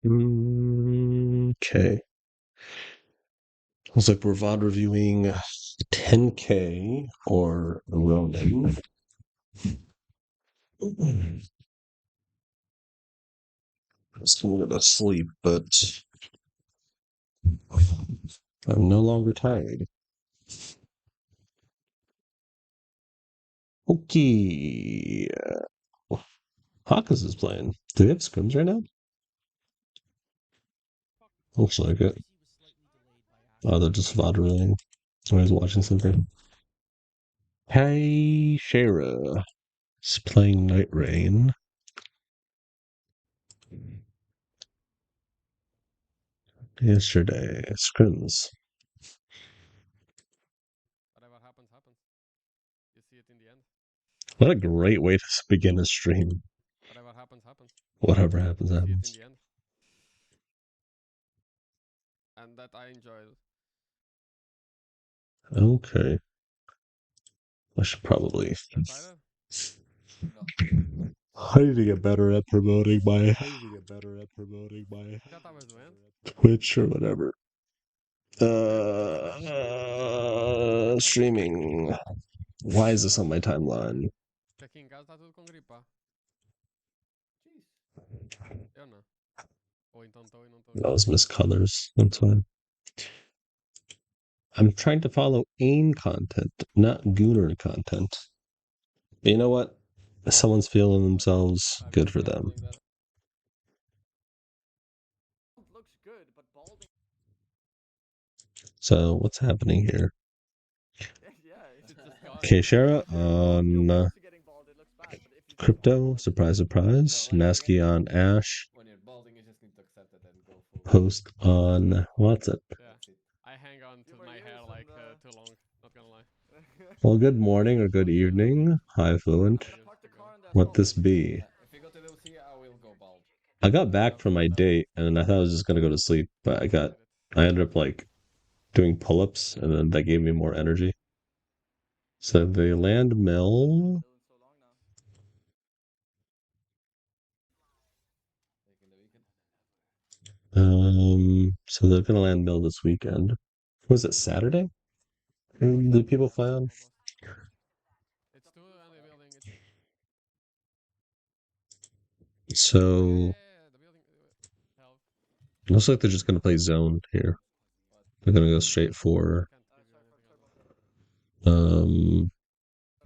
Okay. Looks like we're Vod reviewing 10K or Ronin. I was going to go to sleep, but I'm no longer tired. Okay. Hawkins is playing. Do they have scrims right now? Looks like it. Oh, they're just Vod reviewing. I was watching something. Hey, Shara is playing Night Rain. Yesterday, scrims. Whatever happens, happens. You see it in the end. What a great way to begin a stream. Whatever happens, happens. Whatever happens, You see happens. it in the end. And that I enjoyed. Okay. I should probably. Excited? I need to get better at promoting my That I was doing. Twitch or whatever. Streaming. Why is this on my timeline? Que aqui em casa tá tudo com gripa. Eu não. Ou então estou e não estou. Those missed colors. That's why. I'm trying to follow AIM content, not Gooner content. But you know what? If someone's feeling themselves, good for them. Looks good, but balding. So, what's happening here? Yeah, Okay, Shara on crypto, surprise, surprise. Nasky on Ash. When you're balding, you just need to accept it and go full. Post on WhatsApp. Yeah, I hang on to my hair like too long. Not gonna lie. Well, good morning or good evening. Hi, Fluent. What this be? If you go to Lucy, I will go bald. I got back from my date and I thought I was just gonna go to sleep, but I ended up like doing pull-ups and then that gave me more energy. So the land mill. So they're gonna land mill this weekend. Was it Saturday? Did people fly on? It's too early building. So The building help. looks like they're just gonna play zone here. They're gonna go straight for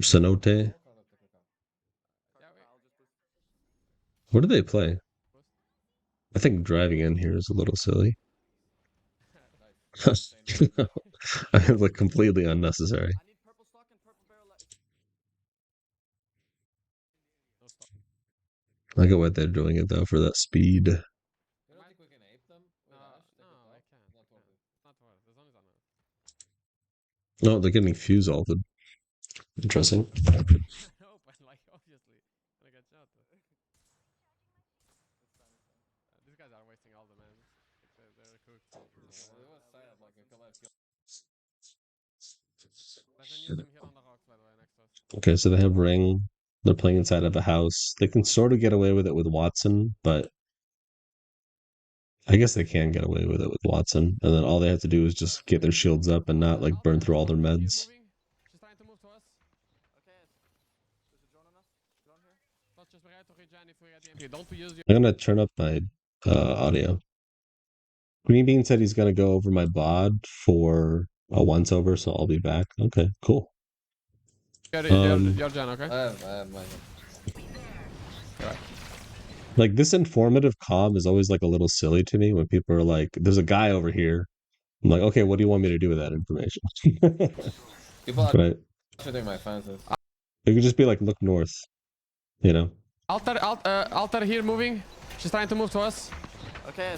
Cenote. What do they play? I think driving in here is a little silly. I like completely unnecessary. I get why they're doing it though for that speed. You don't think we can ape them? No, I can't. Not worth it. The zone is unknown. No, they're getting fuse altered. Interesting. No, but like obviously, I get shot. These guys are wasting all the men. Like, they're cooked. It was sad, like a collective. There's a new team here on the rocks, by the way, next to us. Okay, so they have ring. They're playing inside of a house. They can sort of get away with it with Watson, but I guess they can get away with it with Watson. And then all they have to do is just get their shields up and not like burn through all their meds. She's trying to move to us. Okay. There's a drone on us. Drone here. Let's just bereid to regen if we get the MP. Don't use your... I'm gonna turn up my audio. Green Bean said he's gonna go over my bod for a once over, so I'll be back. Okay, cool. Your gen, okay? I have mine. Like this informative comm is always like a little silly to me when people are like, "There's a guy over here." I'm like, "Okay, what do you want me to do with that information?" People are But shooting my fences. it could just be like, "Look north," you know. Altar here moving. She's trying to move to us. Okay.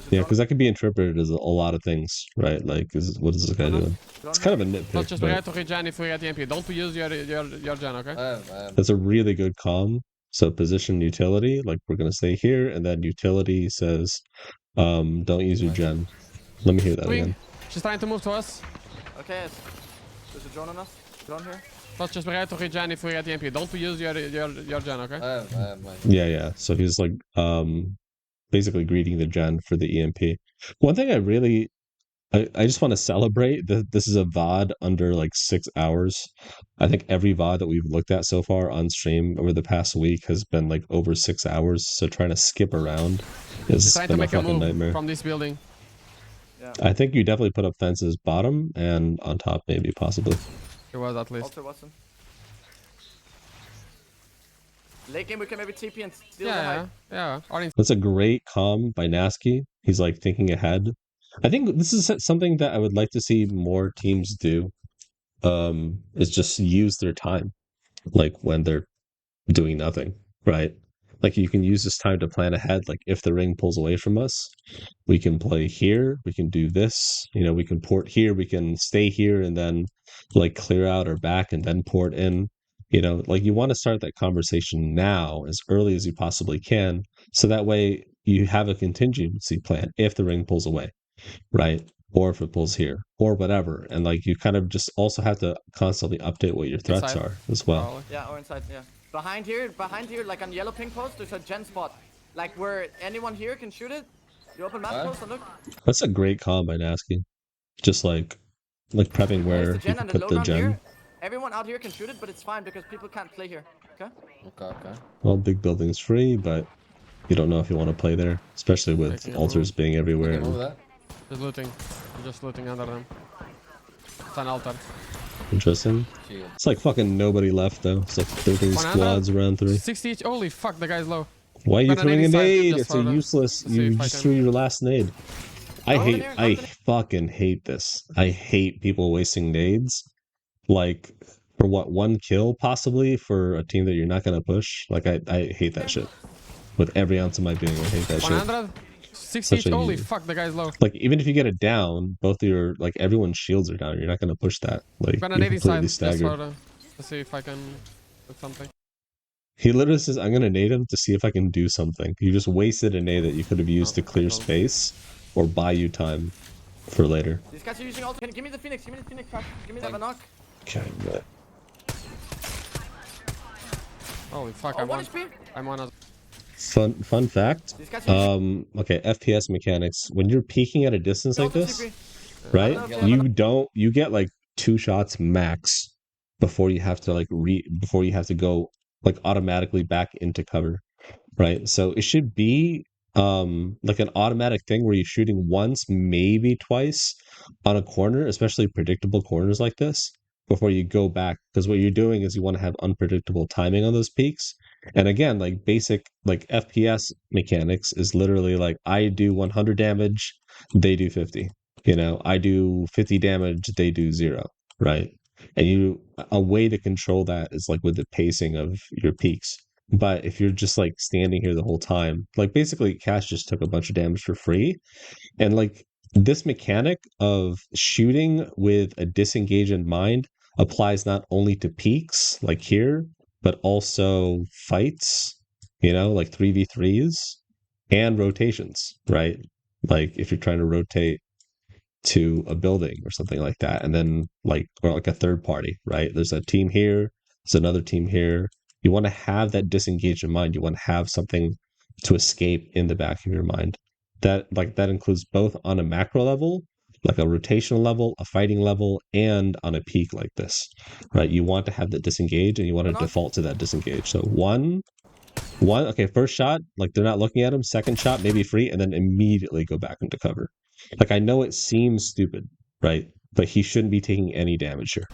Yeah, because that could be interpreted as a lot of things, right? Like, what is this guy doing? It's kind of a nitpick. Let's just bereid to regen if we get the MP. Don't use your gen, okay? I have. That's a really good comm. So position utility, like we're gonna stay here, and then utility says, don't use your gen. Let me hear that again. She's trying to move to us. Okay. There's a drone on us. Drone here. Let's just bereid to regen if we get the MP. Don't use your gen, okay? I have mine. Yeah. So he's like, basically greeting the gen for the EMP. One thing I just want to celebrate that this is a VOD under like 6 hours. I think every VOD that we've looked at so far on stream over the past week has been like over 6 hours. So trying to skip around He's has trying to been a make a fucking move nightmare. from this building. Yeah. I think you definitely put up fences bottom and on top, maybe, possibly. It was at least. Also Watson. Late game we can maybe TP and steal the Yeah, height. yeah. Orange. That's a great calm by Nasky. He's like thinking ahead. I think this is something that I would like to see more teams do. Is just use their time, like when they're doing nothing, right? Like you can use this time to plan ahead. Like if the ring pulls away from us, we can play here, we can do this, we can port here, we can stay here and then like clear out our back and then port in. Like you want to start that conversation now as early as you possibly can, so that way you have a contingency plan if the ring pulls away, right? Or if it pulls here or whatever. And like you kind of just also have to constantly update what your threats Inside. are as well. Probably. Yeah, or inside, yeah. Behind here, like on yellow pink post, there's a gen spot. Like where anyone here can shoot it. You open map post and look. That's a great comb by Nasky. Just like prepping There's where the you gen can and the put low the ground gen. here. Everyone out here can shoot it, but it's fine because people can't play here. Okay? Okay. Well, big building's free, but you don't know if you want to play there, especially with Taking a altars move. being everywhere. Move that. Just looting. I'm just looting under them. It's an altar. Interesting. Shield. It's like fucking nobody left though. It's like 13 100? squads around 3. 60 each. Holy fuck, the guy's low. Why are you Got an throwing a 85 nade? just It's for a the- useless. to see You if I just can- threw your last nade. I Not hate. there, not I there. fucking hate this. I hate people wasting nades. Like for what, 1 kill possibly for a team that you're not gonna push. Like I hate that shit. With every ounce of my being, I hate that shit. 100? 60 Such each. a- Holy fuck, the guy's low. Like even if you get it down, both of your like everyone's shields are down. You're not gonna push that. Like Got you're an 80 side. completely Just for staggered. to see if I can do something. He literally says, "I'm gonna nade him to see if I can do something." You just wasted a nade that you could have used to clear space or buy you time for later. These guys are using ult. Give me the Phoenix, Crash. Give me that knock. Okay, but Holy fuck, Oh, I'm one on. HP. I'm on a. fun fact. These guys are using Okay, FPS mechanics. When you're peeking at a distance like ult and this, TP. right? Yeah. You get like 2 shots max before you have to before you have to go like automatically back into cover, right? So it should be like an automatic thing where you're shooting once, maybe twice on a corner, especially predictable corners like this, before you go back, because what you're doing is you want to have unpredictable timing on those peaks. And again, like basic like FPS mechanics is literally like I do 100 damage, they do 50. I do 50 damage, they do 0, right? And a way to control that is like with the pacing of your peaks. But if you're just like standing here the whole time, like basically Cash just took a bunch of damage for free. And like this mechanic of shooting with a disengage in mind applies not only to peaks like here, but also fights, like 3v3s and rotations, right? Like if you're trying to rotate to a building or something like that, and then or like a third party, right? There's a team here, there's another team here. You want to have that disengaged in mind. You want to have something to escape in the back of your mind. That includes both on a macro level, like a rotational level, a fighting level, and on a peak like this, right? You want to have that disengage, and you want to default to that disengage. So one, okay, first shot, like they're not looking at him. Second shot, maybe free, and then immediately go back into cover. Like I know it seems stupid, right? But he shouldn't be taking any damage here.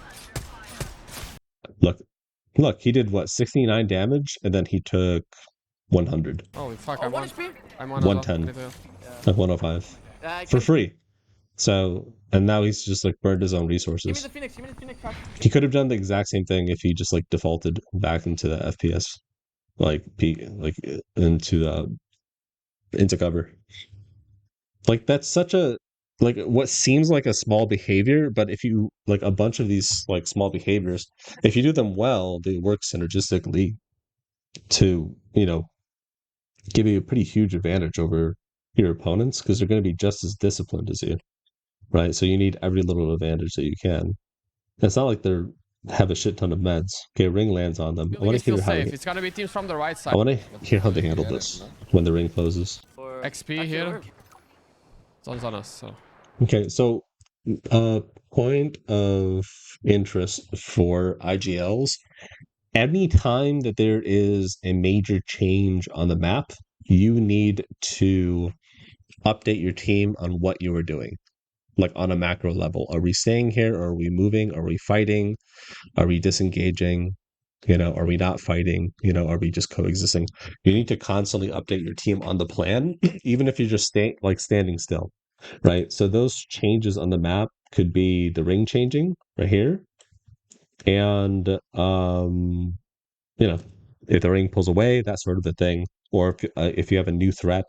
Look, he did what, 69 damage, and then he took 100. Holy fuck, Oh, I'm one on. HP. I'm on. 110. Like 105 for free. So, and now he's just like burned his own Give me resources. the Phoenix, Crash. He could have done the exact same thing if he just like defaulted back into the FPS, like peak, like into cover. Like that's such a like what seems like a small behavior, but if you like a bunch of these like small behaviors, if you do them well, they work synergistically to give you a pretty huge advantage over your opponents, because they're going to be just as disciplined as you, right? So you need every little advantage that you can. And it's not like they're have a shit ton of meds. Okay, ring lands on them. I want to hear how safe. It's gonna be teams from the right side. I want to hear how they handle this when the ring closes. For for XP actually, here. we're- Zone's on us, so. Okay, so point of interest for IGLs. Anytime that there is a major change on the map, you need to update your team on what you are doing, like on a macro level. Are we staying here? Are we moving? Are we fighting? Are we disengaging? Are we not fighting? Are we just coexisting? You need to constantly update your team on the plan, even if you're just standing still, right? So those changes on the map could be the ring changing right here, and if the ring pulls away, that sort of a thing, or if you have a new threat,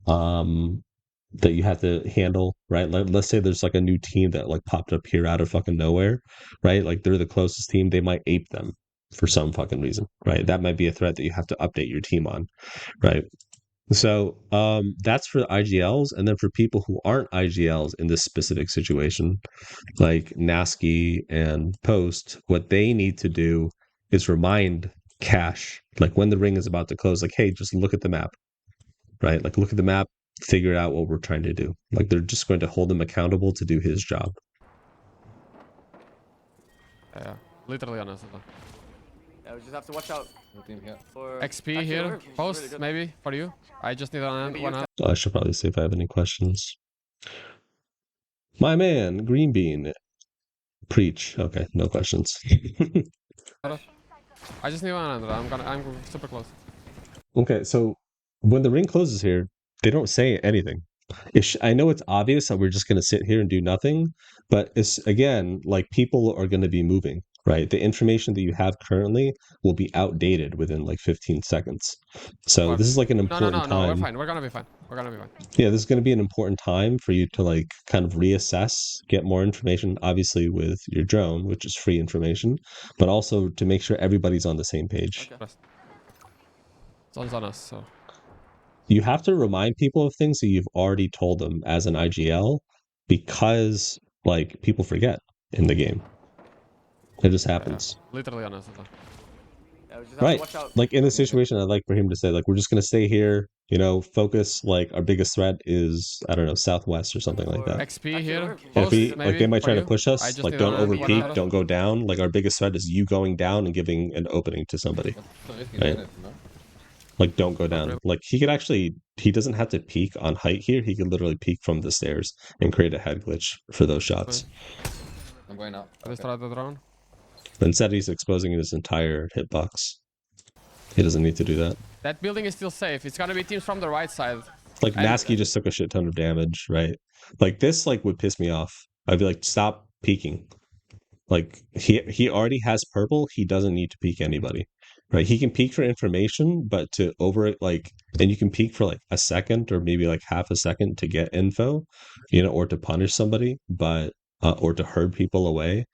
that you have to handle, right? Let's say there's like a new team that like popped up here out of fucking nowhere, right? Like they're the closest team, they might ape them for some fucking reason, right? That might be a threat that you have to update your team on, right? So that's for the IGLs, and then for people who aren't IGLs in this specific situation, like Nasky and Post, what they need to do is remind Cash, like when the ring is about to close, like, hey, just look at the map, right? Like look at the map, figure out what we're trying to do. Like they're just going to hold him accountable to do his job. Yeah, literally on us. Yeah, we just have to watch out No team here. for XP actually, here. we're Post, really good. maybe, for you. I just need Maybe you one hand. I should probably see if I have any questions. My man, Green Bean. Preach. Okay, no questions. I just need one hand. I'm super close. Okay, so when the ring closes here, they don't say anything. I know it's obvious that we're just going to sit here and do nothing, but it's again like people are going to be moving, right? The information that you have currently will be outdated within like 15 seconds. So this is like an important No, we're time. fine. We're gonna be fine. Yeah, this is going to be an important time for you to like kind of reassess, get more information, obviously with your drone, which is free information, but also to make sure everybody's on the same page. Okay. Zone's on us, so. You have to remind people of things that you've already told them as an IGL, because like people forget in the game. It just happens. Yeah, literally on us. Yeah, we just have Right. to watch out. Like in this situation, I'd like for him to say, like, we're just gonna stay here, focus, like our biggest threat is, I don't know, Southwest or something like that. XP here. And if Post, like maybe, they might for try to you. push I us, just like need don't one over hand. peek, don't go down. Like our biggest threat is you going down and giving an opening to somebody. So risky Right. minutes, no? Like don't go down. really. Like he doesn't have to peek on height here. He can literally peek from the stairs and create a head glitch for those shots. I'm going up. Let's Okay. try the drone. Instead, he's exposing his entire hitbox. He doesn't need to do that. That building is still safe. It's gonna be teams from the right side. Like And- Nasky just took a shit ton of damage, right? Like this, like would piss me off. I'd be like, stop peeking. Like he already has purple. He doesn't need to peek anybody, right? He can peek for information, but to over it, like, and you can peek for like a second or maybe like half a second to get info, or to punish somebody, but or to herd people away.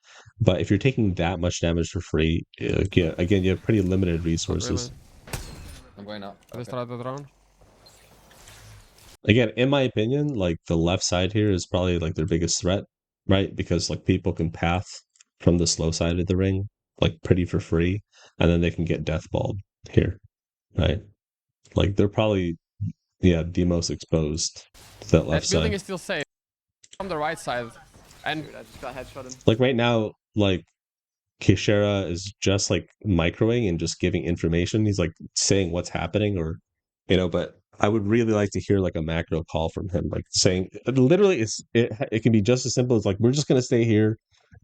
But if you're taking that much damage for free, again, you have pretty limited resources. Really. I'm going up. Let's Okay. try the drone. Again, in my opinion, like the left side here is probably like their biggest threat, right? Because like people can path from the slow side of the ring like pretty for free, and then they can get deathballed here, right? Like they're probably the most exposed to that left That building side. is still safe. From the right side. And Dude, I just got headshotted. Like right now, like Kishera is just like microing and just giving information. He's like saying what's happening, or but I would really like to hear like a macro call from him, like saying literally it can be just as simple as like, we're just gonna stay here,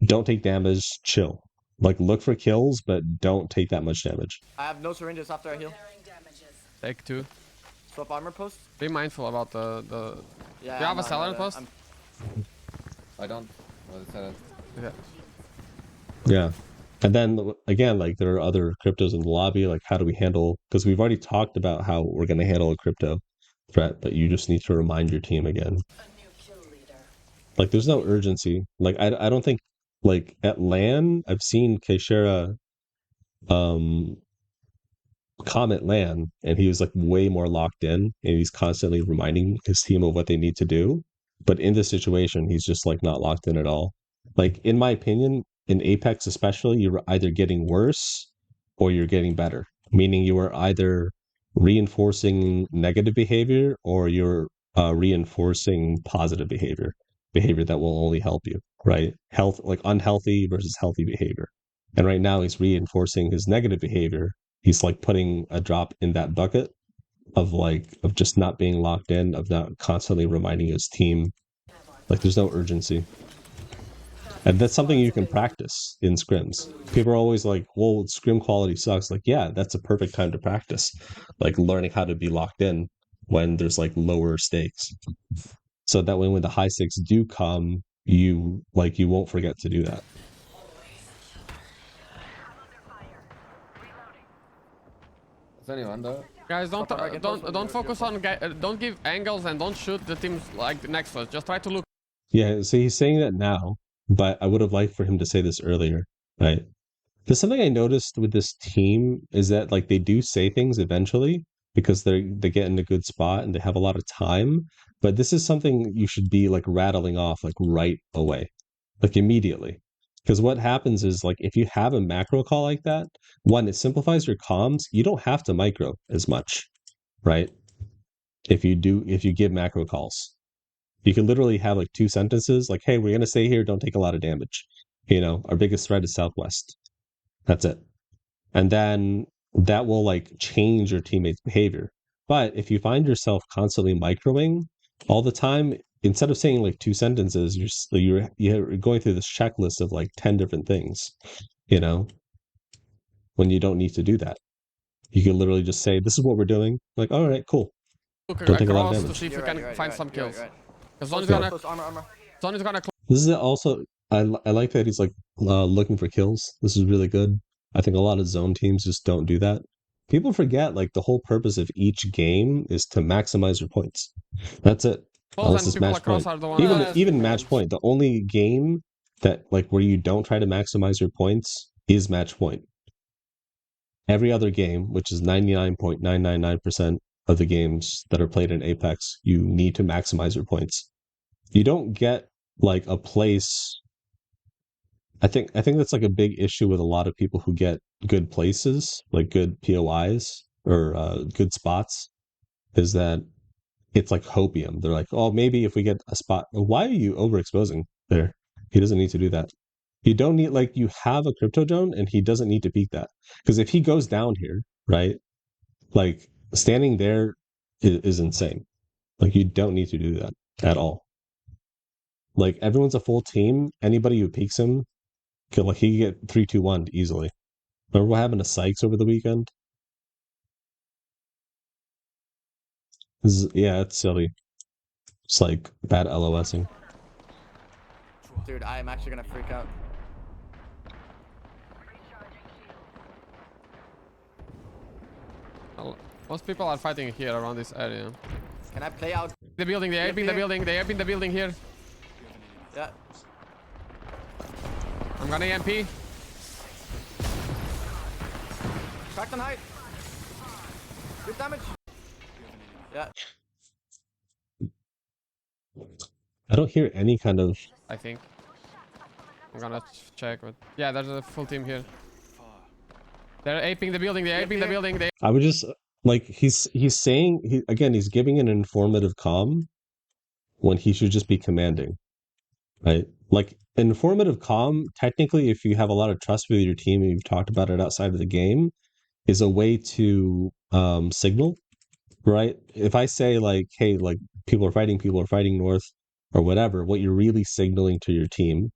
don't take damage, chill. Like look for kills, but don't take that much damage. I have no syringes after I heal. take 2. Swap armor post. Be mindful about the Yeah. you have I'm a seller not, post? I don't. Well, it's, Yeah. Yeah. And then again, like there are other cryptos in the lobby. Like, how do we handle? Because we've already talked about how we're going to handle a crypto threat, but you just need to remind your team again. Like, there's no urgency. Like, I don't think like at LAN, I've seen Keishera comment LAN, and he was like way more locked in, and he's constantly reminding his team of what they need to do. But in this situation, he's just like not locked in at all. Like, in my opinion, in Apex especially, you're either getting worse or you're getting better. Meaning you are either reinforcing negative behavior or you're reinforcing positive behavior that will only help you, right? Health, like unhealthy versus healthy behavior. And right now he's reinforcing his negative behavior. He's like putting a drop in that bucket of just not being locked in, of not constantly reminding his team. Like there's no urgency. And that's something you can practice in scrims. People are always like, well, scrim quality sucks. Like, yeah, that's a perfect time to practice. Like learning how to be locked in when there's like lower stakes. So that way when the high stakes do come, you won't forget to do that. Is anyone though? Guys, don't focus on don't give angles and don't shoot the teams like next to us. Just try to look. Yeah, so he's saying that now, but I would have liked for him to say this earlier, right? There's something I noticed with this team is that like they do say things eventually because they get in a good spot and they have a lot of time, but this is something you should be like rattling off like right away, like immediately. Because what happens is like if you have a macro call like that, one, it simplifies your comms. You don't have to micro as much, right? If you give macro calls. You can literally have like two sentences like, hey, we're gonna stay here, don't take a lot of damage. You know, our biggest threat is Southwest. That's it. And then that will like change your teammates' behavior. But if you find yourself constantly microing all the time, instead of saying like two sentences, you're going through this checklist of like 10 different things, you know, when you don't need to do that. You can literally just say, this is what we're doing. Like, all right, cool. Look Don't take a lot of across to damage. see if we can find some kills. Because Zone is Yeah. gonna Zone is gonna This is also I like that he's like looking for kills. This is really good. I think a lot of zone teams just don't do that. People forget like the whole purpose of each game is to maximize your points. That's it. close Unless and it's people match across point. are the ones. Even match point. The only game that like where you don't try to maximize your points is match point. Every other game, which is 99.999% of the games that are played in Apex, you need to maximize your points. You don't get like a place. I think that's like a big issue with a lot of people who get good places, like good POIs or good spots, is that it's like hopium. They're like, oh, maybe if we get a spot. Why are you overexposing there? He doesn't need to do that. You don't need like you have a crypto zone, and he doesn't need to peek that because if he goes down here, right, like standing there is insane. Like you don't need to do that at all. Like everyone's a full team. Anybody who peeks him like he could get 3-2-1 easily. Remember what happened to Sykes over the weekend? Yeah, it's silly. It's like bad LOSing. Dude, I am actually gonna freak out. Most people are fighting here around this area. Can I play out? The building, they are in the building, they are in the building here. Yeah. I'm gonna EMP. Cracked on height. Good damage. Yeah. I don't hear any kind of. I think. I'm gonna check, but yeah, there's a full team here. They're aping the building, they're aping the building. I would just like he's saying he's giving an informative comm when he should just be commanding, right? Like informative comm, technically, if you have a lot of trust with your team and you've talked about it outside of the game, is a way to signal, right? If I say like, hey, like people are fighting north or whatever, what you're really signaling to your team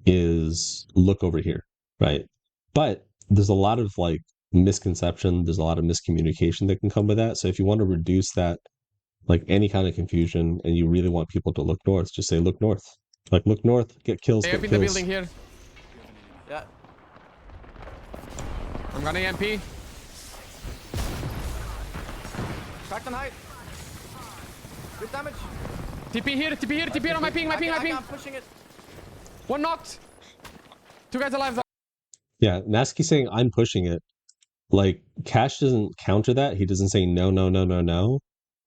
is look over here, right? But there's a lot of like misconception, there's a lot of miscommunication that can come with that. So if you want to reduce that, like any kind of confusion, and you really want people to look north, just say look north. Like look north, get kills, They're get in kills. the building here. Yeah. I'm gonna EMP. Cracked on height. Good damage. TP here, TP here, TP here on my ping, my ping. I'm pushing it. One knocked. Two guys alive though. Yeah, Nasky saying I'm pushing it. Like Cash doesn't counter that. He doesn't say no, no, no, no, no.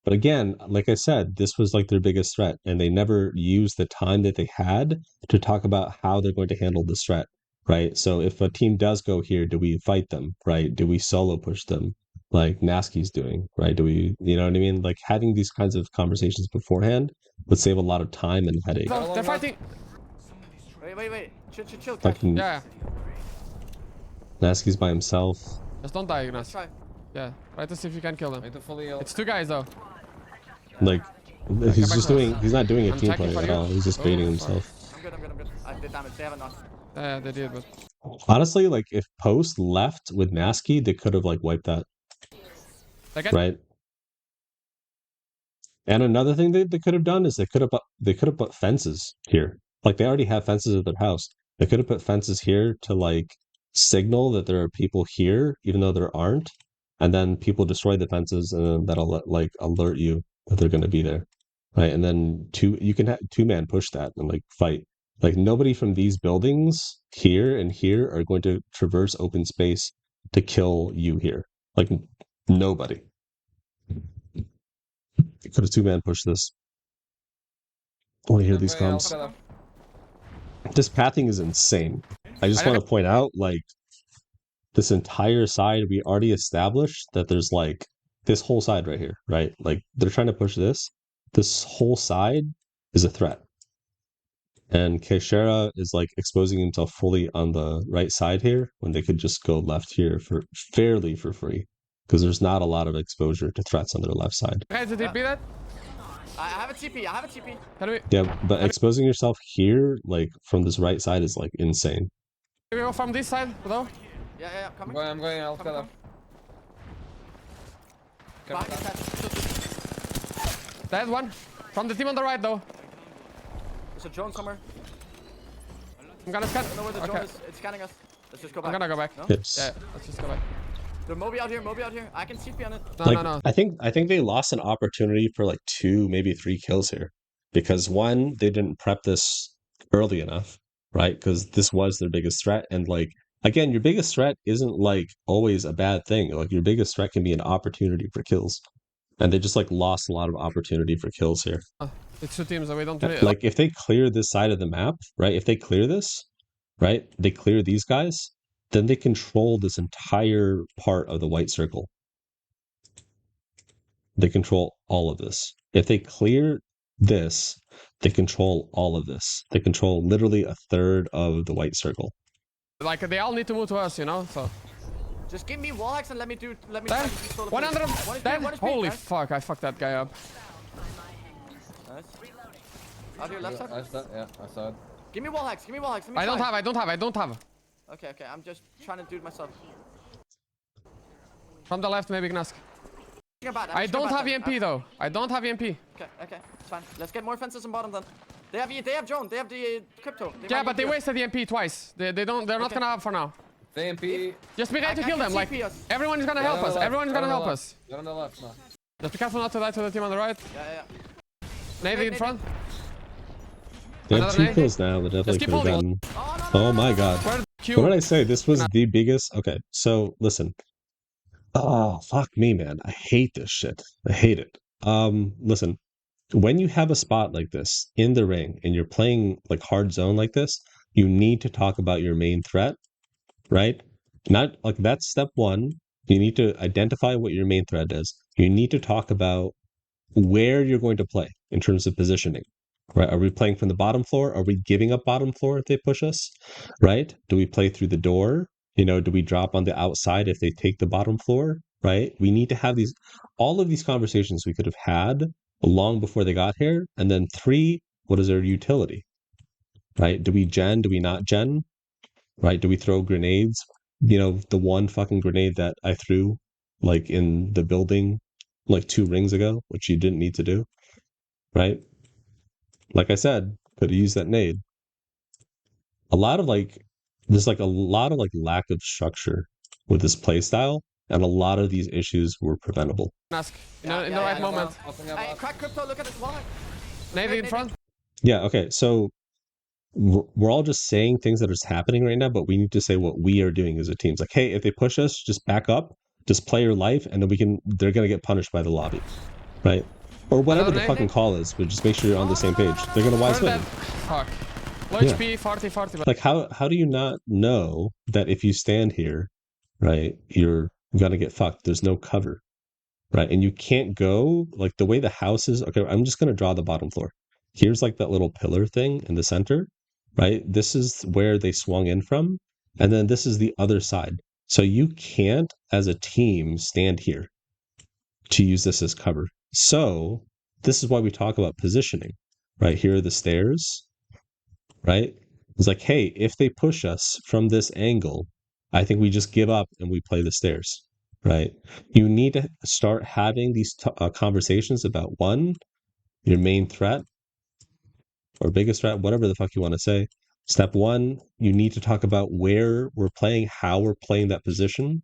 But again, like I said, this was like their biggest threat, and they never used the time that they had to talk about how they're going to handle this threat, right? So if a team does go here, do we fight them, right? Do we solo push them? like Nasky's doing, right? Do we, you know what I mean? Like having these kinds of conversations beforehand would save a lot of time and headache. So, they're fighting. Wait. Chill, Like Cash. Yeah. Nasky's by himself. Just don't die, Let's Ignas. try. Yeah. Try to see if you can kill them. Need to fully heal. It's 2 guys though. Like he's just doing, he's not doing a I'm team checking play for at you. all. He's just Oh, baiting sorry. himself. I'm good. I did damage. They haven't knocked. Yeah, they did, but Honestly, like if Post left with Nasky, they could have like wiped that, like right? And another thing they could have done is they could have put fences here. Like they already have fences at their house. They could have put fences here to like signal that there are people here, even though there aren't. And then people destroy the fences, and then that'll like alert you that they're going to be there, right? And then you can have 2-man push that and like fight. Like nobody from these buildings here and here are going to traverse open space to kill you here. Like nobody. You could have 2-man pushed this. I want to hear these comms. This pathing is insane. I just want to point out, like, this entire side, we already established that there's, like, this whole side right here, right? Like, they're trying to push this. This whole side is a threat. And Keshera is, like, exposing himself fully on the right side here, when they could just go left here fairly for free. Because there's not a lot of exposure to threats on their left side. guys, did they beat that? I have a TP. Can we Yeah, but exposing yourself here, like, from this right side is, like, insane. go from this side, bro? Yeah. Coming. I'm going. I'll kill him. Behind you, Cash. Dead one. From the team on the right though. There's a drone somewhere. I'm gonna scan. I don't know where the drone is. It's scanning us. Let's just go back. I'm gonna go back. No? Yes. Yeah, let's just go back. There's Moby out here. I can CP on it. No, Like, no. I think they lost an opportunity for like 2, maybe 3 kills here, because one, they didn't prep this early enough, right? Because this was their biggest threat, and like again, your biggest threat isn't like always a bad thing. Like your biggest threat can be an opportunity for kills, and they just like lost a lot of opportunity for kills here. It's 2 teams, so we don't really... Like if they clear this side of the map, right? If they clear this, right? They clear these guys, then they control this entire part of the white circle. They control all of this. If they clear this, they control all of this. They control literally a third of the white circle. Like, they all need to move to us, you know, so... Just give me wall hacks and let me Dead. try to control the 100 place. of One is dead. B, one is B, Holy guys. fuck, I fucked that guy up. Nice. Out here, left side. I saw, yeah, I saw it. Give me wall hacks. Let me I don't try. have. Okay. I'm just trying to do it myself. From the left, maybe Gnask. I don't have EMP though. I don't have EMP. Okay, it's fine. Let's get more fences on bottom then. They have drone. They have the crypto. Yeah, but they wasted EMP twice. They're not gonna have for now. VMP. Just be ready to I kill can them. Like, TP us. everyone is gonna help us. Everyone's gonna help us. You're on the left now. Just be careful not to die to the team on the right. Yeah. Nade in front. They have Another 2 nade? kills now. They definitely keep could have holding. gotten. Oh my god. Where the Q? What did I say? This was the biggest. Okay, so listen. Oh, fuck me, man. I hate this shit. I hate it. Listen. When you have a spot like this in the ring and you're playing like hard zone like this, you need to talk about your main threat, right? Not like that's step 1. You need to identify what your main threat is. You need to talk about where you're going to play in terms of positioning. Right? Are we playing from the bottom floor? Are we giving up bottom floor if they push us? Right? Do we play through the door? You know, do we drop on the outside if they take the bottom floor? Right? We need to have all of these conversations we could have had long before they got here. And then 3, what is their utility? Right? Do we gen? Do we not gen? Right? Do we throw grenades? You know, the one fucking grenade that I threw like in the building like 2 rings ago, which you didn't need to do. Right? Like I said, could have used that nade. There's like a lot of like lack of structure with this play style, and a lot of these issues were preventable. Gnask. In the right moment. Hey, crack crypto. Look at this wall hack. Nade in front. Yeah, okay, so we're all just saying things that are happening right now, but we need to say what we are doing as a team. It's like, hey, if they push us, just back up, just play your life, and then they're gonna get punished by the lobby, right? Or whatever the fucking call is, but just make sure you're on the same page. They're gonna wise win. Fuck. Low Yeah. HP, 40. Like how do you not know that if you stand here, right, you're you're gonna get fucked. There's no cover, right? And you can't go like the way the house is. Okay, I'm just gonna draw the bottom floor. Here's like that little pillar thing in the center, right? This is where they swung in from, and then this is the other side. So you can't, as a team, stand here to use this as cover. So this is why we talk about positioning, right? Here are the stairs, right? It's like, hey, if they push us from this angle, I think we just give up and we play the stairs, right? You need to start having these conversations about one, your main threat or biggest threat, whatever the fuck you want to say. Step one, you need to talk about where we're playing, how we're playing that position,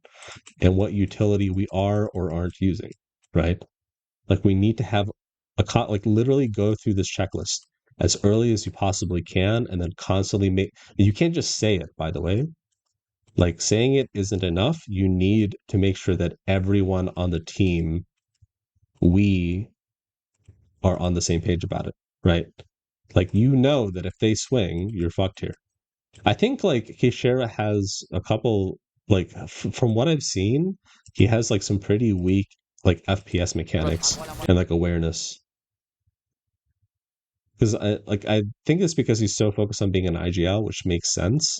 and what utility we are or aren't using, right? Like we need to have like literally go through this checklist as early as you possibly can, and then constantly make. You can't just say it, by the way. Like saying it isn't enough. You need to make sure that everyone on the team, we are on the same page about it, right? Like you know that if they swing, you're fucked here. I think like Kishera has a couple like from what I've seen, he has like some pretty weak like FPS mechanics and like awareness. Because I think it's because he's so focused on being an IGL, which makes sense.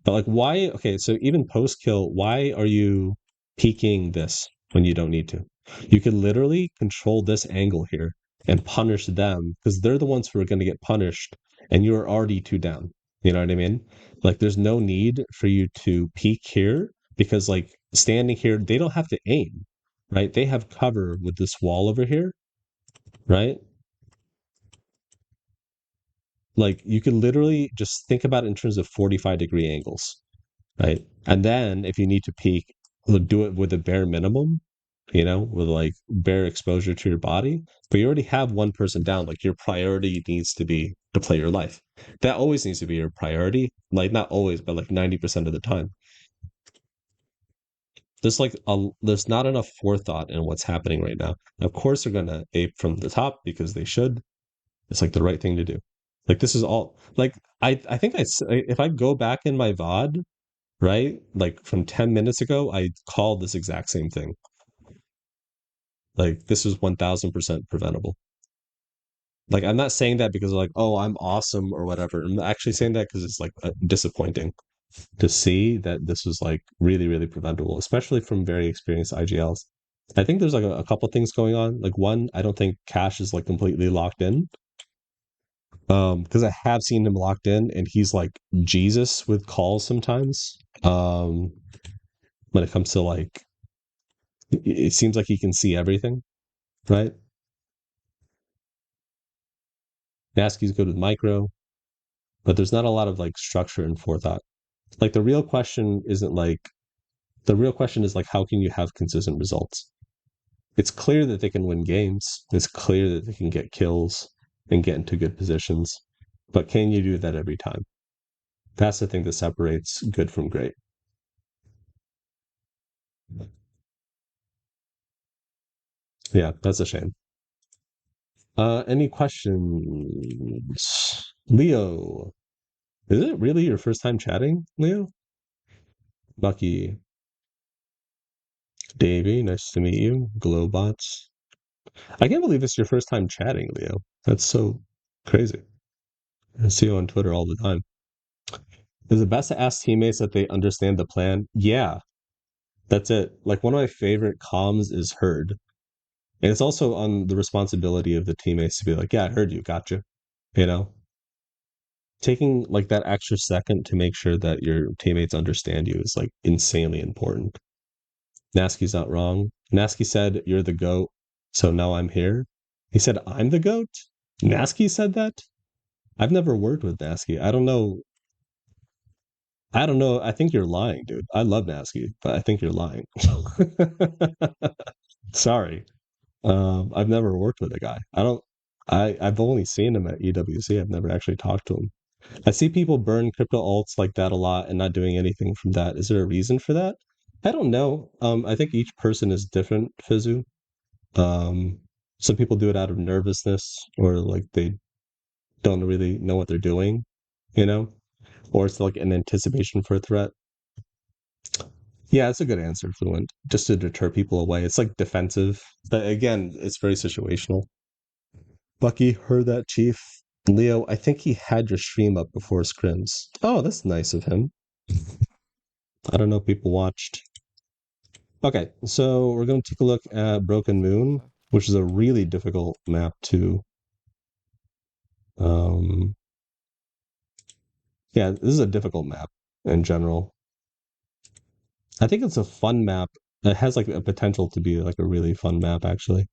But like why okay, so even post kill, why are you peeking this when you don't need to? You could literally control this angle here and punish them because they're the ones who are going to get punished and you're already two down. You know what I mean? Like there's no need for you to peek here because like standing here, they don't have to aim, right? They have cover with this wall over here, right? Like you could literally just think about it in terms of 45-degree angles, right? And then if you need to peak, do it with a bare minimum, with like bare exposure to your body. But you already have one person down. Like your priority needs to be to play your life. That always needs to be your priority. Like not always, but like 90% of the time. There's not enough forethought in what's happening right now. Of course, they're gonna ape from the top because they should. It's like the right thing to do. Like this is all like I think if I go back in my VOD, right? Like from 10 minutes ago, I called this exact same thing. Like this is 1000% preventable. Like I'm not saying that because like, oh, I'm awesome or whatever. I'm actually saying that because it's like disappointing to see that this was like really, really preventable, especially from very experienced IGLs. I think there's like a couple things going on. Like one, I don't think Cash is like completely locked in. Because I have seen him locked in and he's like Jesus with calls sometimes. When it comes to like it seems like he can see everything, right? Nasky's good with micro, but there's not a lot of like structure and forethought. Like the real question is like how can you have consistent results? It's clear that they can win games. It's clear that they can get kills and get into good positions. But can you do that every time? That's the thing that separates good from great. Yeah, that's a shame. Any questions? Leo. Is it really your first time chatting, Leo? Bucky. Davey, nice to meet you. Glowbots. I can't believe it's your first time chatting, Leo. That's so crazy. I see you on Twitter all the time. Is it best to ask teammates that they understand the plan? Yeah, that's it. Like one of my favorite comms is heard. And it's also on the responsibility of the teammates to be like, yeah, I heard you, gotcha. You know? Taking like that extra second to make sure that your teammates understand you is like insanely important. Nasky's not wrong. Nasky said, you're the GOAT, so now I'm here. He said, I'm the GOAT? Nasky said that? I've never worked with Nasky. I don't know. I don't know. I think you're lying, dude. I love Nasky, but I think you're lying. Sorry. I've never worked with a guy. I've only seen him at EWC. I've never actually talked to him. I see people burn crypto alts like that a lot and not doing anything from that. Is there a reason for that? I don't know. I think each person is different, Fizu. Um, some people do it out of nervousness or like they don't really know what they're doing, you know, or it's like an anticipation for a threat. Yeah, it's a good answer, Fluent. Just to deter people away. It's like defensive. But again, it's very situational. Bucky, heard that, Chief. Leo, I think he had your stream up before scrims. Oh, that's nice of him. I don't know if people watched. Okay, so we're going to take a look at Broken Moon, which is a really difficult map to... yeah, this is a difficult map in general. I think it's a fun map. It has like a potential to be like a really fun map, actually.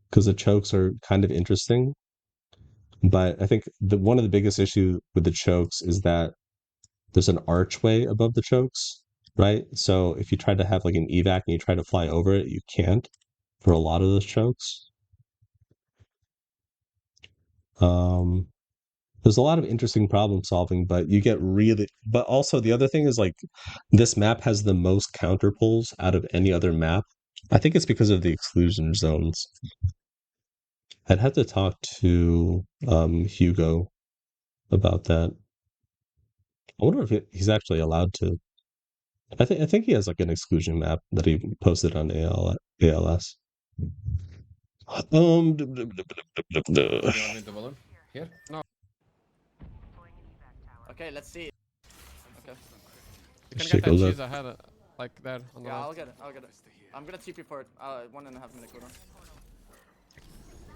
Because the chokes are kind of interesting. But I think one of the biggest issue with the chokes is that there's an archway above the chokes, right? So if you try to have like an evac and you try to fly over it, you can't for a lot of those chokes. There's a lot of interesting problem solving, but you get really... But also the other thing is like this map has the most counter pulls out of any other map. I think it's because of the exclusion zones. I'd have to talk to Hugo about that. I wonder if he's actually allowed to. I think he has like an exclusion map that he posted on ALS. Do you want me to balloon? Here? No. Okay, let's see. Okay. You can Take get a that look. cheese ahead, like there on the Yeah, left. I'll get it. I'll get it. I'm gonna TP for it. 1.5 minute cooldown.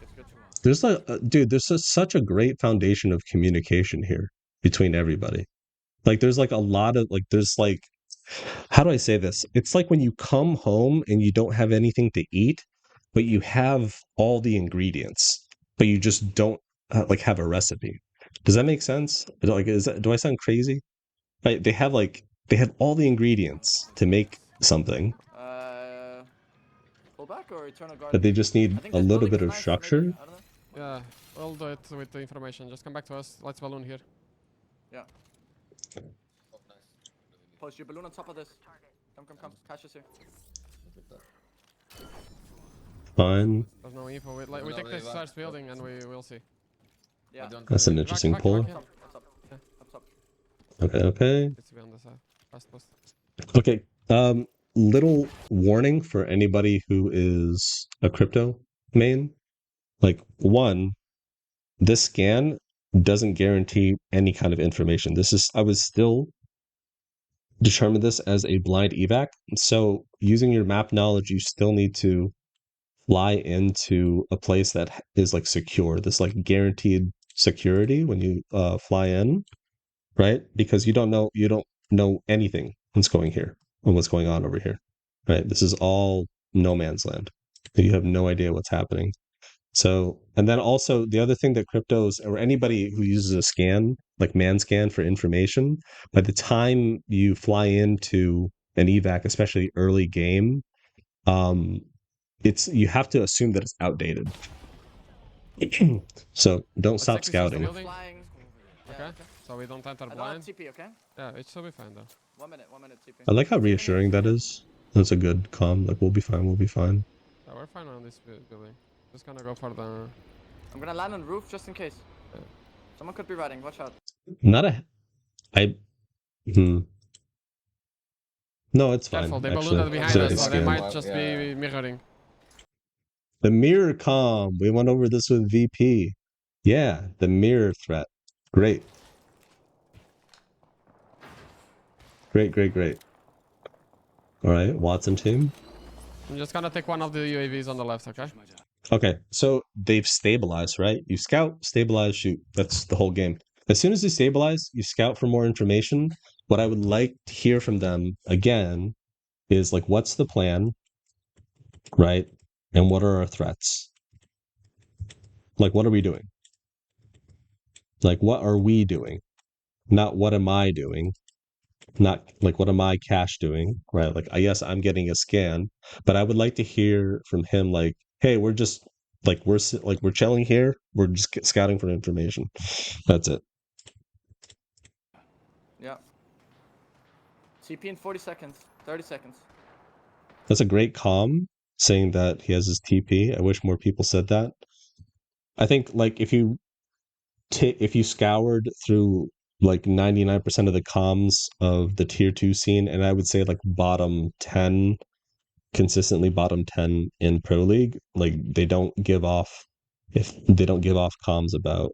It's good. There's like, dude, there's such a great foundation of communication here between everybody. Like, there's like a lot of like, there's like, how do I say this? It's like when you come home and you don't have anything to eat, but you have all the ingredients, but you just don't like have a recipe. Does that make sense? Like, do I sound crazy? Right? They have all the ingredients to make something, Pull back or Eternal Guard? but they just I need think a this little building bit is of nice, structure. maybe. I don't know. Yeah, we'll do it with the information. Just come back to us. Let's balloon here. Yeah. Oh, nice. Post your balloon on top of this. Come. Cash is here. Fine. There's no info. We take this first building and we will see. Yeah. That's an interesting Back, pull. back, Up top. Up top. Okay. It's to be on the side. Fast post. Okay. Little warning for anybody who is a crypto main. Like, one, this scan doesn't guarantee any kind of information. I was still determine this as a blind evac. So using your map knowledge, you still need to fly into a place that is like secure. This like guaranteed security when you fly in, right? Because you don't know anything what's going here and what's going on over here. Right? This is all no man's land. You have no idea what's happening. So, and then also the other thing that cryptos or anybody who uses a scan, like man scan for information, by the time you fly into an evac, especially early game, you have to assume that it's outdated. So don't Let's stop take this first scouting. building. Flying. Yeah, Okay. So we don't enter I don't have blind. TP, okay? Yeah, it should be fine though. 1 minute TP. I like how reassuring that is. That's a good calm. Like, we'll be fine. We'll be fine. Yeah, we're fine on this building. Just gonna go for the... I'm gonna land on roof just in case. Yeah. Someone could be riding. Watch out. Not a. I. No, it's fine. Careful, they Actually, ballooned behind so us, it's so they scan. might just Yeah. be mirroring. The mirror comm. We went over this with VP. Yeah, the mirror threat. Great. Great. All right, Watson team. I'm just gonna take one of the UAVs on the left, okay? Okay, so they've stabilized, right? You scout, stabilize, shoot. That's the whole game. As soon as you stabilize, you scout for more information. What I would like to hear from them again is like, what's the plan, right? And what are our threats? Like, what are we doing? Like, what are we doing? Not what am I doing? Not like what am I cash doing, right? Like, yes, I'm getting a scan, but I would like to hear from him like, hey, we're just like we're chilling here. We're just scouting for information. That's it. Yeah. TP in 40 seconds. 30 seconds. That's a great calm saying that he has his TP. I wish more people said that. I think like if you scoured through like 99% of the comms of the tier 2 scene, and I would say like bottom 10, consistently bottom 10 in Pro League. Like they don't give off comms about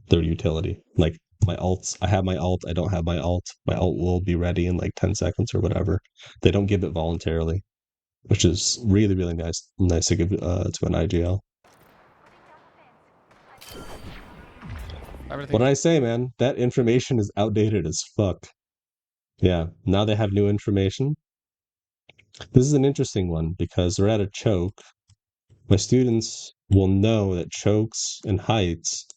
their utility. Like my ults, I have my ult, I don't have my ult. My ult will be ready in like 10 seconds or whatever. They don't give it voluntarily, which is really, really nice to give to an IGL. Everything. What did I say, man? That information is outdated as fuck. Yeah, now they have new information. This is an interesting one because we're at a choke. My students will know that chokes and heights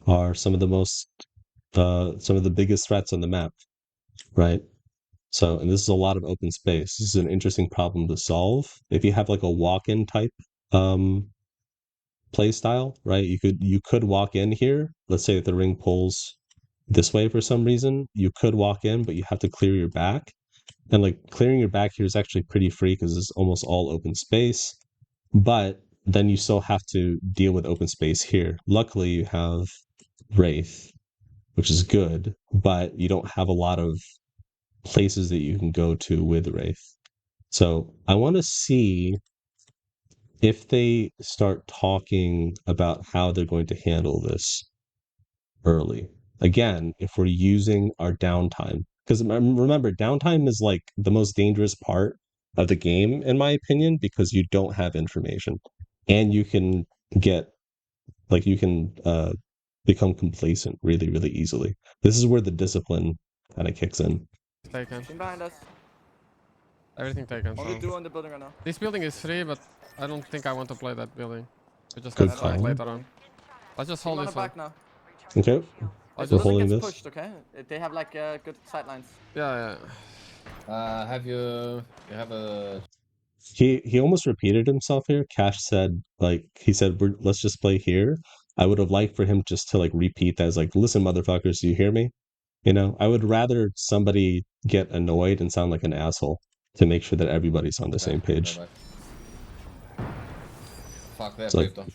are some of the biggest threats on the map, right? So, and this is a lot of open space. This is an interesting problem to solve. If you have like a walk-in type play style, right? You could walk in here. Let's say that the ring pulls this way for some reason. You could walk in, but you have to clear your back. And like clearing your back here is actually pretty free because it's almost all open space. But then you still have to deal with open space here. Luckily, you have Wraith, which is good, but you don't have a lot of places that you can go to with Wraith. So I want to see if they start talking about how they're going to handle this early. Again, if we're using our downtime, because remember, downtime is like the most dangerous part of the game, in my opinion, because you don't have information and you can get become complacent really, really easily. This is where the discipline kind of kicks in. Taken. Team behind us. Everything taken. Only So. two on the building right now. This building is free, but I don't think I want to play that building. We just Good have to fight call. later on. Let's just hold Team on this the one. back now. Okay, Let's we're just, holding Gets this. pushed, okay? They have like good sightlines. yeah. Have you have a He almost repeated himself here. Cash said let's just play here. I would have liked for him just to like repeat that as like, listen, motherfuckers, do you hear me? You know, I would rather somebody get annoyed and sound like an asshole to make sure that everybody's on the same page. Fuck, they have It's like, though.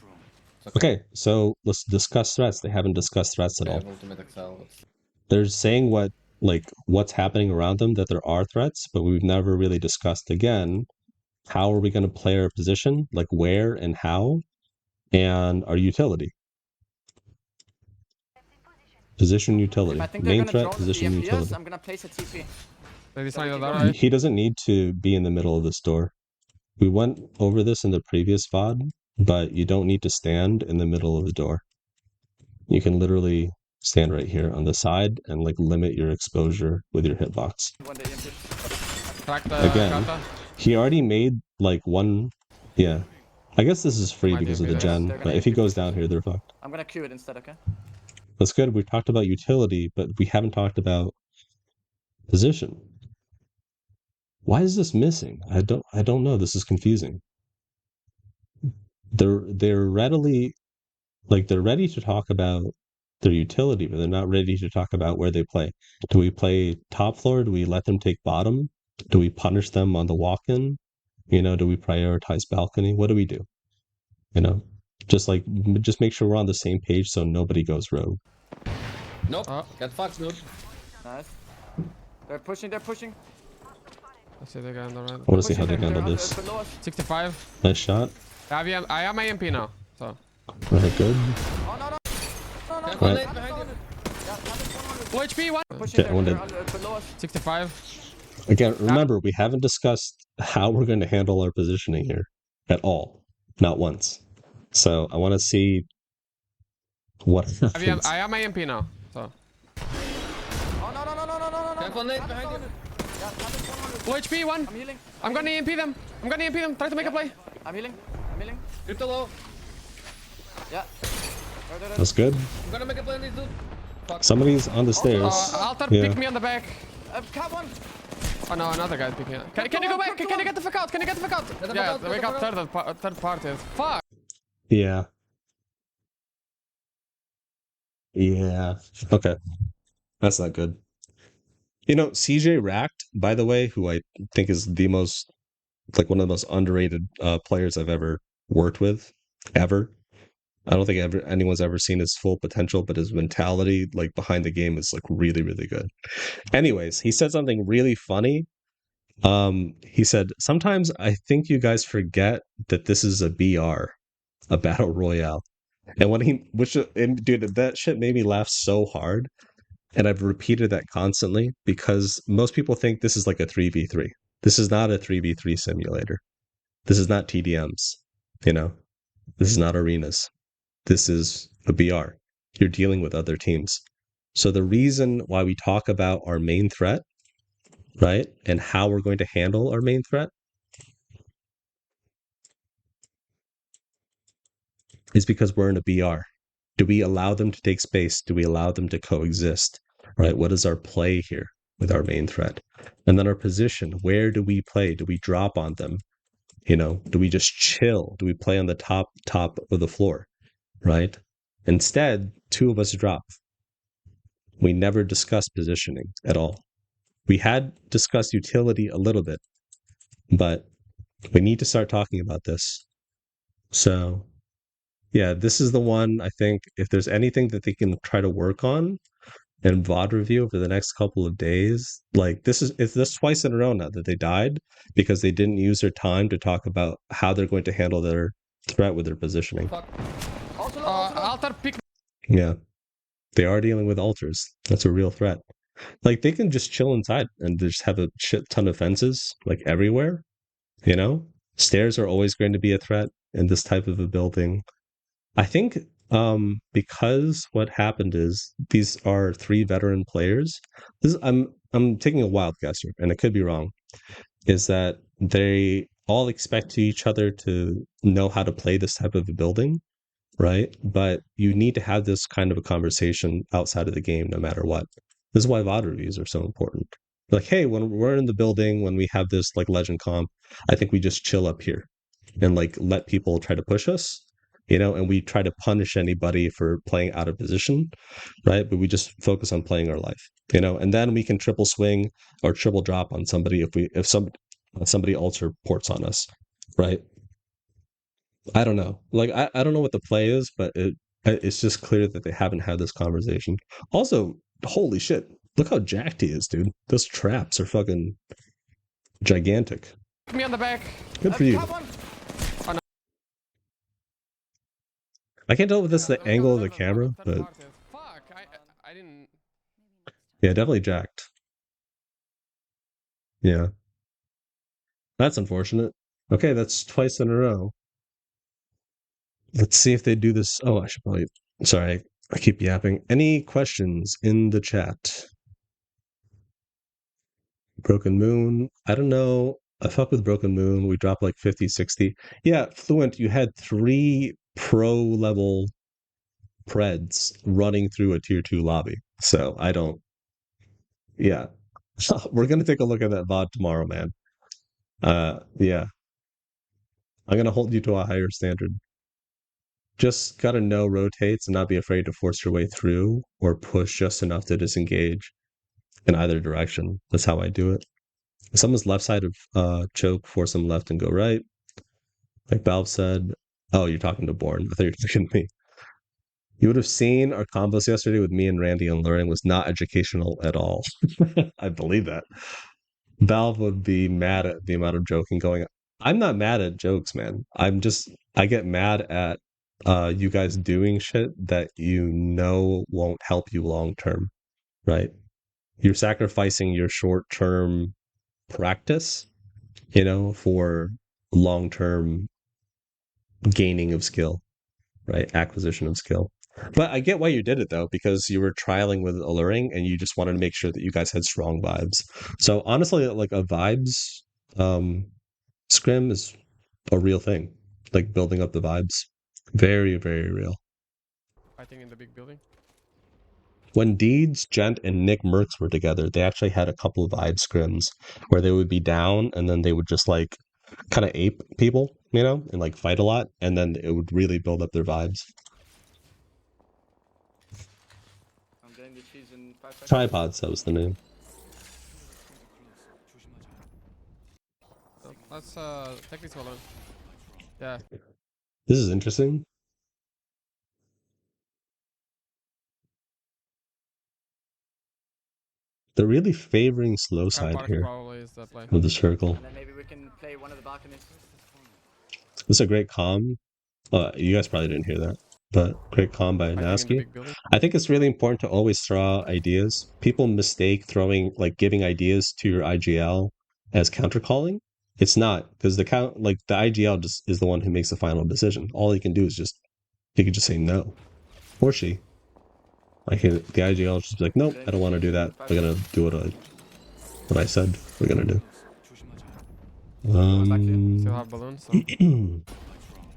okay, so let's discuss threats. They haven't discussed threats at They all. have ultimate excel. They're saying what's happening around them, that there are threats, but we've never really discussed again how are we going to play our position, like where and how, and our utility. Position utility. I think they're Main gonna threat, drone position the utility. I'm gonna place a TP. They decided that, He, right? he doesn't need to be in the middle of this door. We went over this in the previous VOD, but you don't need to stand in the middle of the door. You can literally stand right here on the side and like limit your exposure with your hitbox. When they empty. Crack the Again, kata. he already made like one. Yeah, I guess this is free Might because of be the this. gen, but if he goes down here, they're fucked. I'm gonna queue it instead, okay? That's good. We've talked about utility, but we haven't talked about position. Why is this missing? I don't know. This is confusing. They're ready to talk about their utility, but they're not ready to talk about where they play. Do we play top floor? Do we let them take bottom? Do we punish them on the walk-in? You know, do we prioritize balcony? What do we do? You know, just make sure we're on the same page so nobody goes rogue. Nope. Get fucked, noob. Nice. They're pushing. Let's see the guy on the right. I want to see how they handle this. 65. Nice shot. I have my MP now. So. Right, good. Oh no. Right. Behind you. Low HP, one. Pushing Okay, I wanted- below us. 65. Again, remember, we haven't discussed how we're going to handle our positioning here at all. Not once. So I want to see what happens. I have my MP now. So. Oh no. Careful, Nate, behind you. Low HP, one. I'm healing. I'm gonna EMP them. Try to make a play. I'm healing. Crypto low. Yeah. That's good. I'm gonna make a play on these dude. Fuck. Somebody's on the stairs. Alter, Yeah. pick me on the back. Cut one. Oh no, another guy's picking up. Can you go back? Can you get the fuck out? Get the Yeah, fuck out, we got third party. Fuck. Yeah. Yeah. Okay. That's not good. You know, CJ Racked, by the way, who I think is one of the most underrated players I've ever worked with, ever. I don't think anyone's ever seen his full potential, but his mentality, like behind the game, is like really, really good. Anyways, he said something really funny. He said, "Sometimes I think you guys forget that this is a BR, a battle royale." And when and dude, that shit made me laugh so hard. And I've repeated that constantly because most people think this is like a 3v3. This is not a 3v3 simulator. This is not TDMs, you know? This is not arenas. This is a BR. You're dealing with other teams. So the reason why we talk about our main threat, right, and how we're going to handle our main threat is because we're in a BR. Do we allow them to take space? Do we allow them to coexist? Right? What is our play here with our main threat? And then our position. Where do we play? Do we drop on them? You know, do we just chill? Do we play on the top of the floor? Right? Instead, two of us drop. We never discussed positioning at all. We had discussed utility a little bit, but we need to start talking about this. So yeah, this is the one I think if there's anything that they can try to work on and VOD review over the next couple of days, like it's this twice in a row now that they died because they didn't use their time to talk about how they're going to handle their threat with their positioning. Fuck. Also low. Altar pick. Yeah. They are dealing with altars. That's a real threat. Like they can just chill inside and just have a shit ton of fences like everywhere, you know? Stairs are always going to be a threat in this type of a building. I think because what happened is these are three veteran players. I'm taking a wild guess here, and it could be wrong. Is that they all expect each other to know how to play this type of a building, right? But you need to have this kind of a conversation outside of the game, no matter what. This is why VOD reviews are so important. Like, hey, when we're in the building, when we have this like legend comp, I think we just chill up here and like let people try to push us, you know, and we try to punish anybody for playing out of position, right? But we just focus on playing our life, you know, and then we can triple swing or triple drop on somebody if somebody alter ports on us, right? I don't know. Like I don't know what the play is, but it's just clear that they haven't had this conversation. Also, holy shit, look how jacked he is, dude. Those traps are fucking gigantic. Me on the back. Good for you. I can't tell if this is the angle of the camera, but Fuck, I didn't. yeah, definitely jacked. Yeah. That's unfortunate. Okay, that's twice in a row. Let's see if they do this. Oh, I should probably. Sorry, I keep yapping. Any questions in the chat? Broken Moon. I don't know. I fuck with Broken Moon. We dropped like 50, 60. Yeah, Fluent, you had 3 pro level Preds running through a tier 2 lobby. So I don't. Yeah. We're going to take a look at that VOD tomorrow, man. Yeah. I'm going to hold you to a higher standard. Just got to know rotates and not be afraid to force your way through or push just enough to disengage in either direction. That's how I do it. If someone's left side of choke, force them left and go right. Like Valve said, oh, you're talking to Born. I thought you were talking to me. You would have seen our combos yesterday with me and Randy on learning was not educational at all. I believe that. Valve would be mad at the amount of joking going on. I'm not mad at jokes, man. I get mad at you guys doing shit that you know won't help you long term, right? You're sacrificing your short term practice, you know, for long term gaining of skill, right? Acquisition of skill. But I get why you did it though, because you were trialing with alluring and you just wanted to make sure that you guys had strong vibes. So honestly, like a vibes scrim is a real thing. Like building up the vibes. Very, very real. Fighting in the big building. When Deeds, Gent, and Nick Merckx were together, they actually had a couple of vibe scrims where they would be down and then they would just like kind of ape people, you know, and like fight a lot, and then it would really build up their vibes. I'm getting the cheese in 5 seconds. Tripods, that was the name. Let's take this one on. Yeah. This is interesting. They're really favoring slow Car side park here probably is the play. with the circle. And then maybe we can play one of the balconies. This is a great comm. You guys probably didn't hear that, but great comm by Fighting in the Nasky. big building. I think it's really important to always throw out ideas. People mistake throwing, like, giving ideas to your IGL as countercalling. It's not, because the IGL just is the one who makes the final decision. All he can do is he can just say no, or she. Like, the IGL just be like, nope, I don't want to do that. We're gonna do what I said we're gonna do. Still have balloons. So.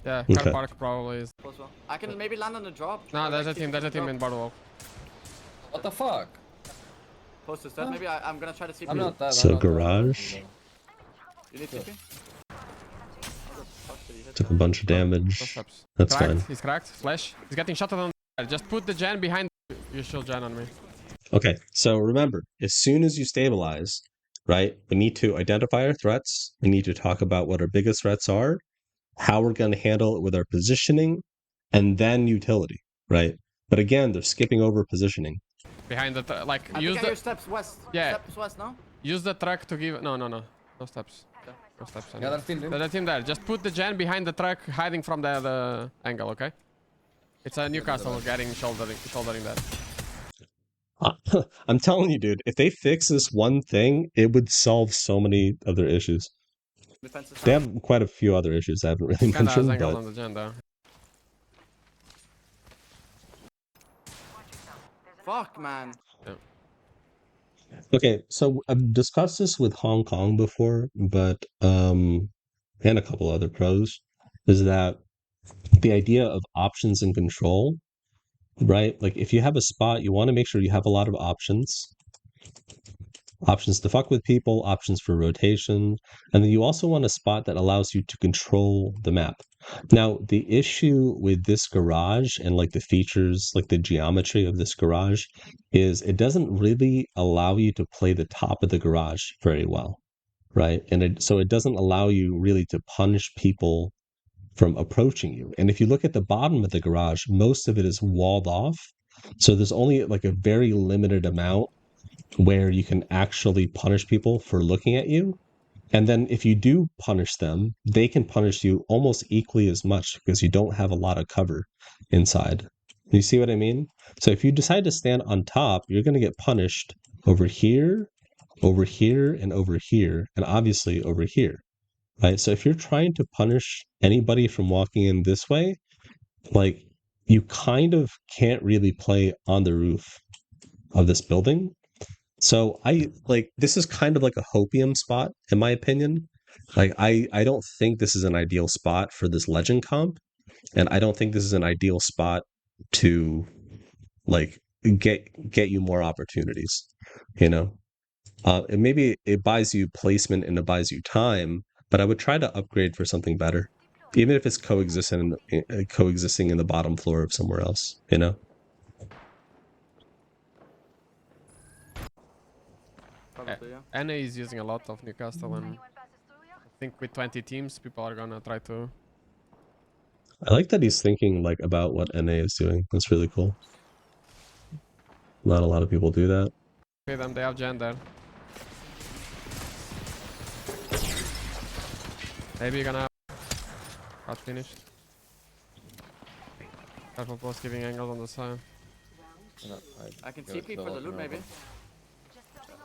Yeah, car Okay. park probably is. I can maybe land on the drop. No, or, there's like, a team. keep There's a on the team in drop. Bottle Wall. What the fuck? Post is dead. Maybe I'm gonna try to see. I'm not that. So I'm not that. garage You need TP? took a bunch of No damage. steps. That's Cracked. fine. He's cracked. Flash. He's getting shot on. Just put the gen behind. You shield gen on me. Okay, so remember, as soon as you stabilize, right, we need to identify our threats. We need to talk about what our biggest threats are, how we're going to handle it with our positioning, and then utility, right? But again, they're skipping over positioning. Behind the like I use think I the hear steps west. Yeah. Steps west, no? use the truck to give. No steps. No steps. Yeah, that's team. There's a team there. Just put the gen behind the truck, hiding from the angle. Okay. It's a Newcastle getting shouldering that. I'm telling you, dude, if they fix this one thing, it would solve so many other issues. Defensive They side. have quite a few other issues I haven't really Kinda has mentioned, angle but on the gen though. Fuck, man. okay, so I've discussed this with Hong Kong before, but and a couple other pros, is that the idea of options and control, right? Like if you have a spot, you want to make sure you have a lot of options. Options to fuck with people, options for rotation, and then you also want a spot that allows you to control the map. Now, the issue with this garage and like the features, like the geometry of this garage, is it doesn't really allow you to play the top of the garage very well, right? And so it doesn't allow you really to punish people from approaching you. And if you look at the bottom of the garage, most of it is walled off. So there's only like a very limited amount where you can actually punish people for looking at you. And then if you do punish them, they can punish you almost equally as much because you don't have a lot of cover inside. You see what I mean? So if you decide to stand on top, you're going to get punished over here, and over here, and obviously over here. Right? So if you're trying to punish anybody from walking in this way, like you kind of can't really play on the roof of this building. So this is kind of like a hopium spot, in my opinion. Like I don't think this is an ideal spot for this legend comp, and I don't think this is an ideal spot to like get you more opportunities, you know. And maybe it buys you placement and it buys you time, but I would try to upgrade for something better, even if it's coexisting in the bottom floor of somewhere else, you know. Probably, yeah. NA is using a lot of Newcastle, and I think with 20 teams, people are gonna try to. I like that he's thinking like about what NA is doing. That's really cool. Not a lot of people do that. Okay, them. They have gen there. Maybe you're gonna got finished. Careful post giving angles on the side. I can TP for the loot, maybe.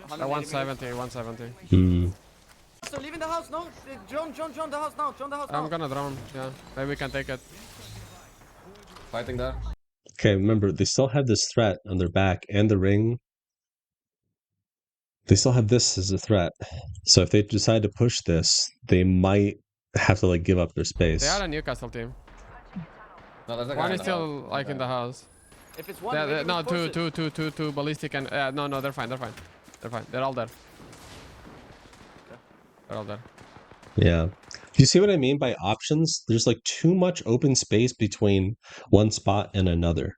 170, 170. So leaving the house, no? Join the house now. Join the house now. I'm gonna drone. Yeah, maybe we can take it. Fighting there. Okay, remember, they still have this threat on their back and the ring. They still have this as a threat. So if they decide to push this, they might have to like give up their space. They are a Newcastle team. No, there's a guy One in is the still house. like in the house. If it's one, No, two ballistic and no, they're fine. They're all there. They're all there. Yeah. Do you see what I mean by options? There's like too much open space between one spot and another.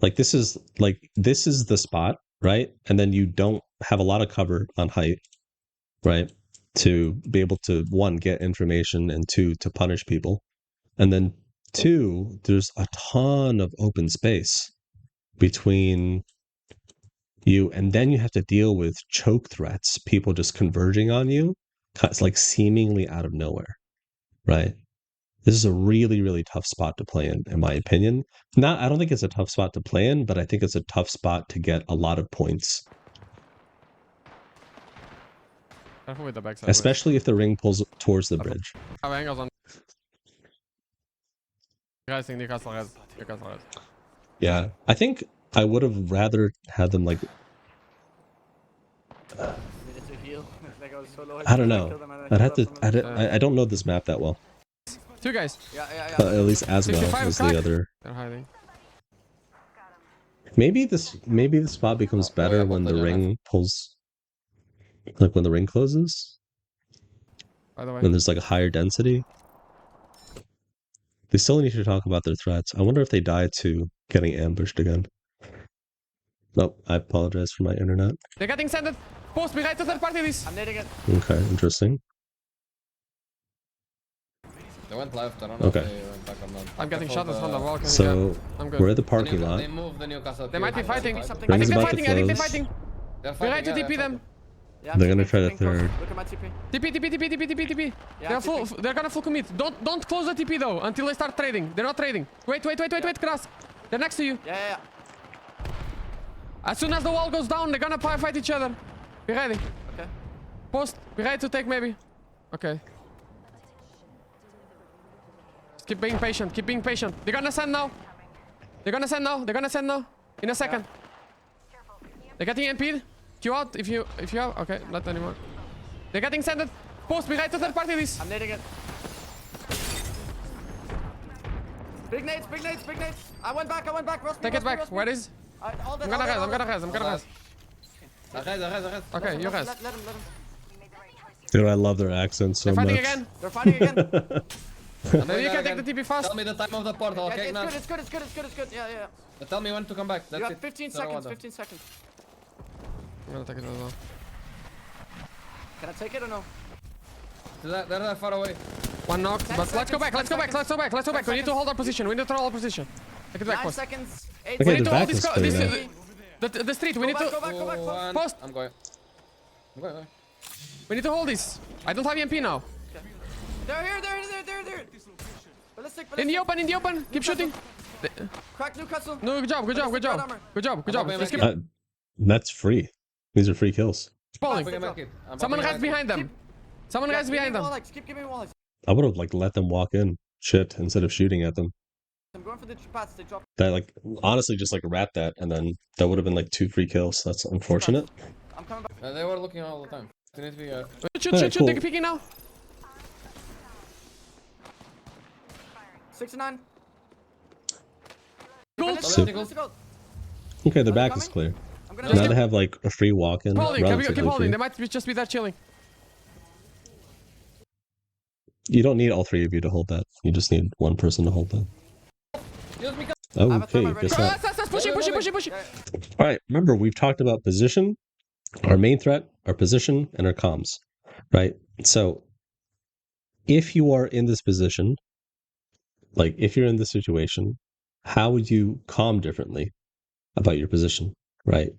Like this is the spot, right? And then you don't have a lot of cover on height, right? To be able to, one, get information, and two, to punish people. And then two, there's a ton of open space between and then you have to deal with choke threats, people just converging on you. It's like seemingly out of nowhere, right? This is a really, really tough spot to play in my opinion. I don't think it's a tough spot to play in, but I think it's a tough spot to get a lot of points. Careful with the backside. Especially if the ring pulls towards the bridge. I have angles on. Guys, think Newcastle has. Yeah, I think I would have rather had them like. Needed to heal. Like I was so low, I don't couldn't know. kill them and I'd I have healed to. up from them. I don't know this map that well. 2 guys. Yeah. At least as well 65 as crack. the other. They're hiding. Maybe the spot becomes better when the ring pulls. Like when the ring closes. By the way. When there's like a higher density. They still need to talk about their threats. I wonder if they die to getting ambushed again. Nope, I apologize for my internet. They're getting sent. Post behind the third party this. I'm netting it. Okay, interesting. They went left. I don't know Okay. if they went back or not. I'm getting Careful shot from the wall. So I'm good. we're at the The parking lot. They moved the Newcastle. They might be fighting. Something. I Ring's think they're about to fighting. I think they're close. fighting. They're We fighting. right to yeah, TP them. Yeah, They're gonna TP, try to TP close. third. Look at my TP. TP. Yeah, They're TP. full. They're gonna full commit. Don't close the TP though until they start trading. They're not trading. Wait, Kras. They're next to you. Yeah. As soon as the wall goes down, they're gonna fight each other. Be ready. Okay. Post. Be ready to take maybe. Okay. Just keep being patient. Keep being patient. They're gonna send now. They're gonna send now. In a second. They're getting MP'd. Q out if you have. Okay, not anymore. They're getting sent. Post. Be ready to third party this. I'm netting it. Big nades. I went back. Roast me, Take it roast me, back. roast me. Where is? All I'm dead, gonna all dead, all res. dead. I'm gonna res. Arrête. Okay, you res. Let him. Dude, I love their accents so They're much. fighting again. They're fighting again. Maybe you can take the TP fast. Tell me the time of the portal, okay? Yeah, Now. it's good. Yeah. Tell me when to come back. You That's have it. 15 So I don't seconds. want 15 seconds. I'm gonna take it as well. Can I take it or no? that. They're that far away. One knock, 10 but let's go back. seconds, 10 seconds. We need to hold our position. We need to hold our position. Take it back, 9 post. seconds. 8 Okay, We the need to hold back this. is clear now. The street. We need Go to. back. 2, 1. Post. I'm going. We need to hold this. I don't have EMP now. They're here. Ballistic. In the open. Keep shooting. Crack Newcastle. No, good job. Just keep That's free. These are free kills. spawning. I'm Someone popping hides behind them. Someone hides behind them. Keep giving me wall hacks. I would have like let them walk in. Shit, instead of shooting at them. I'm going for the paths. They drop. That like honestly just like wrap that and then that would have been like 2 free kills. That's unfortunate. I'm coming back. They were looking all the time. They need to be. Shoot. cool. Take a peeking now. 69. Cool. So- Ballistic ult. Okay, their Are they back is coming? clear. I'm gonna Now they have like a free walk in. Holding. Relatively Keep holding. free. They might just be there chilling. You don't need all 3 of you to hold that. You just need one person to hold that. Use me. Oh, have a okay, thermite ready. guess not. That's pushing. All right, remember we've talked about position, our main threat, our position, and our comms, right? So if you are in this position, like if you're in this situation, how would you comm differently about your position, right?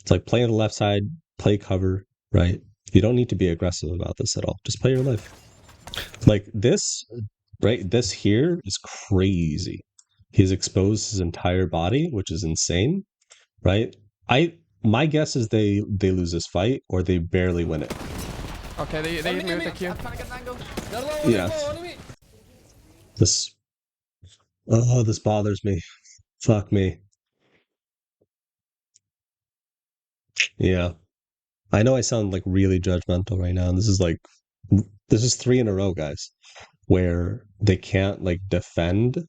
It's like play on the left side, play cover, right? You don't need to be aggressive about this at all. Just play your life. Like this, right? This here is crazy. He's exposed his entire body, which is insane, right? My guess is they lose this fight or they barely win it. Okay, they hit me with the Q. I'm trying to get an angle. They're low. Yes. On me. This bothers me. Fuck me. Yeah. I know I sound like really judgmental right now, and this is 3 in a row, guys, where they can't like defend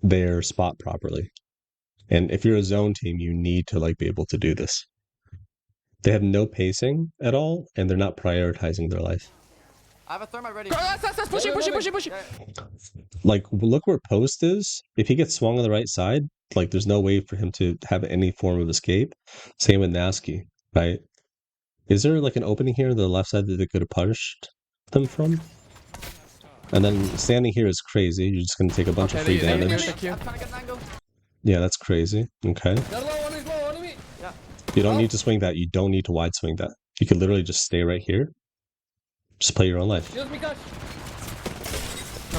their spot properly. And if you're a zone team, you need to like be able to do this. They have no pacing at all, and they're not prioritizing their life. I have a thermite ready. That's pushing. Yeah. Like, look where Post is. If he gets swung on the right side, like, there's no way for him to have any form of escape. Same with Nasky, right? Is there like an opening here on the left side that they could have punished them from? And then standing here is crazy. You're just going to take a bunch of free they- damage. Thank you. I'm trying to get an angle. Yeah, that's crazy. Okay. They're low. One is low. On me. Yeah. You don't need to swing that. You don't need to wide swing that. You could literally just stay right here. Just play your own life. Use me, Cash.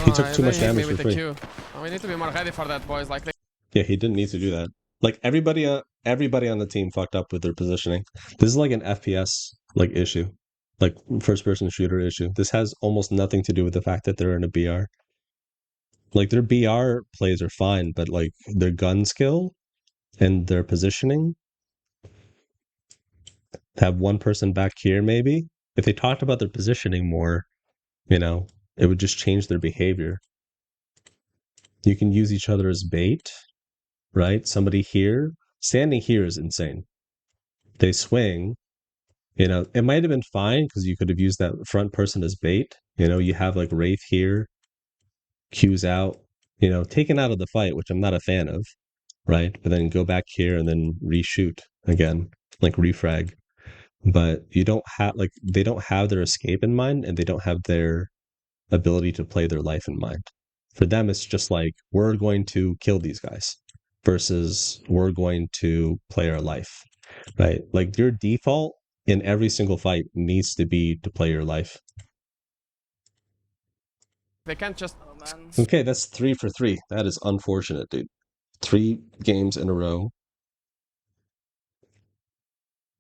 He took too they much hit me damage with for the free. Q. Oh, we need to be more ready for that, boys. Like, Yeah, he didn't need to do that. Like everybody on the team fucked up with their positioning. This is like an FPS like issue, like first person shooter issue. This has almost nothing to do with the fact that they're in a BR. Like their BR plays are fine, but like their gun skill and their positioning, have one person back here maybe. If they talked about their positioning more, you know, it would just change their behavior. You can use each other as bait, right? Somebody here, standing here is insane. They swing, you know, it might have been fine because you could have used that front person as bait. You know, you have like Wraith here, Q's out, you know, taken out of the fight, which I'm not a fan of, right? But then go back here and then reshoot again, like refrag. But you don't have, like, they don't have their escape in mind and they don't have their ability to play their life in mind. For them, it's just like, we're going to kill these guys versus we're going to play our life, right? Like your default in every single fight needs to be to play your life. they can't just. Oh man. Okay, that's 3 for 3. That is unfortunate, dude. 3 games in a row.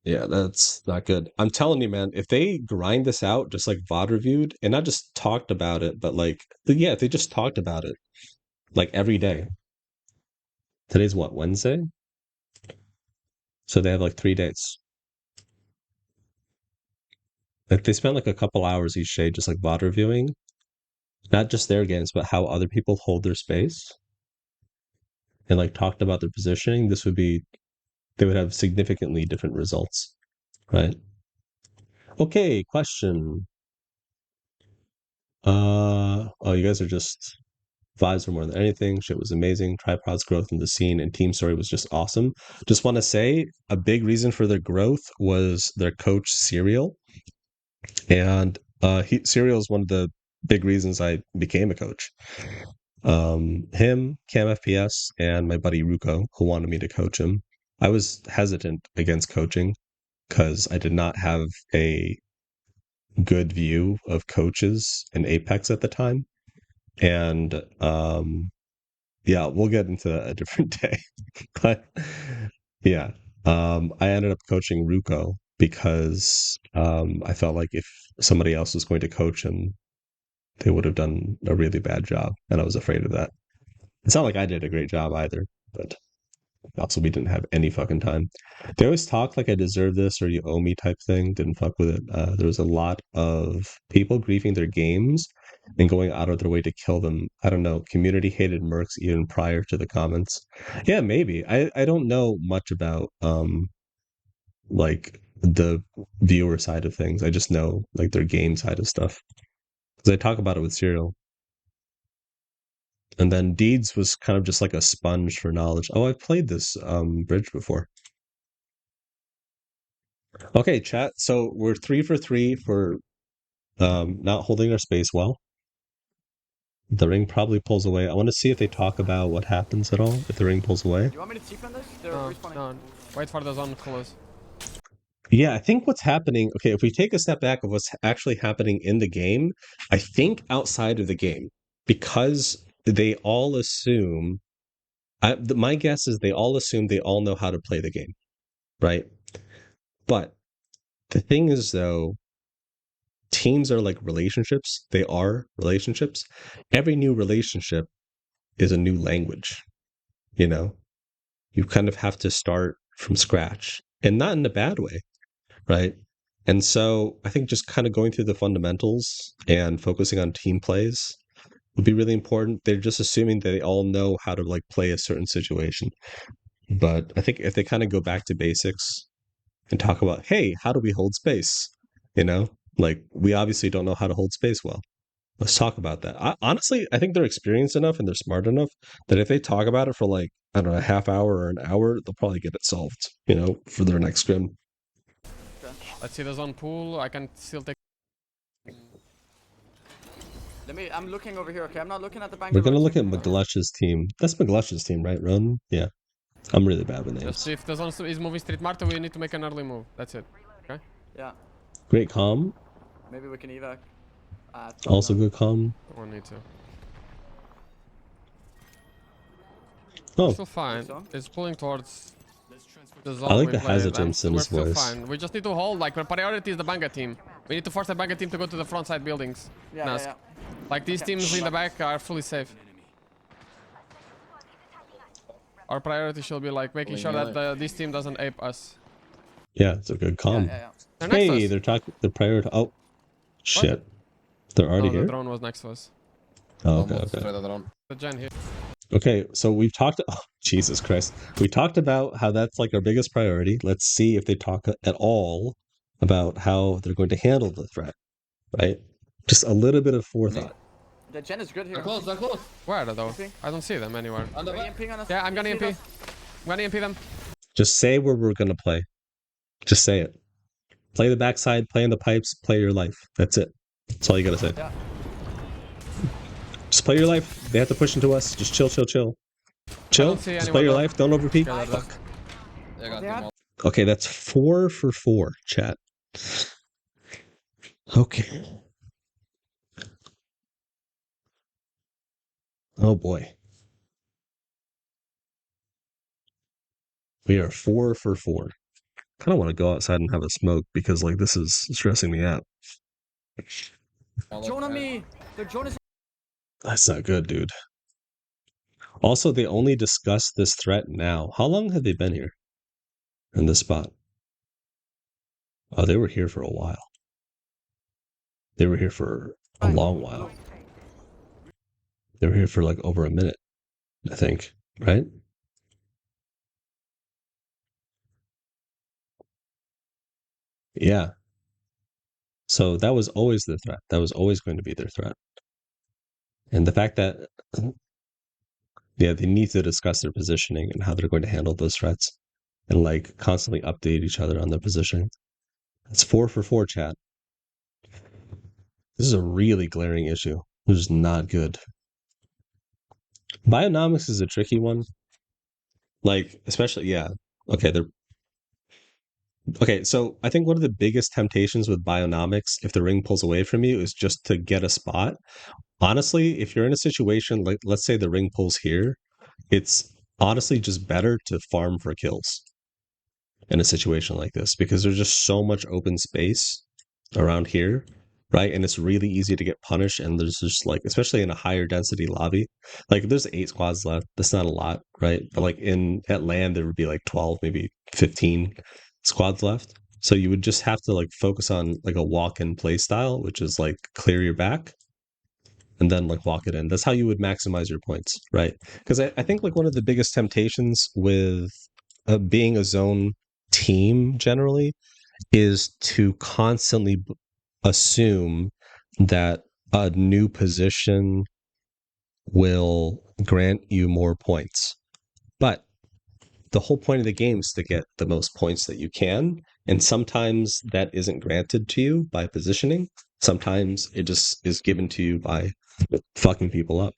Yeah, that's not good. I'm telling you, man, if they grind this out just like Vod reviewed and not just talked about it, but like, yeah, if they just talked about it like every day. Today's what, Wednesday? So they have like 3 days. Like they spent like a couple hours each day just like Vod reviewing, not just their games, but how other people hold their space and like talked about their positioning. This would be, they would have significantly different results, right? Okay, question. Oh, you guys are just vibes were more than anything. Shit was amazing. Tripod's growth in the scene and team story was just awesome. Just want to say a big reason for their growth was their coach Serial, and Serial is one of the big reasons I became a coach. Him, Cam FPS, and my buddy Ruko, who wanted me to coach him. I was hesitant against coaching because I did not have a good view of coaches in Apex at the time. And yeah, we'll get into that a different day. But yeah, I ended up coaching Ruko because I felt like if somebody else was going to coach him, they would have done a really bad job, and I was afraid of that. It's not like I did a great job either, but also we didn't have any fucking time. They always talk like I deserve this or you owe me type thing. Didn't fuck with it. There was a lot of people griefing their games and going out of their way to kill them. I don't know. Community hated mercs even prior to the comments. Yeah, maybe. I don't know much about like the viewer side of things. I just know like their game side of stuff because I talk about it with Serial. And then Deeds was kind of just like a sponge for knowledge. Oh, I've played this bridge before. Okay, chat. So we're 3 for 3 for not holding our space well. The ring probably pulls away. I want to see if they talk about what happens at all if the ring pulls away. Do you want me to TP on this? They're No, respawning. no. Wait for the zone to close. Yeah, I think what's happening. Okay, if we take a step back of what's actually happening in the game, I think outside of the game, because they all assume. My guess is they all assume they all know how to play the game, right? But the thing is, though, teams are like relationships. They are relationships. Every new relationship is a new language, you know? You kind of have to start from scratch and not in a bad way, right? And so I think just kind of going through the fundamentals and focusing on team plays would be really important. They're just assuming that they all know how to like play a certain situation. But I think if they kind of go back to basics and talk about, hey, how do we hold space? You know, like we obviously don't know how to hold space well. Let's talk about that. Honestly, I think they're experienced enough and they're smart enough that if they talk about it for like, I don't know, a half hour or an hour, they'll probably get it solved, you know, for their next scrim. Let's see the zone pool. I can still take. I'm looking over here, okay? I'm not looking at the bank. We're going to look at McGlush's team. That's McGlush's team, right, Ronan? Yeah. I'm really bad with Just names. if the zone is moving Street Marta, we need to make an early move. That's it. Okay? Yeah. Great calm. Maybe we can evac. Also No. good calm. Don't need to. Oh, Still fine. so? It's pulling towards the zone I like we the played. hesitance in We're his still voice. fine. We just need to hold. Like, our priority is the Banga team. We need to force the Banga team to go to the front side buildings. Yeah, Nask. yeah. Like, these Okay. teams in the back are fully safe. Our priority should be, like, making sure that this team doesn't ape us. Yeah, it's a good calm. Yeah. They're next to Hey, us. they're talking. They're prior to. Oh, shit. They're already Oh, the here. drone was next to us. Oh, okay, Almost okay. straight at the drone. The gen here. Okay, so we've talked. Oh, Jesus Christ. We talked about how that's like our biggest priority. Let's see if they talk at all about how they're going to handle the threat, right? Just a little bit of forethought. The gen is good here. They're close, they're close. Where are they, though? Okay. I don't see them anywhere. On the Are you back. EMPing on us? Yeah, I'm gonna You EMP. see I'm gonna EMP them. Just say where we're going to play. Just say it. Play the backside, play in the pipes, play your life. That's it. That's all you got to say. Yeah. Just play your life. They have to push into us. Just chill, chill, chill. Chill. don't see Just anyone, play your though. life. Don't overpeak. Yeah, they're Fuck. They got They them had- all. Okay, that's 4 for 4, chat. Okay. Oh boy. We are 4 for 4. Kind of want to go outside and have a smoke because like this is stressing me out. Drone on me! The drone is. That's not good, dude. Also, they only discussed this threat now. How long have they been here? In this spot? Oh, they were here for a while. They were here for a long while. They were here for like over a minute, I think, right? Yeah. So that was always the threat. That was always going to be their threat. And the fact that, yeah, they need to discuss their positioning and how they're going to handle those threats and like constantly update each other on their positioning. That's 4 for 4, chat. This is a really glaring issue. This is not good. Bionomics is a tricky one. Like, especially, yeah. Okay, so I think one of the biggest temptations with bionomics, if the ring pulls away from you, is just to get a spot. Honestly, if you're in a situation like, let's say the ring pulls here, it's honestly just better to farm for kills in a situation like this because there's just so much open space around here, right? And it's really easy to get punished. And there's just like, especially in a higher density lobby, like there's 8 squads left. That's not a lot, right? But like at land, there would be like 12, maybe 15 squads left. So you would just have to like focus on like a walk-in play style, which is like clear your back and then like walk it in. That's how you would maximize your points, right? Because I think like one of the biggest temptations with being a zone team generally is to constantly assume that a new position will grant you more points. But the whole point of the game is to get the most points that you can. And sometimes that isn't granted to you by positioning. Sometimes it just is given to you by fucking people up.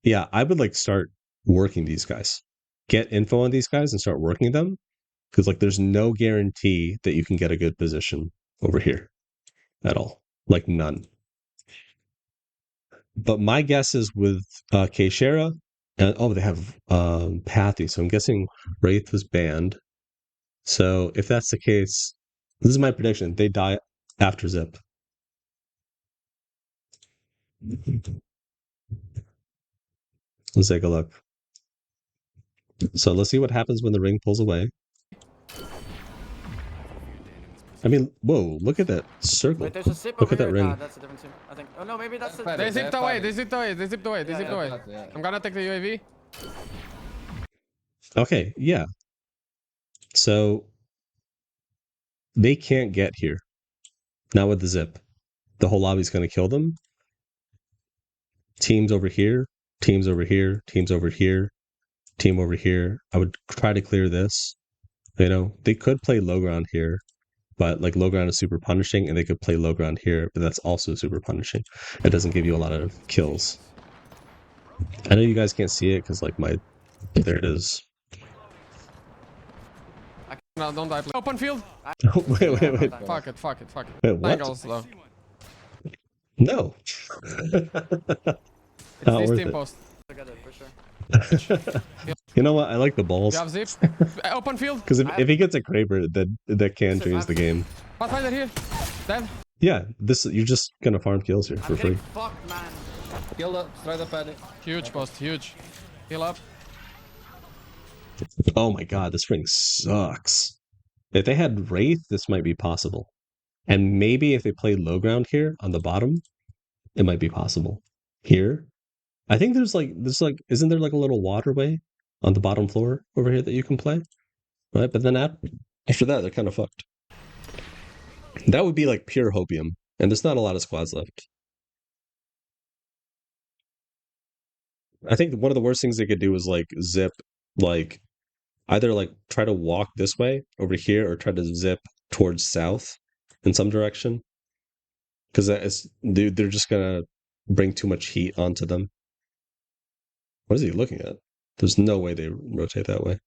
Yeah, I would like start working these guys. Get info on these guys and start working them. Because like there's no guarantee that you can get a good position over here at all. Like none. But my guess is with Keishera, and oh, they have Pathy, so I'm guessing Wraith was banned. So if that's the case, this is my prediction. They die after Zip. Let's take a look. So let's see what happens when the ring pulls away. I mean, whoa, look at that circle. Wait, there's a zip Look over at that here. ring. Nah, that's a different team. I think. Oh no, maybe that's the. That's They Yeah, zipped away. fine. They zipped away. They zipped away. They Yeah, zipped yeah, away. Yeah. I'm gonna take the UAV. Okay, yeah. So they can't get here. Not with the zip. The whole lobby's going to kill them. Teams over here, teams over here, teams over here, team over here. I would try to clear this. You know, they could play low ground here, but like low ground is super punishing, and they could play low ground here, but that's also super punishing. It doesn't give you a lot of kills. I know you guys can't see it because like my there it is. No, don't die. Please. Open field. Wait. Fuck it. Fuck it. Fuck it. Wait, what? Angles though. No. It's Not this worth team it. post. Together for sure. You know what? I like the balls You have zip. Open field. because if he gets a Kraber, that can change the game. Pathfinder here. Dead. Yeah, this you're just gonna farm kills here for I'm free. getting fucked, man. Kill up, straight up at it. Huge post. Huge. Heal up. Oh my god, this ring sucks. If they had Wraith, this might be possible. And maybe if they played low ground here on the bottom, it might be possible. Here, I think there's like isn't there like a little waterway on the bottom floor over here that you can play? Right? But then after that, they're kind of fucked. That would be like pure hopium, and there's not a lot of squads left. I think one of the worst things they could do is like zip, like either like try to walk this way over here or try to zip towards south in some direction, because they're just gonna bring too much heat onto them. What is he looking at? There's no way they rotate that way.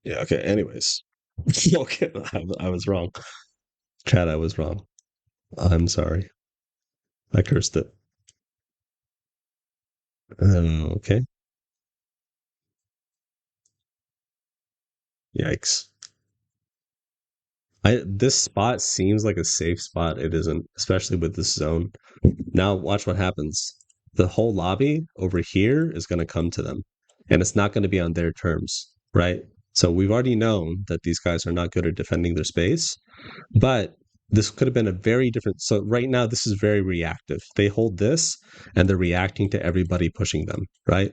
Yeah, okay, anyways. Okay, I was wrong. Chad, I was wrong. I'm sorry. I cursed it. Okay. Yikes. This spot seems like a safe spot. It isn't, especially with this zone. Now watch what happens. The whole lobby over here is going to come to them, and it's not going to be on their terms, right? So we've already known that these guys are not good at defending their space, but this could have been a very different. So right now, this is very reactive. They hold this, and they're reacting to everybody pushing them, right?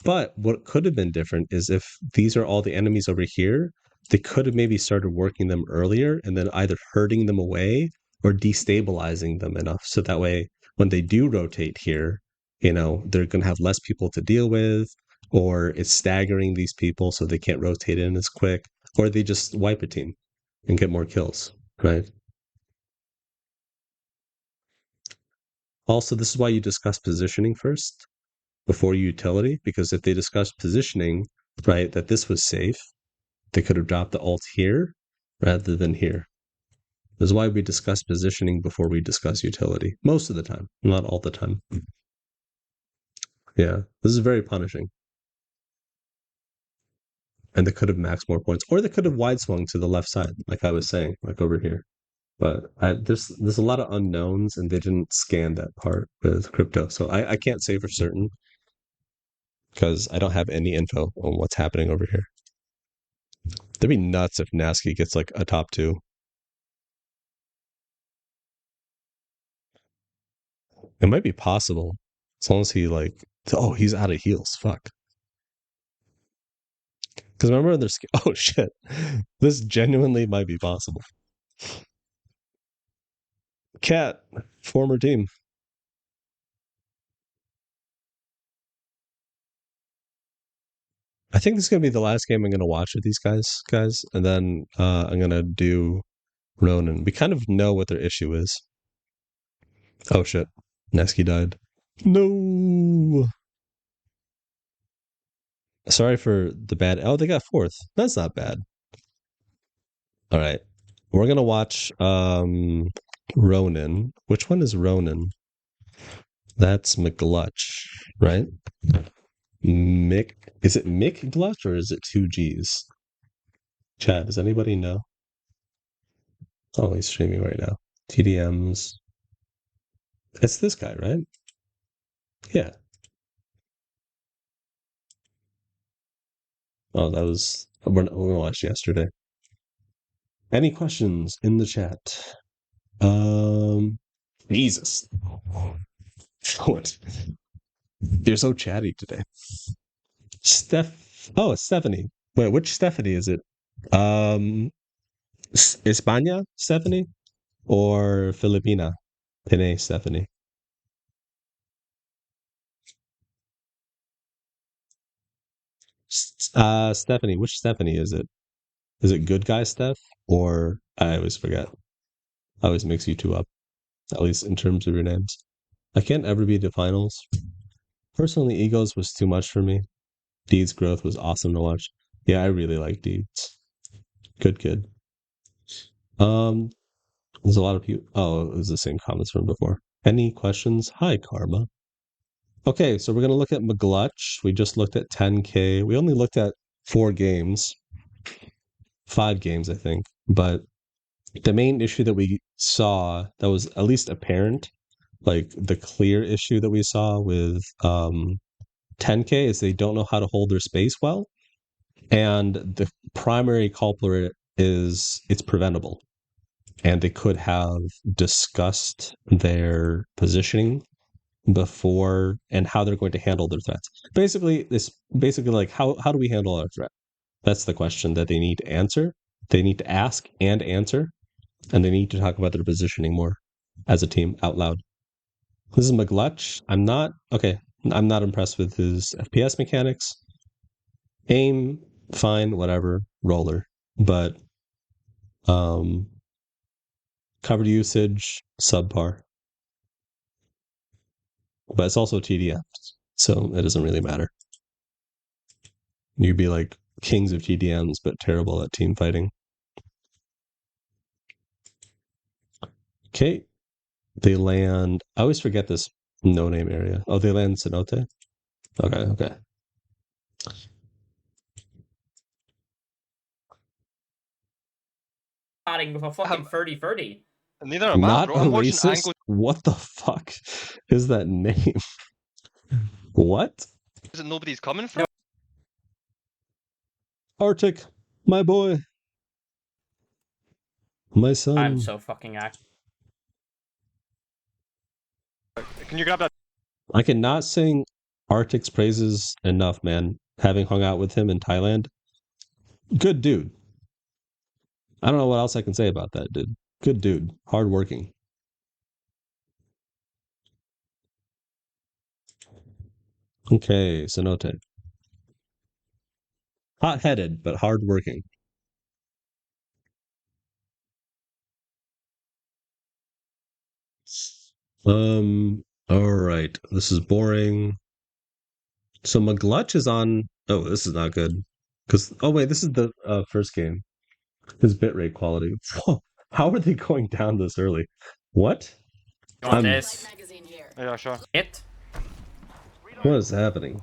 But what could have been different is if these are all the enemies over here, they could have maybe started working them earlier and then either herding them away or destabilizing them enough so that way when they do rotate here, they're going to have less people to deal with, or it's staggering these people so they can't rotate in as quick, or they just wipe a team and get more kills, right? Also, this is why you discuss positioning first before utility, because if they discussed positioning, right, that this was safe, they could have dropped the ult here rather than here. This is why we discuss positioning before we discuss utility. Most of the time, not all the time. Yeah, this is very punishing. And they could have maxed more points, or they could have wide swung to the left side, like I was saying, like over here. But there's a lot of unknowns, and they didn't scan that part with crypto, so I can't say for certain because I don't have any info on what's happening over here. That'd be nuts if Nasky gets like a top 2. It might be possible as long as he he's out of heals. Fuck. Because remember, there's oh shit, this genuinely might be possible. Cat, former team. I think this is gonna be the last game I'm gonna watch with these guys, and then I'm gonna do Ronin. We kind of know what their issue is. Oh shit, Nesky died. No. Sorry for the bad. Oh, they got 4th. That's not bad. All right, we're gonna watch Ronin. Which one is Ronin? That's McGlutch, right? Mick, is it Mick Glutch or is it 2 G's? Chat, does anybody know? Oh, he's streaming right now. TDMs. It's this guy, right? Yeah. Oh, that was we're gonna watch yesterday. Any questions in the chat? Jesus. What? You're so chatty today. Oh, it's Stephanie. Wait, which Stephanie is it? España Stephanie or Filipina? Pine Stephanie. Stephanie, which Stephanie is it? Is it good guy Steph or I always forget? always makes you two up, at least in terms of your names. I can't ever be the finals. Personally, Egos was too much for me. Deed's growth was awesome to watch. Yeah, I really like Deeds. Good kid. There's a lot of people. Oh, it was the same comments from before. Any questions? Hi, Karma. Okay, so we're gonna look at McGlutch. We just looked at 10K. We only looked at 4 games, 5 games, I think. But the main issue that we saw that was at least apparent, like the clear issue that we saw with 10K, is they don't know how to hold their space well, and the primary culprit is it's preventable, and they could have discussed their positioning before and how they're going to handle their threats. Basically like how do we handle our threat? That's the question that they need to answer. They need to ask and answer, and they need to talk about their positioning more as a team out loud. This is McGlutch. I'm not impressed with his FPS mechanics. Aim, fine, whatever, roller. But covered usage, subpar. But it's also TDM, so it doesn't really matter. You'd be like kings of TDMs, but terrible at team fighting. Okay. They land... I always forget this no-name area. Oh, they land Cenote? Okay. With a fucking 30-30. Neither am I, Not bro. a I'm watching racist? Angle. What the fuck is that name? What? Is it nobody's coming from? Arctic, my boy. My son. I'm so fucking active. Can you grab that? I cannot sing Arctic's praises enough, man. Having hung out with him in Thailand. Good dude. I don't know what else I can say about that dude. Good dude. Hardworking. Okay, Cenote. Hot-headed, but hardworking. Alright. This is boring. So McGlutch is on... Oh, this is not good. Oh wait, this is the first game. His bitrate quality. Whoa, how are they going down this early? What? You want this? Yeah, sure. It? What is happening?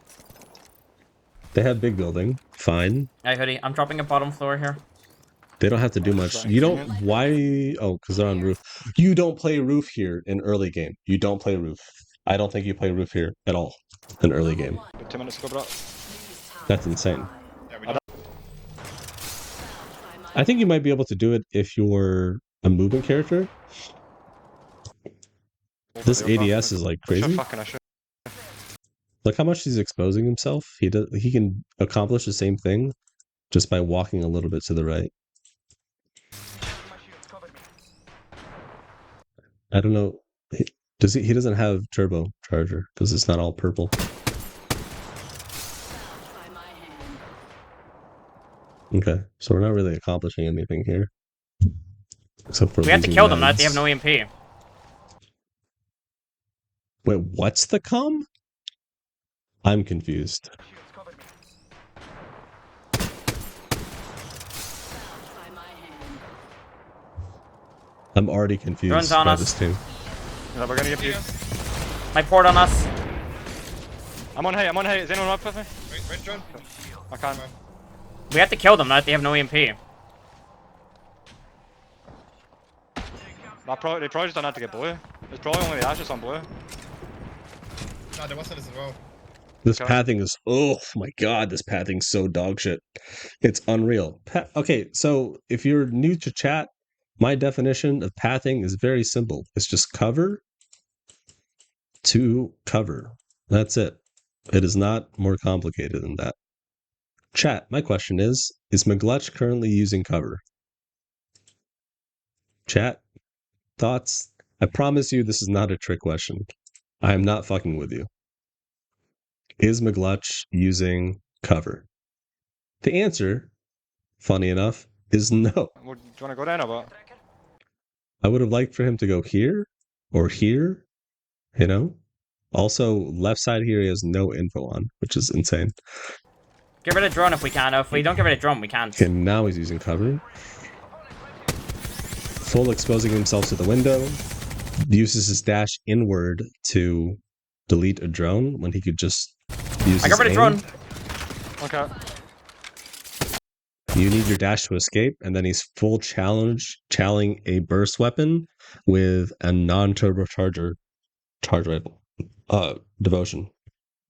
They have big building. Fine. Hey, hoodie. I'm dropping a bottom floor here. They don't have to do much. You don't... Why... Oh, because they're on roof. You don't play roof here in early game. You don't play roof. I don't think you play roof here at all in early game. 2 minutes ago, bro. That's insane. I think you might be able to do it if you're a movement character. This ADS is like crazy. Look how much he's exposing himself. He can accomplish the same thing just by walking a little bit to the right. I don't know. He doesn't have turbo charger because it's not all purple. Okay, so we're not really accomplishing anything here. Except for we have to kill them, not they have no EMP. Wait, what's the comm? I'm confused. I'm already confused by this team. Yeah, we're gonna get you. My port on us. I'm on hay, Is anyone up with me? Wait, John. I can't. We have to kill them, not they have no EMP. They probably just don't have to get boy. There's probably only the ashes on boy. No, there was this as well. This pathing is... Oh my god, this pathing's so dog shit. It's unreal. Okay, so if you're new to chat, my definition of pathing is very simple. It's just cover to cover. That's it. It is not more complicated than that. Chat, my question is McGlutch currently using cover? Chat, thoughts? I promise you this is not a trick question. I am not fucking with you. Is McGlutch using cover? The answer, funny enough, is no. Do you want to go down or what? I would have liked for him to go here or here, you know? Also, left side here he has no info on, which is insane. Get rid of drone if we can. If we don't get rid of drone, we can't. Okay, now he's using cover. Full exposing himself to the window. Uses his dash inward to delete a drone when he could just use I got rid of his drone. aim. Okay. You need your dash to escape, and then he's full channeling a burst weapon with a non-turbocharger charge rifle. Devotion.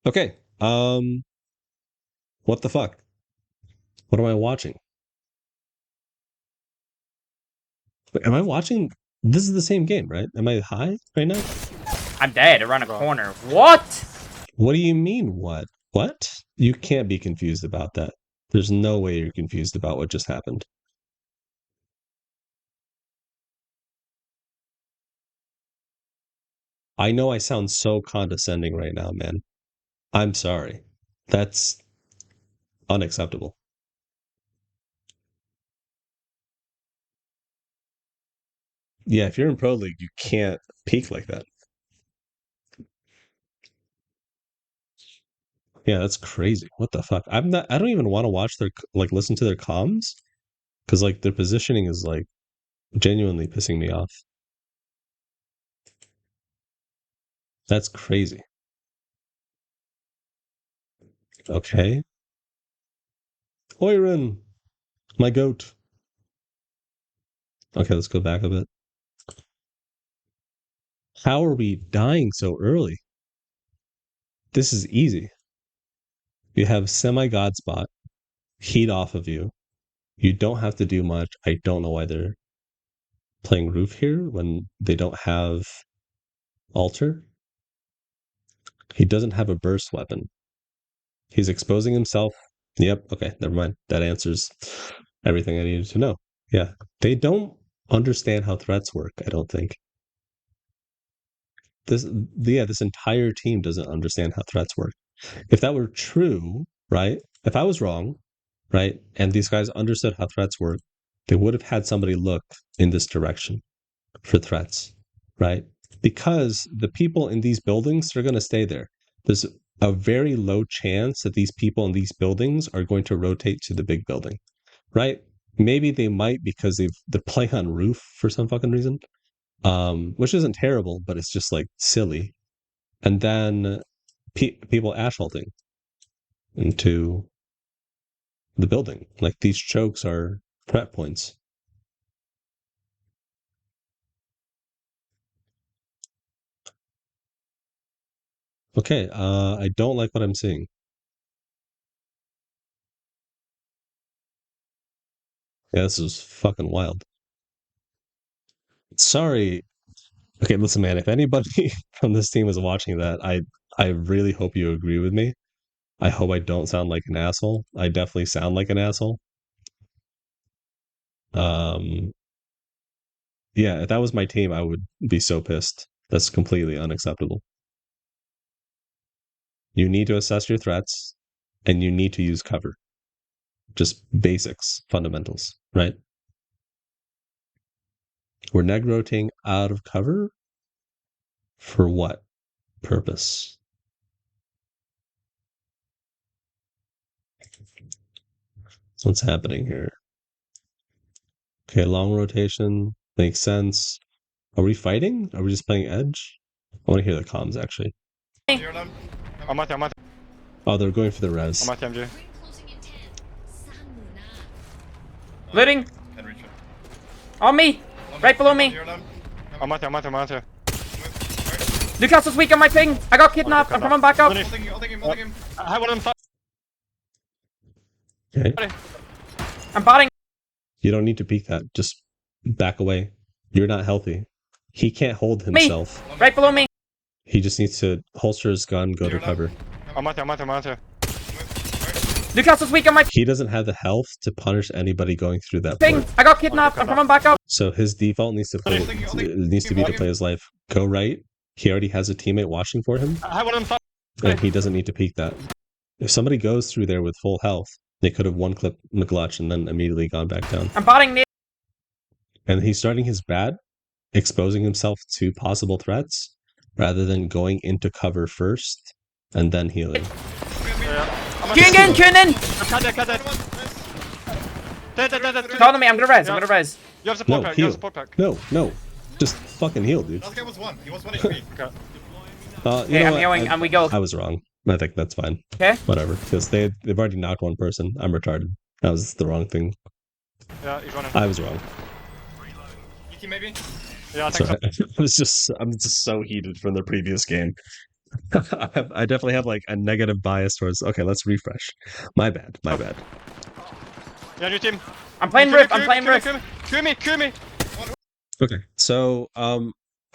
Okay. What the fuck? What am I watching? Wait, am I watching? This is the same game, right? Am I high right now? I'm dead around a corner. What? What do you mean, what? What? You can't be confused about that. There's no way you're confused about what just happened. I know I sound so condescending right now, man. I'm sorry. That's unacceptable. Yeah, if you're in Pro League, you can't peak like that. Yeah, that's crazy. What the fuck? I don't even want to watch their, like, listen to their comms, because, like, their positioning is, like, genuinely pissing me off. That's crazy. Okay. Oirin! My goat. Okay, let's go back a bit. How are we dying so early? This is easy. You have semi-god spot, heat off of you. You don't have to do much. I don't know why they're playing roof here when they don't have altar. He doesn't have a burst weapon. He's exposing himself. Yep, okay, never mind. That answers everything I needed to know. Yeah, they don't understand how threats work, I don't think. This entire team doesn't understand how threats work. If that were true, right? If I was wrong, right, and these guys understood how threats work, they would have had somebody look in this direction for threats, right? Because the people in these buildings are going to stay there. There's a very low chance that these people in these buildings are going to rotate to the big building, right? Maybe they might because they're playing on roof for some fucking reason, which isn't terrible, but it's just like silly. And then people assaulting into the building. Like these chokes are threat points. Okay, I don't like what I'm seeing. Yeah, this is fucking wild. Sorry. Okay, listen, man, if anybody from this team is watching that, I really hope you agree with me. I hope I don't sound like an asshole. I definitely sound like an asshole. Um, yeah, if that was my team, I would be so pissed. That's completely unacceptable. You need to assess your threats, and you need to use cover. Just basics, fundamentals, right? We're neg rotating out of cover for what purpose? What's happening here? Okay, long rotation makes sense. Are we fighting? Are we just playing edge? I want to hear the comms actually. Zero them. I'm with you, I'm with you. Oh, they're going for the res. I'm with you, MG. Looting. Can't reach it. On me. Right below me. Zero them. I'm with you, I'm with you, I'm with you. Newcastle's weak on my ping. I got kidnapped. I'm coming back up. I'll take him. I have one of them. Okay. I'm botting. You don't need to peek that. Just back away. You're not healthy. He can't hold himself. Right below me. He just needs to holster his gun, go to cover. I'm with you, I'm with you, I'm with you. Newcastle's weak on my He doesn't have the health to punish anybody going through that ping. port. I got kidnapped. I'm coming back up. So his default needs to play to play his life. Go right. He already has a teammate watching for him, I have one of them. and he doesn't need to peek that. If somebody goes through there with full health, they could have one clip McGlutch and then immediately gone back down. I'm botting me. And he's starting his bad exposing himself to possible threats rather than going into cover first and then healing. Queuing in, queuing in! Cut it. Dead. Follow me, I'm gonna res, I'm gonna res. You have support No, pack. You heal. have support pack. No. Just fucking heal, dude. Last guy was 1. He was 1 HP. Okay. You Okay, know I'm what? healing, and we go. I was wrong. I think that's fine. Okay? Whatever. Because they've already knocked one person. I'm retarded. That was the wrong thing. Yeah, he's running. I was wrong. ET maybe? Yeah, I think so. I'm just so heated from the previous game. I definitely have like a negative bias towards. Okay, let's refresh. My bad. Yeah, new team. I'm playing Rift, I'm playing Rift. Cue me. Okay, so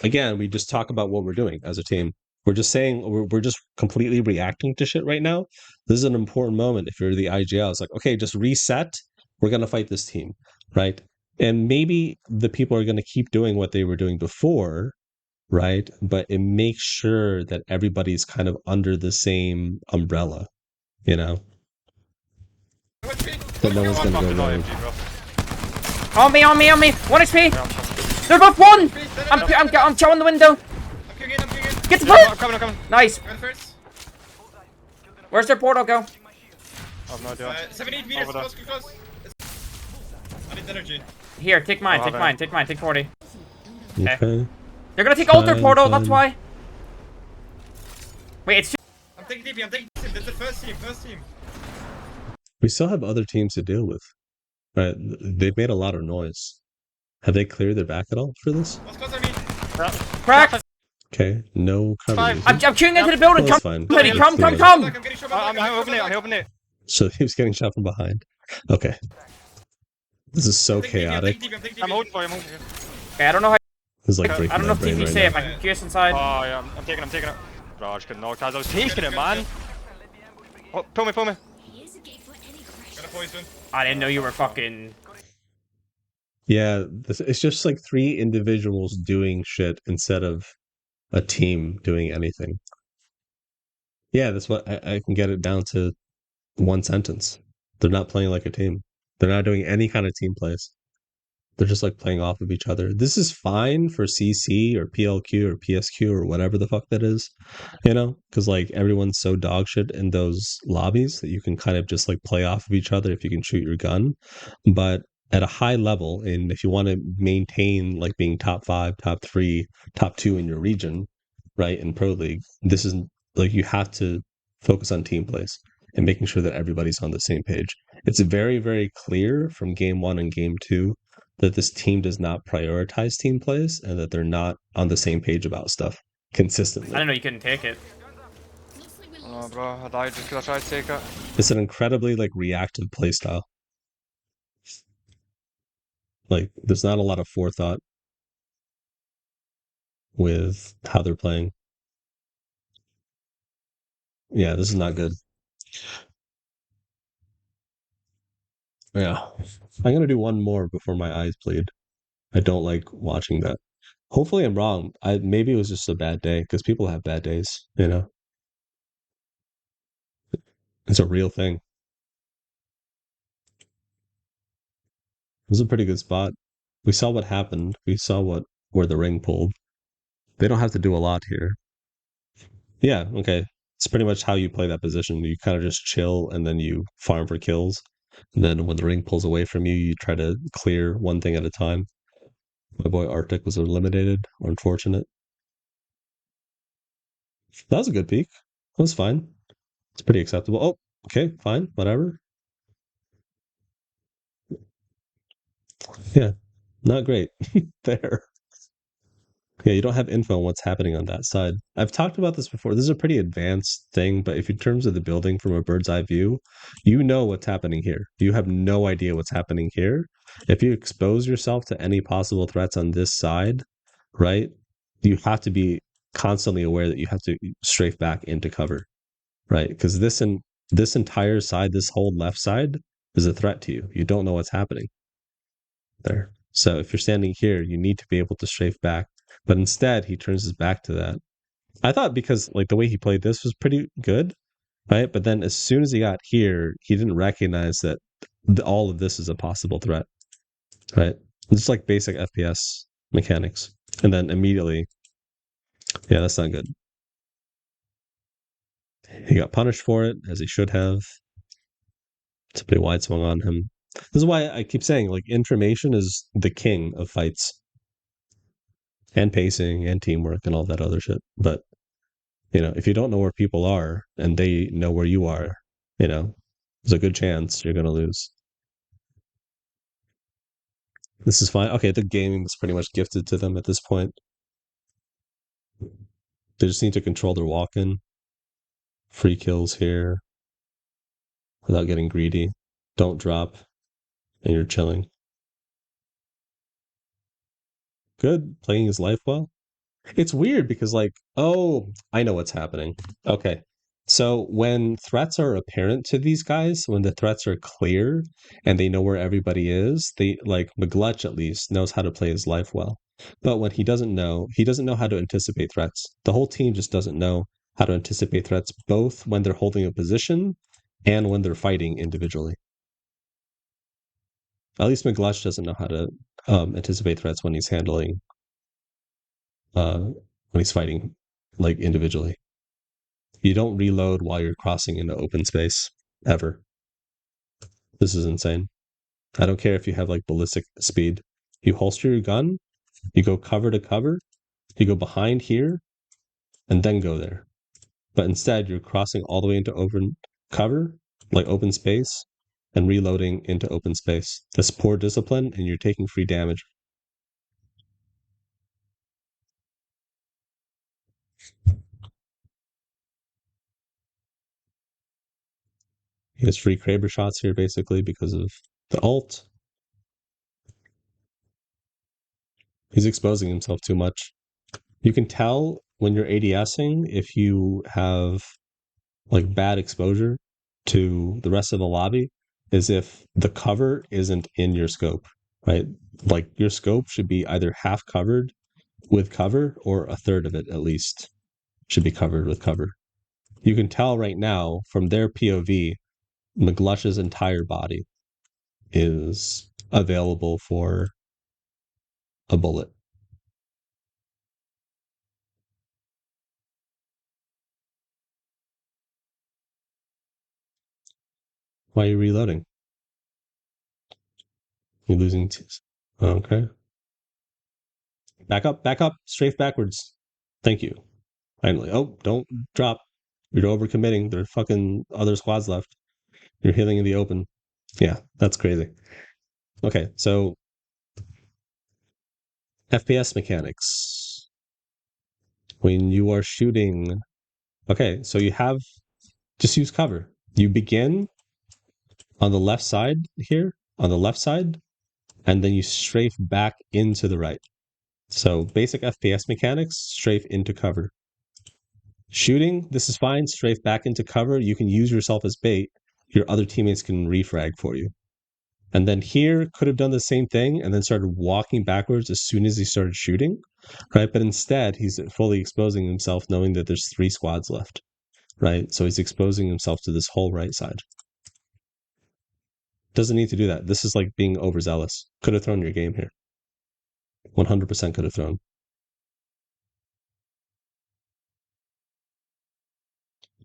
again, we just talk about what we're doing as a team. We're just saying we're just completely reacting to shit right now. This is an important moment. If you're the IGL, it's like, okay, just reset. We're gonna fight this team, right? And maybe the people are gonna keep doing what they were doing before, right? But it makes sure that everybody's kind of under the same umbrella, you know. That no one's gonna go rogue. On me, 1 HP! They're both 1! I'm showing the window! I'm queuing in. Get the I'm pull! coming. Nice! Run first. Where's their portal go? I have no idea. 78 meters. Over there. Close. I need energy. Here, take mine, Oh, take 40. Okay. They're gonna take all their Fine, portal, fine. that's why. Wait, it's I'm taking TP. That's the first team. We still have other teams to deal with, right? They've made a lot of noise. Have they cleared their back at all for this? What's close, I mean? cracked! Okay, no cover. Fine. usage. I'm queuing into the building, Well, come! that's fine. Ready, Let's come! do it. I'm getting shot by I'm opening it. So he was getting shot from behind. Okay. This is so I'm taking chaotic. TP. I'm holding for you. Okay, I don't know how. This is like I breaking don't know my if brain TP's right safe, now. I can queue inside. Oh, yeah, I'm taking it. Bro, I just couldn't knock. I was taking it, man. Oh, pull me. Got a poison. I didn't know you were fucking. Yeah, it's just like 3 individuals doing shit instead of a team doing anything. Yeah, that's what I can get it down to one sentence. They're not playing like a team. They're not doing any kind of team plays. They're just like playing off of each other. This is fine for CC or PLQ or PSQ or whatever the fuck that is, you know, because like everyone's so dog shit in those lobbies that you can kind of just like play off of each other if you can shoot your gun. But at a high level, and if you want to maintain like being top 5, top 3, top 2 in your region, right, in Pro League, this is like you have to focus on team plays and making sure that everybody's on the same page. It's very, very clear from game 1 and game 2 that this team does not prioritize team plays and that they're not on the same page about stuff consistently. I didn't know you couldn't take it. Oh, bro, I died just because I tried to take it. It's an incredibly like reactive play style. Like there's not a lot of forethought with how they're playing. Yeah, this is not good. Yeah. I'm gonna do one more before my eyes bleed. I don't like watching that. Hopefully I'm wrong. Maybe it was just a bad day because people have bad days, you know. It's a real thing. It was a pretty good spot. We saw what happened. We saw where the ring pulled. They don't have to do a lot here. Yeah, okay. It's pretty much how you play that position. You kind of just chill and then you farm for kills. And then when the ring pulls away from you, you try to clear one thing at a time. My boy Arctic was eliminated. Unfortunate. That was a good peak. That was fine. It's pretty acceptable. Oh, okay, fine, whatever. Yeah, not great. There. Yeah, you don't have info on what's happening on that side. I've talked about this before. This is a pretty advanced thing, but if in terms of the building from a bird's eye view, you know what's happening here. You have no idea what's happening here. If you expose yourself to any possible threats on this side, right, you have to be constantly aware that you have to strafe back into cover, right? Because this entire side, this whole left side, is a threat to you. You don't know what's happening there. So if you're standing here, you need to be able to strafe back. But instead, he turns his back to that. I thought because like the way he played this was pretty good, right? But then as soon as he got here, he didn't recognize that all of this is a possible threat, right? It's like basic FPS mechanics. And then immediately, yeah, that's not good. He got punished for it, as he should have. It's a pretty wide swing on him. This is why I keep saying, like, information is the king of fights. And pacing and teamwork and all that other shit. But, if you don't know where people are and they know where you are, there's a good chance you're going to lose. This is fine. Okay, the gaming is pretty much gifted to them at this point. They just need to control their walk-in. Free kills here without getting greedy. Don't drop, and you're chilling. Good. Playing his life well. It's weird because, like, oh, I know what's happening. Okay. So when threats are apparent to these guys, when the threats are clear and they know where everybody is, they, like, McGlutch at least knows how to play his life well. But when he doesn't know how to anticipate threats. The whole team just doesn't know how to anticipate threats, both when they're holding a position and when they're fighting individually. At least McGlutch doesn't know how to anticipate threats when he's handling when he's fighting, like, individually. You don't reload while you're crossing into open space, ever. This is insane. I don't care if you have, like, ballistic speed. You holster your gun, you go cover to cover, you go behind here, and then go there. But instead, you're crossing all the way into open cover, like open space, and reloading into open space. That's poor discipline, and you're taking free damage. He has free Kraber shots here, basically, because of the ult. He's exposing himself too much. You can tell when you're ADSing if you have, like, bad exposure to the rest of the lobby, is if the cover isn't in your scope, right? Like, your scope should be either half covered with cover or a third of it at least should be covered with cover. You can tell right now from their POV, McGlush's entire body is available for a bullet. Why are you reloading? You're losing. Okay. Back up, strafe backwards. Thank you. Finally. Oh, don't drop. You're overcommitting. There are fucking other squads left. You're healing in the open. Yeah, that's crazy. Okay, so FPS mechanics. When you are shooting. Okay, so you have. Just use cover. You begin on the left side here, on the left side, and then you strafe back into the right. So basic FPS mechanics, strafe into cover. Shooting, this is fine. Strafe back into cover. You can use yourself as bait. Your other teammates can refrag for you. And then here could have done the same thing and then started walking backwards as soon as he started shooting, right? But instead, he's fully exposing himself knowing that there's 3 squads left, right? So he's exposing himself to this whole right side. Doesn't need to do that. This is like being overzealous. Could have thrown your game here. 100% could have thrown.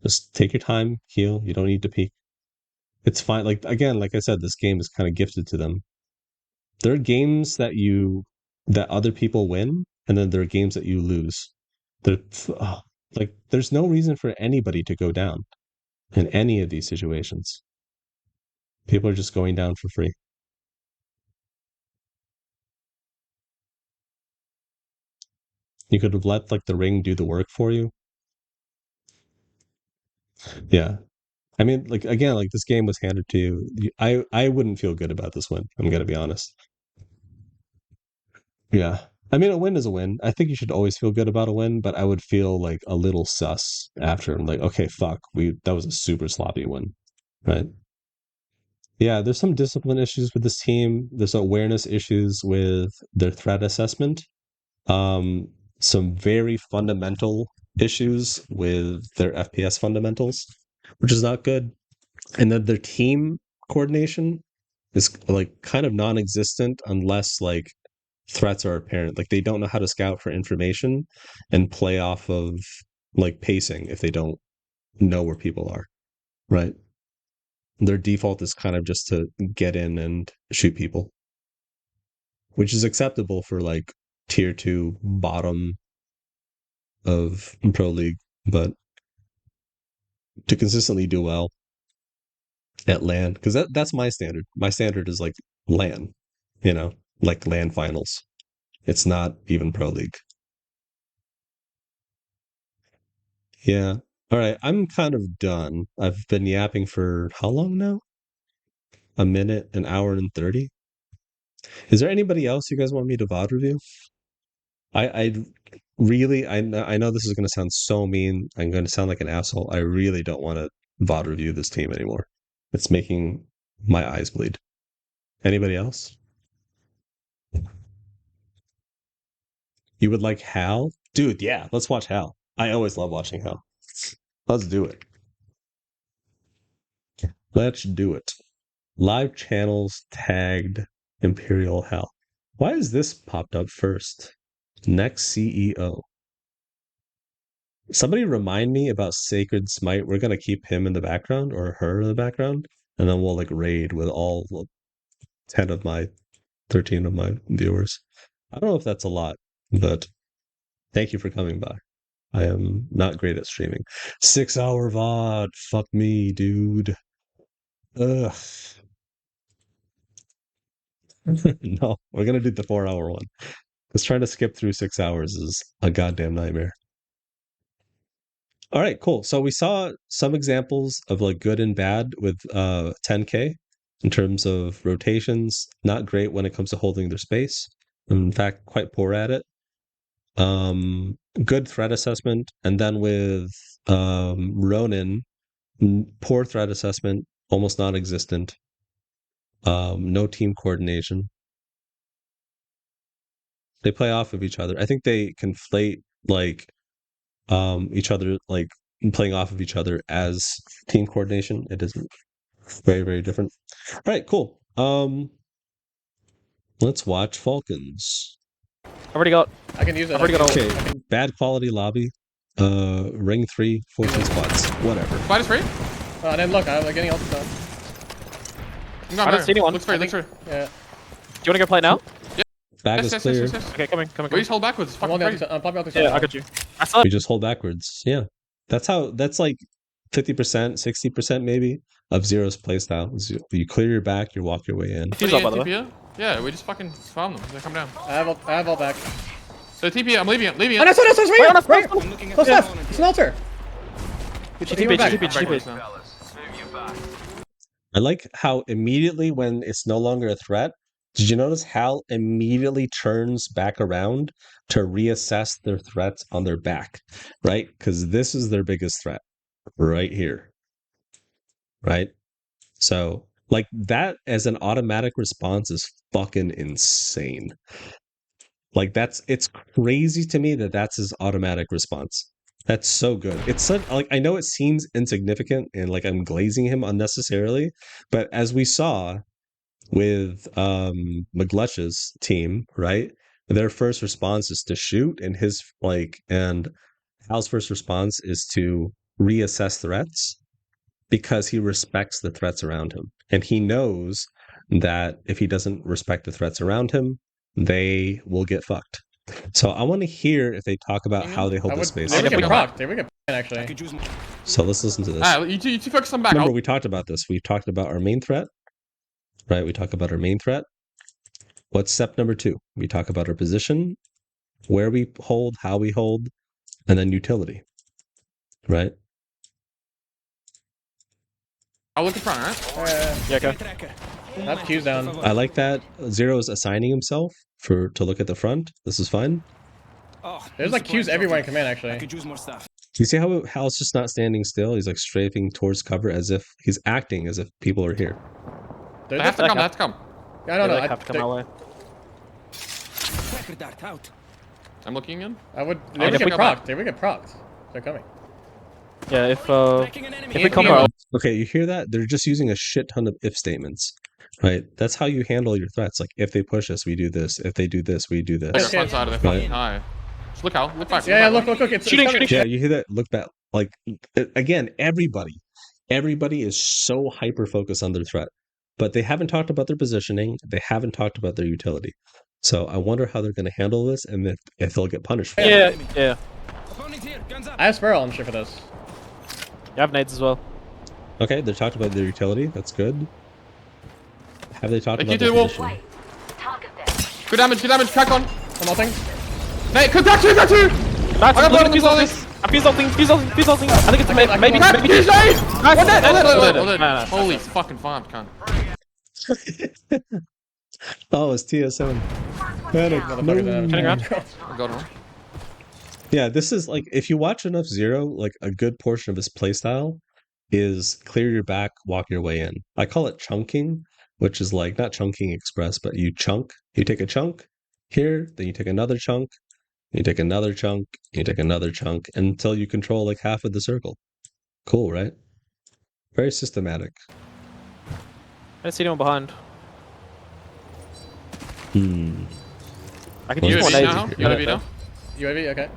Just take your time, heal. You don't need to peek. It's fine. Like, again, like I said, this game is kind of gifted to them. There are games that other people win, and then there are games that you lose. There's no reason for anybody to go down in any of these situations. People are just going down for free. You could have let, like, the ring do the work for you. Yeah. I mean, like, again, like, this game was handed to you. I wouldn't feel good about this win. I'm gonna be honest. Yeah. I mean, a win is a win. I think you should always feel good about a win, but I would feel, like, a little sus after. I'm like, okay, fuck, that was a super sloppy win, right? Yeah, there's some discipline issues with this team. There's awareness issues with their threat assessment. Some very fundamental issues with their FPS fundamentals, which is not good. And then their team coordination is, like, kind of non-existent unless, like, threats are apparent. Like they don't know how to scout for information and play off of like pacing if they don't know where people are, right? Their default is kind of just to get in and shoot people, which is acceptable for like tier 2 bottom of pro league, but to consistently do well at LAN, because that's my standard. My standard is like LAN, you know, like LAN finals. It's not even pro league. Yeah. All right. I'm kind of done. I've been yapping for how long now? A minute, an hour and 30. Is there anybody else you guys want me to VOD review? I really, I know this is going to sound so mean. I'm going to sound like an asshole. I really don't want to VOD review this team anymore. It's making my eyes bleed. Anybody else? You would like Hal? Dude, yeah, let's watch Hal. I always love watching Hal. Let's do it. Let's do it. Live channels tagged Imperial Hal. Why is this popped up first? Next CEO. Somebody remind me about Sacred Smite. We're gonna keep him in the background or her in the background, and then we'll like raid with all 10 of my 13 of my viewers. I don't know if that's a lot, but thank you for coming by. I am not great at streaming. 6-hour VOD. Fuck me, dude. Ugh. No, we're gonna do the 4-hour one. Because trying to skip through 6 hours is a goddamn nightmare. All right, cool. So we saw some examples of like good and bad with 10K in terms of rotations. Not great when it comes to holding their space. In fact, quite poor at it. Good threat assessment, and then with Ronin, poor threat assessment, almost non-existent. No team coordination. They play off of each other. I think they conflate like each other, like playing off of each other as team coordination. It isn't. Very, very different. All right, cool. Let's watch Falcons. I've already got. I can use it. I've already got all. Okay, bad quality lobby. Ring 3, 14 spots. Whatever. Fight is free? I didn't look. I'm getting ulti done. I don't see anyone. Looks free, looks free. Yeah. Do you want to go play now? Bag is clear. Okay, coming. We just hold backwards. It's fucking free. I'm popping out Yeah, I got you. I saw We it. just hold backwards. Yeah. That's like 50%, 60% maybe of Zero's playstyle. You clear your back, you walk your way in. He's up, by the way. TP? Yeah, we just fucking farm them. They come down. I have all back. So TP, I'm leaving it. Oh, no, it's right here! Right I'm looking at Close left! It's an altar! GTP. I like how immediately when it's no longer a threat, did you notice how immediately turns back around to reassess their threats on their back, right? Because this is their biggest threat right here, right? So like that as an automatic response is fucking insane. Like it's crazy to me that that's his automatic response. That's so good. It's such like I know it seems insignificant and like I'm glazing him unnecessarily, but as we saw with McGlush's team, right? Their first response is to shoot, and his and Hal's first response is to reassess threats because he respects the threats around him. And he knows that if he doesn't respect the threats around him, they will get fucked. So I want to hear if they talk about how they hold the space. Maybe we get proc. Maybe we get actually. So let's listen to this. Alright, you two focus on back. Remember, we talked about this. We talked about our main threat, right? We talk about our main threat. What's step number 2? We talk about our position, where we hold, how we hold, and then utility, right? I'll look in front, alright? Yeah, okay. I have Q's down. I like that Zero is assigning himself to look at the front. This is fine. There's like Q's everywhere in command actually. You see how Hal's just not standing still? He's like strafing towards cover as if he's acting as if people are here. They have to come, they have to come. I don't know. They have to come our way. I'm looking in. I would. Oh, They would if we get go back. procced. They would get procced. They're coming. Yeah, if we come Yeah. out. Okay, you hear that? They're just using a shit ton of if statements. right? That's how you handle your threats. Like if they push us, we do this. If they do this, we do Take this. a front side of their fucking eye. Just look out. Look back. Yeah, look, it's Shooting, coming. Yeah, you hear that? Look back. Like again, everybody is so hyper focused on their threat, but they haven't talked about their positioning. They haven't talked about their utility. So I wonder how they're going to handle this and if they'll get punished for it. Yeah. I have Sparrow on shit for this. You have nades as well. Okay, they talked about their utility. That's good. Have they talked Thank you, about their Wolf. positioning? Good damage, crack on. One more thing. Hey, crack two! That's I got blood on the fuse ulting. Fuse ulting. I think it's maybe. Crack, maybe. Hold it. No. Holy fucking farm, cunt. Oh, it's TSM. Panic. Turning around. I got him. Yeah, this is like if you watch enough Zero, like a good portion of his playstyle is clear your back, walk your way in. I call it chunking, which is like not chunking express, but you chunk. You take a chunk here, then you take another chunk, you take another chunk, you take another chunk until you control like half of the circle. Cool, right? Very systematic. I didn't see anyone behind. I can use more UAV nades. now? UAV now? UAV, okay.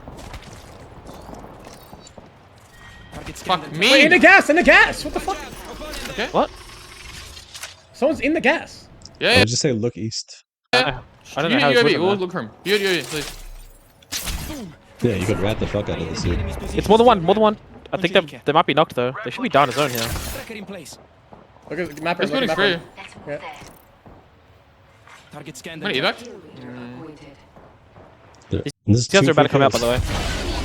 Fuck me! Wait, in the gas! What the fuck? Okay. What? Someone's in the gas. Yeah, I yeah. would just say look east. I don't know how it's UAV, working we'll there. look for him. UAV, please. Yeah, you could rat the fuck out of this dude. It's more than one. I think they might be knocked though. They should be down a zone here. Look at the mapper. This Look building's at free. mapper. Yeah. Target scanned. What, evac? This These guys are about to come out, by kills. the way.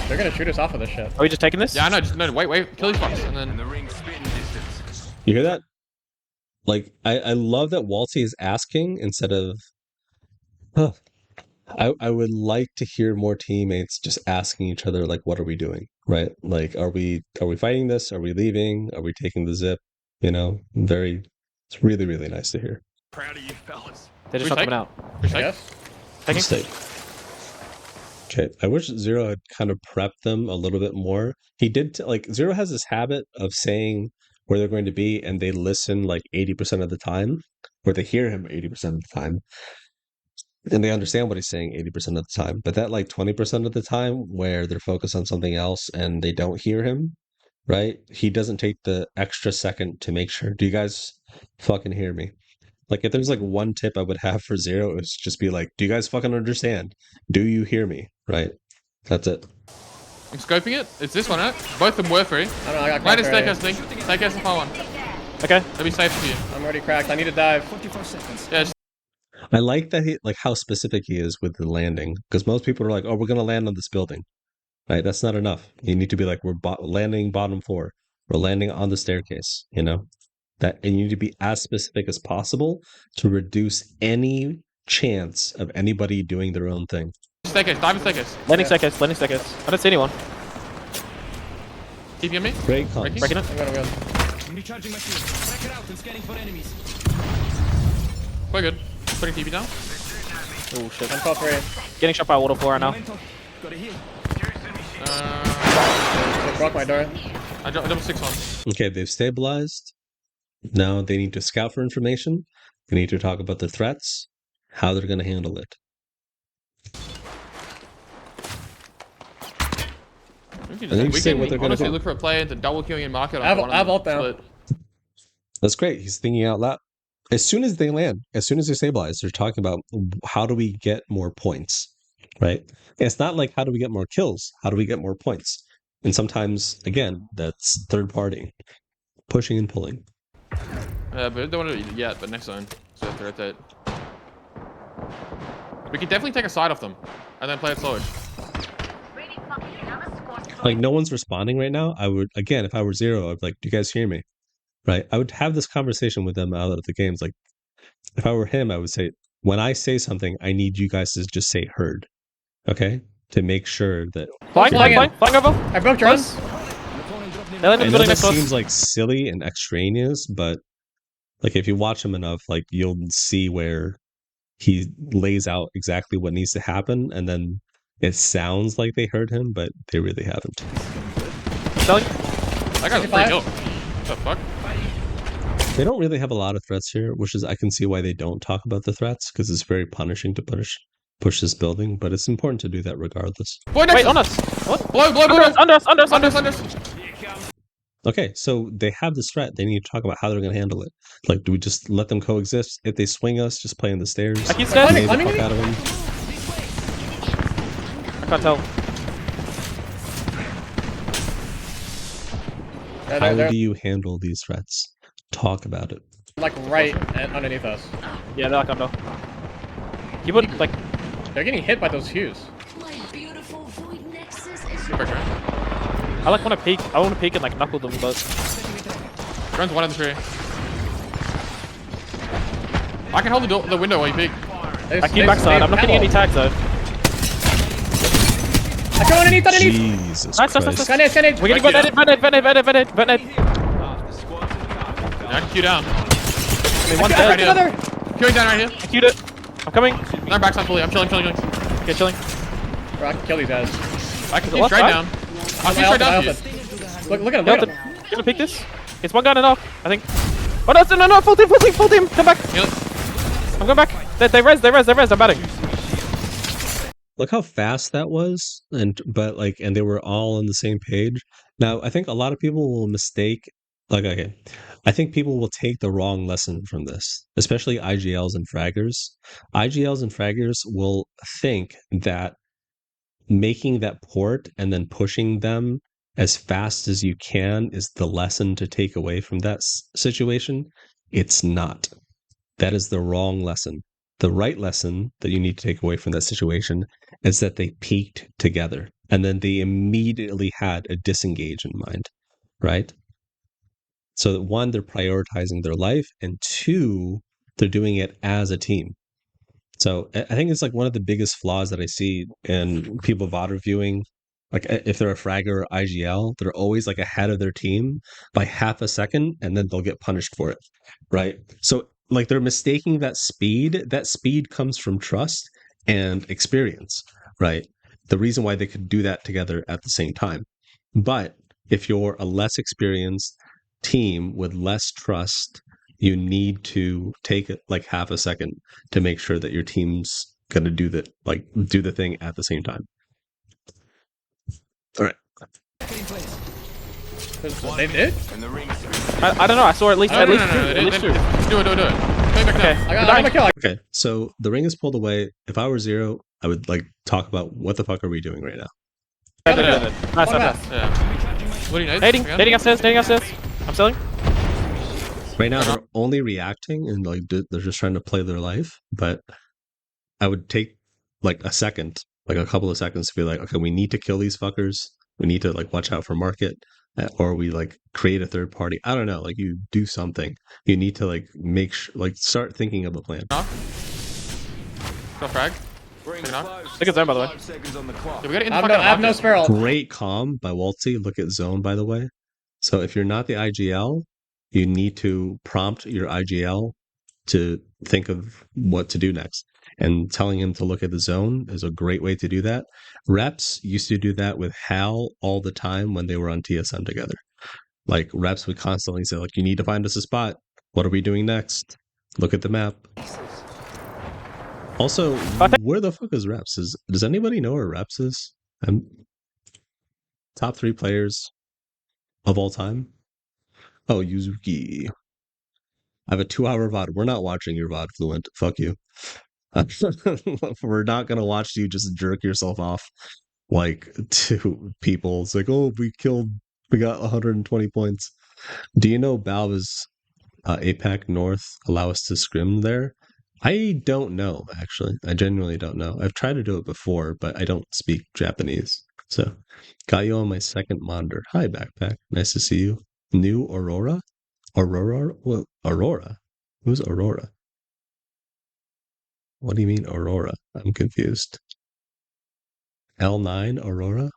They're gonna shoot us off of this shit. Are we just taking this? Yeah, I know, just no, wait, kill these fucks, and then... You hear that? Like, I love that Walty is asking instead of... Huh. I would like to hear more teammates just asking each other, like, what are we doing? Right? Like, are we fighting this? Are we leaving? Are we taking the zip? You know, it's really, really nice to hear. Proud of you, fellas. They're just not coming out. Push I like, guess. Taking. Mistake. Okay, I wish Zero had kind of prepped them a little bit more. He did, like, Zero has this habit of saying where they're going to be, and they listen like 80% of the time, or they hear him 80% of the time, and they understand what he's saying 80% of the time. But that, like, 20% of the time where they're focused on something else and they don't hear him, right? He doesn't take the extra second to make sure. Do you guys fucking hear me? Like, if there's like one tip I would have for Zero, it would just be like, do you guys fucking understand? Do you hear me? Right? That's it. I'm scoping it. It's this one, right? Both of them were free. I don't know, I got Right, cracked it's already. staircase thing. Staircase and far one. Okay. That'll be safe for you. I'm already cracked. I need to dive. 44 seconds. Yeah, just I like that like how specific he is with the landing, because most people are like, oh, we're going to land on this building. Right? That's not enough. You need to be like, we're landing bottom floor. We're landing on the staircase, you know? And you need to be as specific as possible to reduce any chance of anybody doing their own thing. staircase, dive in staircase. Landing staircase. I don't see anyone. TP on me. Great comms. Breaking it. I'm good. I'm recharging my shield. Track it out and scanning for enemies. Quite good. Putting TP down. Oh shit. I'm top 3. Getting shot by a waterfall right now. Momentum. Got a heal. They broke my door. I double 6 on. Okay, they've stabilized. Now they need to scout for information. They need to talk about their threats, how they're going to handle it. We I think say what can they're gonna honestly do. look for a play into double killing and market. I have ult now. That's great. He's thinking out loud. As soon as they land, as soon as they stabilize, they're talking about how do we get more points, right? It's not like how do we get more kills? How do we get more points? And sometimes, again, that's third party, pushing and pulling. But we don't want to do it yet, but next zone. So we have to rotate. We can definitely take a side off them and then play it slowish. Like no one's responding right now. I would, again, if I were Zero, I'd be like, do you guys hear me? Right? I would have this conversation with them out of the games. Like if I were him, I would say, when I say something, I need you guys to just say heard. Okay? To make sure that Flying over. I broke drones. They landed I in the know building that next to us. seems like silly and extraneous, but like if you watch him enough, like you'll see where he lays out exactly what needs to happen, and then it sounds like they heard him, but they really haven't. Selling. That guy's a free kill. What the fuck? They don't really have a lot of threats here, which is I can see why they don't talk about the threats because it's very punishing to push this building, but it's important to do that regardless. Boy, next Wait, on us. What? Blow. Under us. Under. Okay, so they have this threat. They need to talk about how they're going to handle it. Like, do we just let them coexist? If they swing us, just play on the stairs. I keep stairs. Nade the fuck out of them. I can't tell. How do you handle these threats? Talk about it. Like right underneath us. Yeah, they're like under. You would like. They're getting hit by those hues. My beautiful void nexus is I like want to peek. I want to peek and like knuckle them, but Runs one in the tree. I can hold the window while you peek. I keep backside. I'm not getting any tags though. I go underneath. Jesus Nice. Christ. Skynet. We're getting vented. Yeah, I can queue down. One Right dead. here. Queuing down right here. I queued it. I'm coming. I'm backside fully. I'm chilling. Okay, chilling. Bro, I can kill these guys. I can keep What? straight down. I'll keep straight down to you. Look at him. Delta. Gonna pick this. It's one guy and a knock, I think. Oh no, full team. Come back. Heal it. I'm going back. They res. I'm batting. Look how fast that was, and they were all on the same page. Now, I think a lot of people will mistake, I think people will take the wrong lesson from this, especially IGLs and fraggers. IGLs and fraggers will think that making that port and then pushing them as fast as you can is the lesson to take away from that situation. It's not. That is the wrong lesson. The right lesson that you need to take away from that situation is that they peaked together and then they immediately had a disengage in mind, right? So that one, they're prioritizing their life, and two, they're doing it as a team. So I think it's like one of the biggest flaws that I see in people VOD reviewing. Like if they're a fragger or IGL, they're always like ahead of their team by half a second, and then they'll get punished for it, right? So like they're mistaking that speed. That speed comes from trust and experience, right? The reason why they could do that together at the same time. But if you're a less experienced team with less trust, you need to take it like half a second to make sure that your team's gonna do the thing at the same time. All right. They did? I don't know. I saw at least No. two. Do it. Coming back Okay. down. I got my kill. Okay, so the ring is pulled away. If I were Zero, I would like talk about what the fuck are we doing right now? Nice. Yeah. What do you need? Nading upstairs. I'm selling. Right now, they're only reacting and like they're just trying to play their life. But I would take like a second, like a couple of seconds to be like, okay, we need to kill these fuckers. We need to like watch out for market, or we like create a third party. I don't know. Like you do something. You need to like make sure, like start thinking of a plan. Go frag. Look at zone, by the way. Yeah, we gotta I have no spare ult. Great calm by Waltzy. Look at zone, by the way. So if you're not the IGL, you need to prompt your IGL to think of what to do next. And telling him to look at the zone is a great way to do that. Reps used to do that with Hal all the time when they were on TSM together. Like Reps would constantly say, like, you need to find us a spot. What are we doing next? Look at the map. Also, where the fuck is Reps? Does anybody know where Reps is? Top 3 players of all time? Oh, Yuzuki. I have a 2-hour VOD. We're not watching your VOD, Fluent. Fuck you. We're not gonna watch you just jerk yourself off like to people. It's like, oh, we got 120 points. Do you know Valve's APAC North allow us to scrim there? I don't know, actually. I genuinely don't know. I've tried to do it before, but I don't speak Japanese. So, got you on my second monitor. Hi, Backpack. Nice to see you. New Aurora? Aurora? Well, Aurora? Who's Aurora? What do you mean, Aurora? I'm confused. L9 Aurora?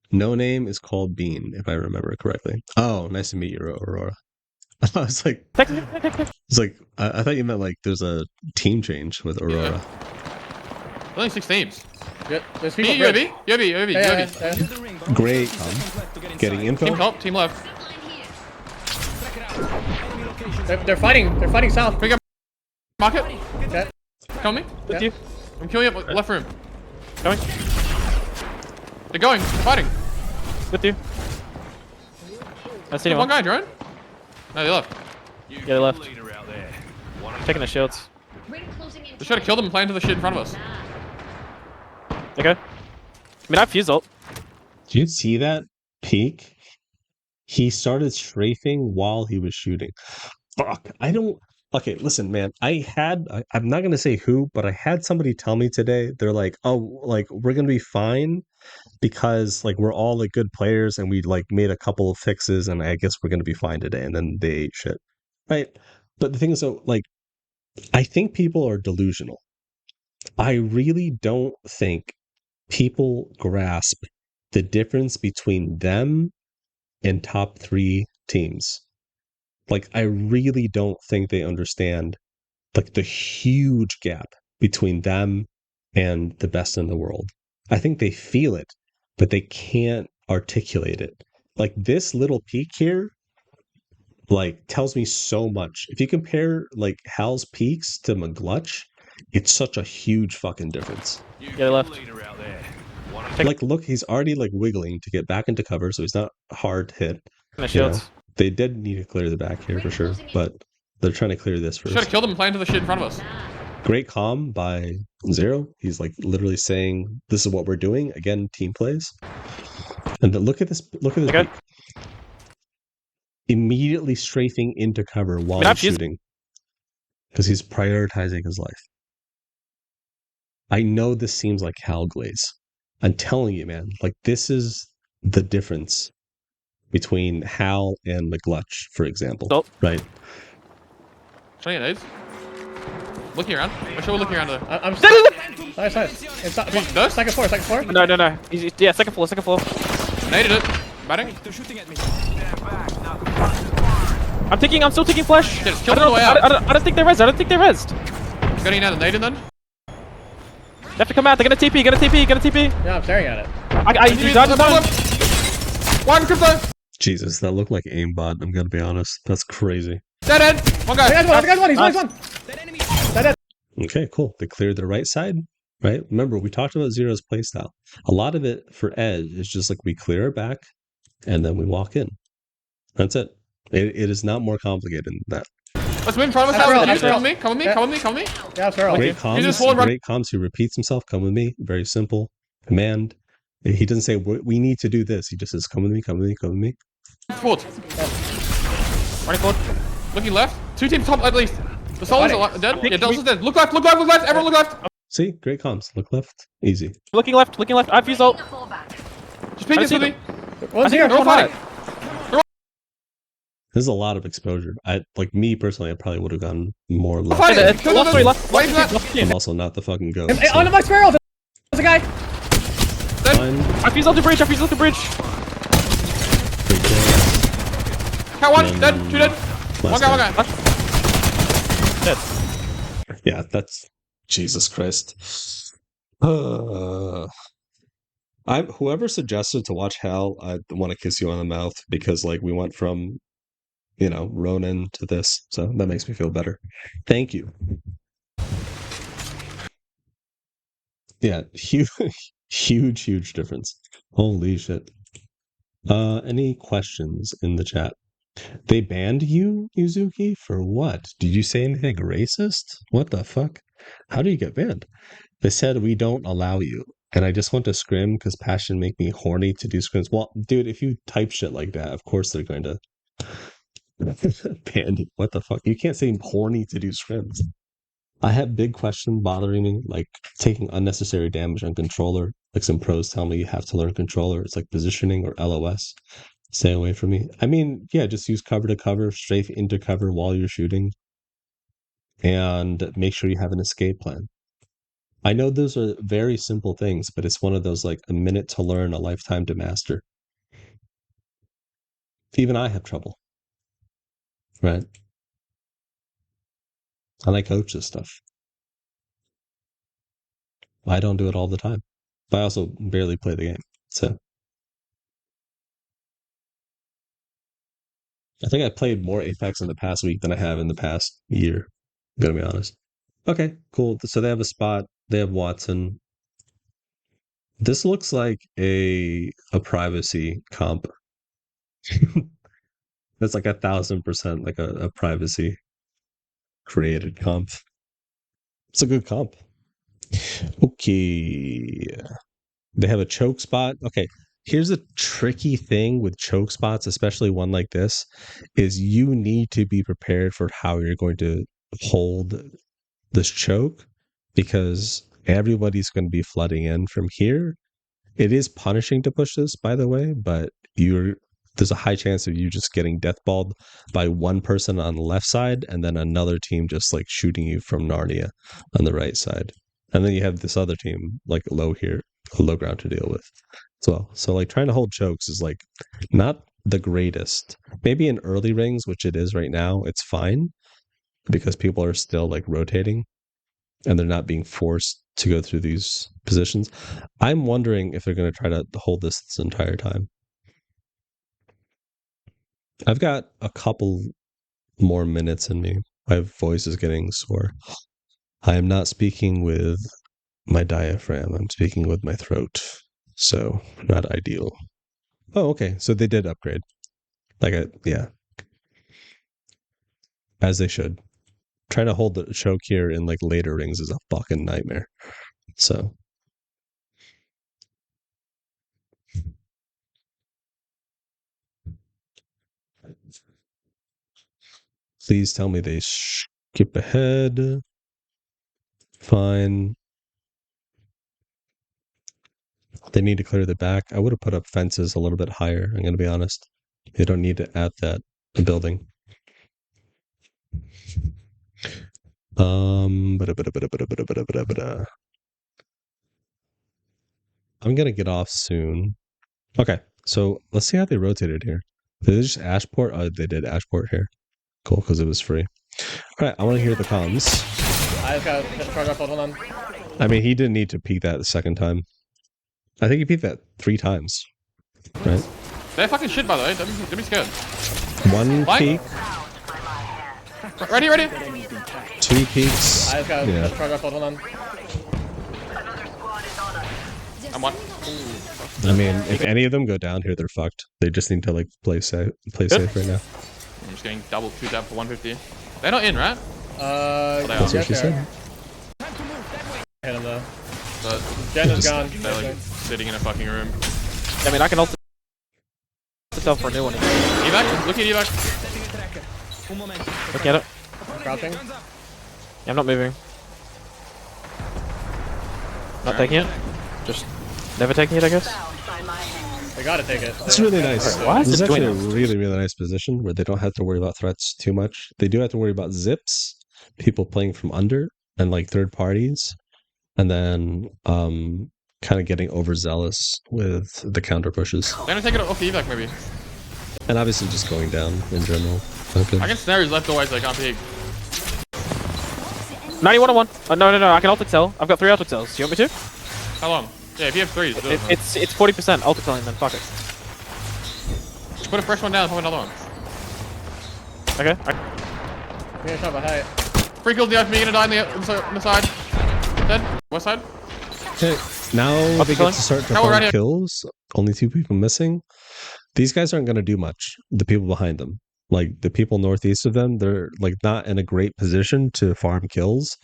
No name is called Bean, if I remember correctly. Oh, nice to meet you, Aurora. I was like, I thought you meant like there's a team change with Aurora. Yeah. Only 6 teams. Yeah, there's Me, people. UAV. Great. Getting info. Team top, team left. They're fighting. They're fighting south. Pick up market. Okay. Kill me. With Yeah. you. I'm killing up left room. Going. They're going. They're fighting. With you. I see One anyone. guy, drone. No, they left. Yeah, they left. Taking the shields. Ring closing in. They should have killed them and planted the shit in front of us. Okay. I mean, I have fuse ult. Do you see that peek? He started strafing while he was shooting. Fuck. I don't. Okay, listen, man. I'm not gonna say who, but I had somebody tell me today. They're like, "Oh, like we're gonna be fine because like we're all like good players and we like made a couple of fixes and I guess we're gonna be fine today." And then they ate shit, right? But the thing is, though, like I think people are delusional. I really don't think people grasp the difference between them and top 3 teams. Like, I really don't think they understand like the huge gap between them and the best in the world. I think they feel it, but they can't articulate it. Like this little peak here, like tells me so much. If you compare like Hal's peaks to McGlutch, it's such a huge fucking difference. Yeah, they left. Like, look, he's already like wiggling to get back into cover, so he's not hard hit. Taking the You know, shields. they did need to clear the back here for sure, but they're trying to clear this Should have first. killed them and planted the shit in front of us. Great calm by Zero. He's like literally saying, "This is what we're doing." Again, team plays. And then look at this. Look at this. Okay. peek. Immediately strafing into cover while I've he's used- shooting because he's prioritizing his life. I know this seems like Hal Glaze. I'm telling you, man. Like this is the difference between Hal and McGlutch, for example. Oh. Right? Should I get nades? Looking around. Make sure we're looking around there. I'm. Nice, nice. It's Those? second floor. Second floor. No, no, no. Yeah, second floor, second floor. Naded it. Batting. They're shooting at me. I'm still taking flash. Yeah, just I kill them don't on the know, way out. I don't think they're rezzed. I don't think they're rezzed. Getting out of naded then. They have to come out. They're gonna TP, gonna TP. Yeah, I'm staring at it. You dodged down. One crypto. Jesus, that looked like aimbot. I'm gonna be honest. That's crazy. Dead end. One guy. The guy's one. He's one. Okay, cool. They cleared the right side, right? Remember, we talked about Zero's playstyle. A lot of it for Edge is just like we clear our back and then we walk in. That's it. It is not more complicated than that. Let's move in front of us now. Come with me. Come with me. Come with me. Come with me. Yeah, I'm sorry. Great He's just forward comms. run- Great comms. He repeats himself. Come with me. Very simple command. He doesn't say we need to do this. He just says, "Come with me. Come with me. Come with me." Forward. Running forward. Looking left. 2 teams top at least. The soldier's Fighting. dead. Yeah, Delta's dead. Look left. Look left. Look left. Everyone look left. See, great comms. Look left. Easy. Looking left. I have fuse ult. Just peek I this see with me. One's here. They're all fighting. This is a lot of exposure. Like me personally, I probably would have gotten more left. Fighting. It's Kill last them. three, last Wait for that. team. I'm also not the fucking goat. Hey, so on my Sparrow. There's a guy. fine. I fuse ult to bridge. Great kill. Count one. And Dead. then 2 dead. last One guy. guy. Dead. Yeah, that's Jesus Christ. Whoever suggested to watch Hell, I want to kiss you on the mouth because like we went from, Ronin to this, so that makes me feel better. Thank you. Yeah, huge difference. Holy shit. Any questions in the chat? They banned you, Yuzuki, for what? Did you say anything racist? What the fuck? How do you get banned? They said we don't allow you. And I just want to scrim because passion make me horny to do scrims. Well, dude, if you type shit like that, of course they're going to ban you. What the fuck? You can't say horny to do scrims. I have big question bothering me, like taking unnecessary damage on controller. Like some pros tell me you have to learn controller. It's like positioning or LOS. Stay away from me. I mean, yeah, just use cover to cover, strafe into cover while you're shooting. And make sure you have an escape plan. I know those are very simple things, but it's one of those like a minute to learn, a lifetime to master. Even I have trouble. Right? And I coach this stuff. I don't do it all the time. But I also barely play the game. So I think I played more Apex in the past week than I have in the past year. I'm gonna be honest. Okay, cool. So they have a spot. They have Watson. This looks like a privacy comp. That's like 1,000% like a privacy created comp. It's a good comp. Okay. They have a choke spot. Okay. Here's a tricky thing with choke spots, especially one like this, is you need to be prepared for how you're going to hold this choke because everybody's going to be flooding in from here. It is punishing to push this, by the way, but there's a high chance of you just getting deathballed by one person on the left side and then another team just like shooting you from Narnia on the right side. And then you have this other team like low ground to deal with as well. So like trying to hold chokes is like not the greatest. Maybe in early rings, which it is right now, it's fine because people are still like rotating and they're not being forced to go through these positions. I'm wondering if they're going to try to hold this entire time. I've got a couple more minutes in me. My voice is getting sore. I am not speaking with my diaphragm. I'm speaking with my throat. So, not ideal. Oh, okay. So they did upgrade. Yeah. As they should. Trying to hold the choke here in like later rings is a fucking nightmare. So, please tell me they skip ahead. Fine. They need to clear the back. I would have put up fences a little bit higher. I'm going to be honest. They don't need to add that building. I'm gonna get off soon. Okay, so let's see how they rotated here. Did they just Ashport? Oh, they did Ashport here. Cool, because it was free. All right, I want to hear the comms. I just got a charge up, hold on. I mean, he didn't need to peek that the second time. I think he peeked that 3 times. Right? They're fucking shit, by the way. Don't be scared. 1 peek. Ready. 2 peeks. I just got a charge up, hold on. I'm one. I mean, if any of them go down here, they're fucked. They just need to like play safe right now. I'm just getting double 2 dab for 150. They're not in, right? That's what she said. Hit him though. But Jen is gone. they're like sitting in a fucking room. I mean, I can also myself for a new one. Evac, look at Evac. Look at it. Crouching. Yeah, I'm not moving. Not taking it. Just never taking it, I guess. They gotta take it. It's really nice. Why is This is it doing actually a really, really nice position where they don't have to worry about threats too much. They do have to worry about zips, people playing from under, and like third parties, and then kind of getting overzealous with the counter pushes. They're gonna take it off the Evac, maybe. And obviously just going down in general. Okay. I can snare his left always, I can't peek. 91 on 1. No, I can alt excel. I've got 3 alt excels. Do you want me to? How long? Yeah, if you have 3, just do it. It's 40% alt excelling, then fuck it. Just put a fresh one down and pop another one. Okay. Give me a shot behind. Free kills the open, you're gonna die on the side. Dead. West side. Okay, now they get to start to How we're farm ready. kills. Only 2 people missing. These guys aren't going to do much. The people behind them, like the people northeast of them, they're like not in a great position to farm kills,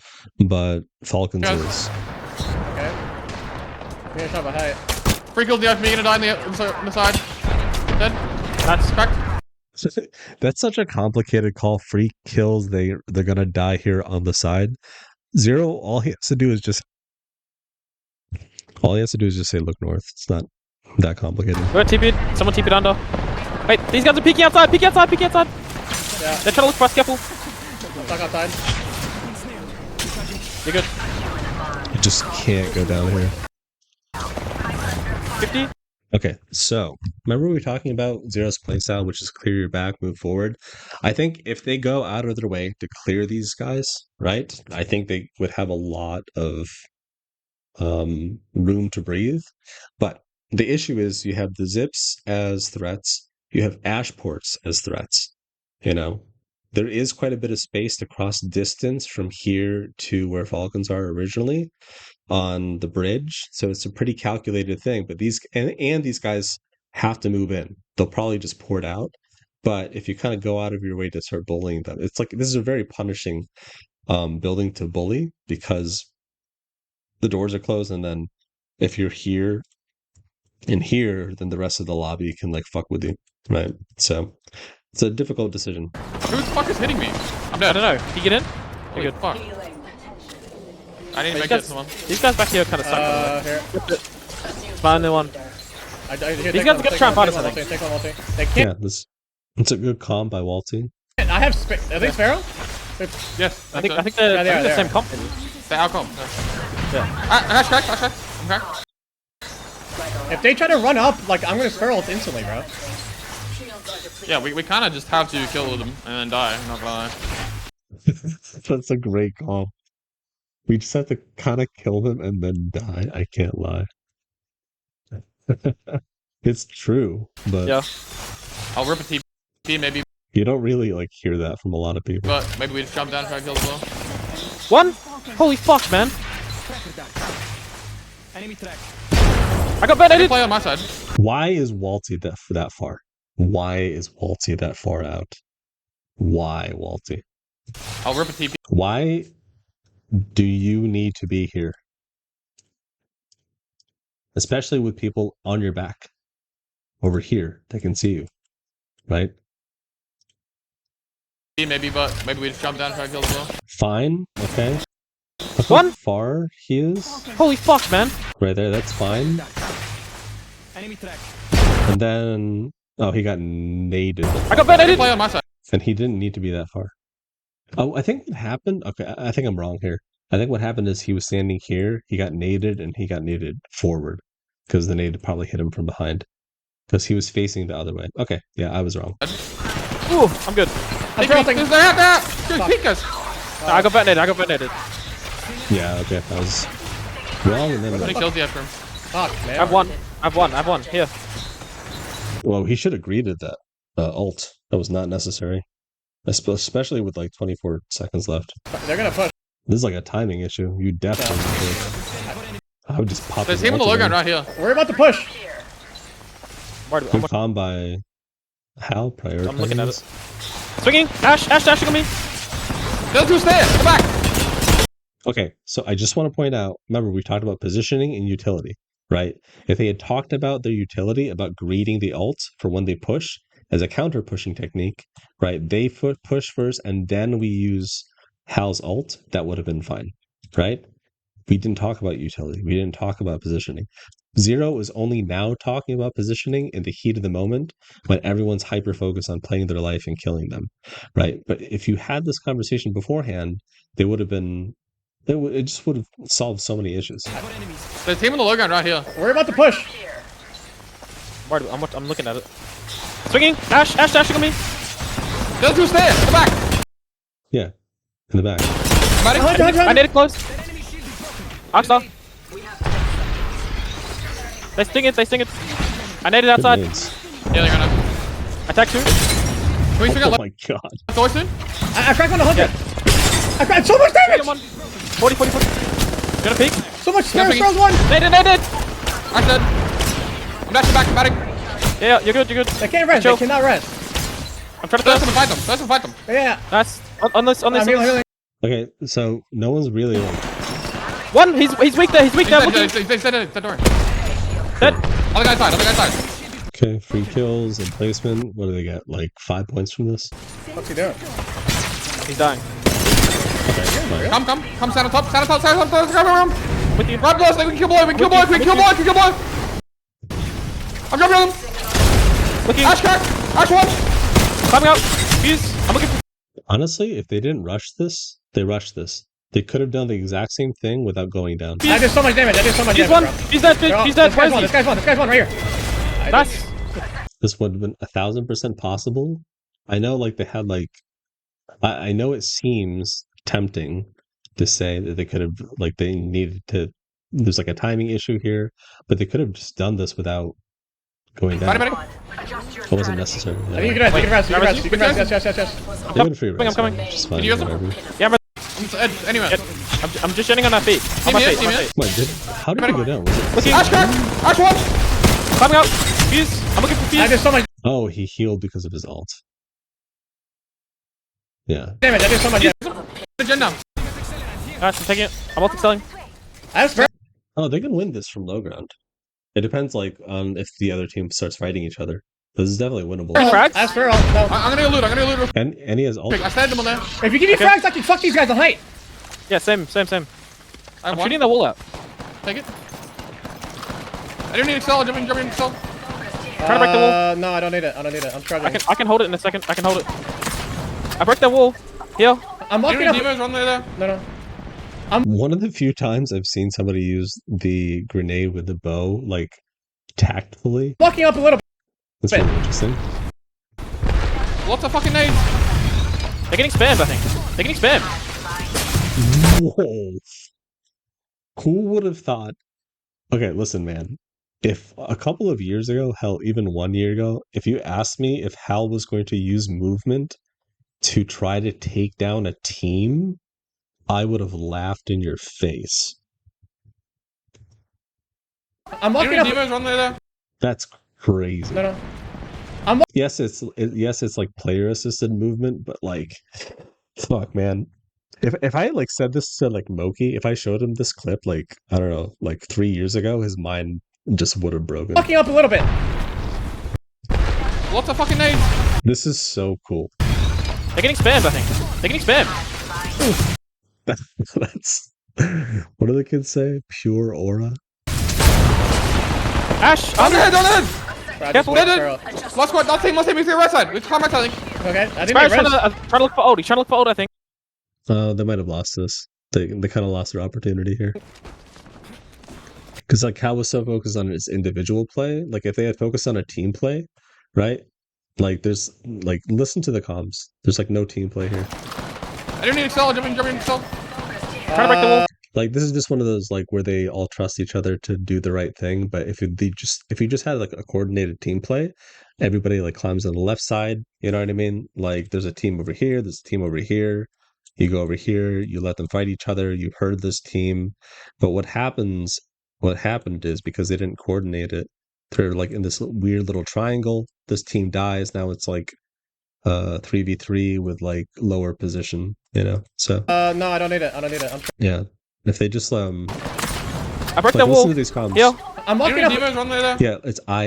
but Falcons Yeah. is. Okay. Give me a shot behind. Free kills the open, you're gonna die on the side. Dead. That's Cracked. That's such a complicated call. Free kills. They're gonna die here on the side. Zero. All he has to do is just say look north. It's not that complicated. Go ahead, TP it. Someone TP it under. Wait, these guys are peeking outside. Peek outside. Yeah. They're trying to look for us. Careful. Stuck outside. You're good. You just can't go down here. 50. Okay, so remember we were talking about Zero's playstyle, which is clear your back, move forward. I think if they go out of their way to clear these guys, right? I think they would have a lot of room to breathe. But the issue is you have the zips as threats, you have ash ports as threats. You know, there is quite a bit of space to cross distance from here to where Falcons are originally on the bridge. So it's a pretty calculated thing. But and these guys have to move in. They'll probably just pour it out. But if you kind of go out of your way to start bullying them, it's like this is a very punishing building to bully because the doors are closed, and then if you're here and here, then the rest of the lobby can like fuck with you, right? So it's a difficult decision. Who the fuck is hitting me? I'm dead. I don't know. Can you get in? Holy You're good. fuck. I didn't make These it guys, to one. these guys back here kind of suck. Here. Spawn the one. Here, These guys are gonna try and fight us, I think. Take one, multi. They Yeah, can't. it's a good comp by Walty. I have. Are they Sparrow? Yes. I think they're, they are, the they same are. company. The outcome. Yeah. Hash crack. I'm cracked. If they try to run up, like I'm gonna Sparrow ult instantly, bro. Yeah, we kind of just have to kill them and then die. I'm not gonna lie. That's a great comp. We just have to kind of kill them and then die. I can't lie. It's true, but Yeah. I'll rip a TP maybe, you don't really like hear that from a lot of people. but maybe we just jump down and try to kill as well. One? Holy fuck, man. Enemy track. I got They banned. play on my side. Why is Walty that far? Why is Walty that far out? Why, Walty? I'll rip a TP. Why do you need to be here? Especially with people on your back over here that can see you, right? Maybe, but maybe we just jump down and try to kill as well. Fine, okay. Look One? how far he is. Holy fuck, man. Right there, that's fine. Enemy track. And then, oh, he got naded. I got They banned. play on my side. And he didn't need to be that far. Oh, I think what happened, okay, I think I'm wrong here. I think what happened is he was standing here, he got naded, and he got naded forward. Because the nade probably hit him from behind. Because he was facing the other way. Okay, yeah, I was wrong. Ooh, I'm good. They peek us. Dude, peek us. No, I got banned. I got banned. Yeah, okay, I was wrong and How many then... kills do you have for him? Fuck, man. I've won. Here. Well, he should agree to that ult. That was not necessary. Especially with like 24 seconds left. They're gonna push. This is like a timing issue. You definitely should. I would just pop There's his him on the ult low ground again. right here. We're about to push. Good calm by Hal, prioritizing I'm looking at this. it. Swinging. Ash dashing on me. Those two stay. Come back. Okay, so I just want to point out, remember we talked about positioning and utility, right? If they had talked about their utility, about greeting the ult for when they push as a counter pushing technique, right? They push first and then we use Hal's ult, that would have been fine, right? We didn't talk about utility. We didn't talk about positioning. Zero is only now talking about positioning in the heat of the moment when everyone's hyper focused on playing their life and killing them, right? But if you had this conversation beforehand, they would have been. It just would have solved so many issues. There's him on the low ground right here. We're about to push. I'm looking at it. Swinging. Ash dashing on me. Those two stay. Come back. Yeah, in the back. I need it close. Oxstar. They sting it. I need it Good outside. nades. Yeah, they're gonna. Attack 2. Can we swing Oh out my god. Thor soon? I cracked 100. I cracked so much damage. 40. Gonna peek. So much Yeah, Sparrow's one. Naded. I'm dead. I'm dashing back. I'm batting. Yeah, you're good. They can't rest. Chill. They cannot rest. I'm trying to Let's thirst. fight them. Yeah. Nice. On this. I'm healing. Okay, so no one's really like. One. He's weak there. He's weak there. Looking. He's dead. That door. Dead. Other guy's side. Okay, free kills and placement. What do they get? Like 5 points from this? What's he doing? He's dying. Okay, fine. Come, stand on top. With you. Grab those, we can kill boy. I'm jumping on him. Looking. Ash crack. Ash one. Climbing out. Fuse. I'm looking. Honestly, if they didn't rush this, they rushed this. They could have done the exact same thing without going down. I did so much damage. He's one. Bro. He's dead. He's dead. This guy's one right here. Nice. This would have been 1,000% possible. I know, like, they had, like, I know it seems tempting to say that they could have, like, they needed to, there's like a timing issue here, but they could have just done this without going Body, down. body. It wasn't necessary. I think you can rest, you can rest, you can rest, you can rest, yes. They went for your I'm rest, coming. man, which is fine, Can you use them? whatever. Yeah, I'm, Anyway. I'm just jetting on that feet. On my feet. On my feet. Come on, how did you go down? Was it, Looking. Ash crack! Ash one! Climbing out. Fuse. I'm looking for I fuse. did so much oh, he healed because of his ult. Yeah. damage, I did so much damage. The gen now. Ash, I'm taking it. I'm multi-selling. I have spare. Oh, they can win this from low ground. It depends, like, on if the other team starts fighting each other. This is definitely winnable. Frags? I have spare ult, no. I'm gonna go loot. I'm gonna go loot. And he has ult. I stabbed him on there. If you give me Okay. frags, I can fuck these guys on height. Yeah, same. I I'm have one. shooting the wall out. Take it. I don't need Excel. Jumping Excel. Trying to break the wall. No, I don't need it. I'm struggling. I can hold it in a second. I can hold it. I break the wall. Heal. I'm You walking need up. demons. Run there. No. One of the few times I've seen somebody use the grenade with the bow, like, tactfully. Walking up a little bit. That's really interesting. Lots of fucking nades. They're getting spammed, I think. They're getting spammed. Whoa. Who would have thought? Okay, listen, man. If a couple of years ago, hell, even 1 year ago, if you asked me if Hal was going to use movement to try to take down a team, I would have laughed in your face. I'm You walking need up. demons. Run there. That's crazy. No. Yes, it's like player assisted movement, but like, fuck, man. If I had like said this to like Moki, if I showed him this clip like I don't know, like 3 years ago, his mind just would have broken. Walking up a little bit. Lots of fucking nades. This is so cool. They're getting spammed, I think. They're getting spammed. That's what do the kids say? Pure aura. Ash, Don't under. hit. Don't hit. Bro, I Careful, just hit spare it. ult. Last squad. Last team. Last team. He's the right side. We climb back, I think. Okay, I didn't Sparrow's get trying res. to look for ult. He's trying to look for ult, I think. They might have lost this. They kind of lost their opportunity here. Because like Cal was so focused on his individual play, like if they had focused on a team play, right? Like there's like listen to the comms. There's like no team play here. I don't need Excel. Jumping Excel. Trying to break the wall. Like this is just one of those like where they all trust each other to do the right thing. But if you just had like a coordinated team play, everybody like climbs on the left side. You know what I mean? Like there's a team over here, there's a team over here. You go over here, you let them fight each other. You herd this team, but what happened is because they didn't coordinate it, they're like in this weird little triangle. This team dies. Now it's like 3v3 with like lower position. You know, so No, I don't need it. I'm yeah. If they just I break like the listen wall. to these comms. Heal. I'm You walking need up. demons. Run there. Yeah, it's I,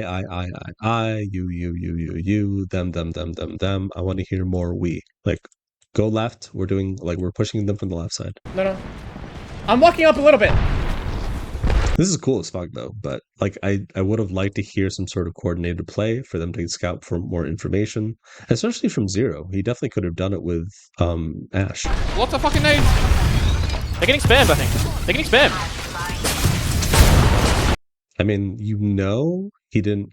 you, them, them. I want to hear more we. Like, go left. We're pushing them from the left side. No. I'm walking up a little bit. This is cool as fuck though, but like I would have liked to hear some sort of coordinated play for them to scout for more information, especially from Zero. He definitely could have done it with Ash. Lots of fucking nades. They're getting spammed, I think. They're getting spammed. I mean, he didn't.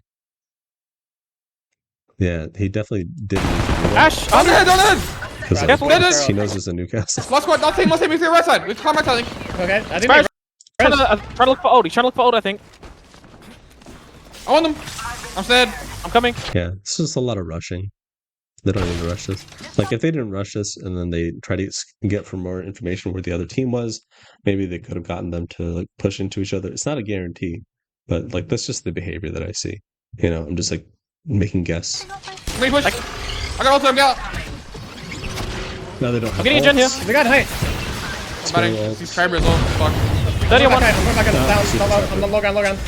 Yeah, he definitely didn't need to do that Ash, Don't under. hit. Don't hit. because Careful. he knows it's a Newcastle. Last squad. Last team. He's the right side. We climb back, I think. Okay, I didn't Sparrow's get res. trying to look for ult. He's trying to look for ult, I think. I want them. I'm dead. I'm coming. Yeah, it's just a lot of rushing. They don't need to rush this. Like, if they didn't rush this and then they try to get for more information where the other team was, maybe they could have gotten them to like push into each other. It's not a guarantee, but like that's just the behavior that I see. You know, I'm just like making guess. Me push. I got ulti. Get out. No, they don't. I'm getting a gen here. They got height. I'm batting. These Kyber as well. Fuck. 30 on one. Okay, I'm going back down. I'm low ground.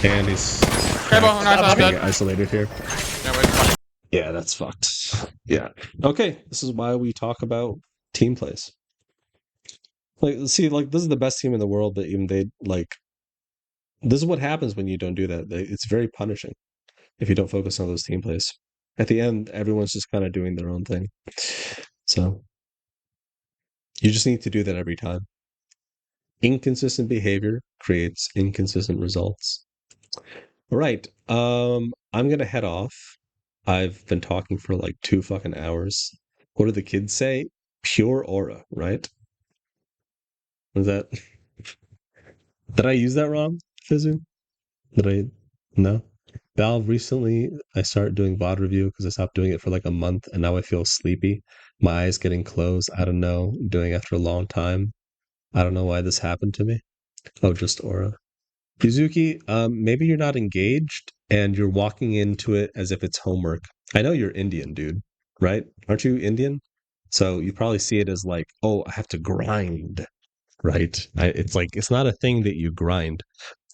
And he's Kyber. Nice. I'm being dead. isolated here. Yeah, wait. Fuck. Yeah, that's fucked. Yeah. Okay, this is why we talk about team plays. Like, see, like this is the best team in the world, but even they like. This is what happens when you don't do that. It's very punishing if you don't focus on those team plays. At the end, everyone's just kind of doing their own thing. So you just need to do that every time. Inconsistent behavior creates inconsistent results. All right. I'm gonna head off. I've been talking for like 2 fucking hours. What do the kids say? Pure aura, right? Was that? Did I use that wrong, Fizu? No? Valve, recently I started doing VOD review because I stopped doing it for like a month and now I feel sleepy. My eyes getting closed. I don't know. Doing it after a long time. I don't know why this happened to me. Oh, just aura. Yuzuki, maybe you're not engaged and you're walking into it as if it's homework. I know you're Indian, dude, right? Aren't you Indian? So you probably see it as like, oh, I have to grind, right? It's like, it's not a thing that you grind.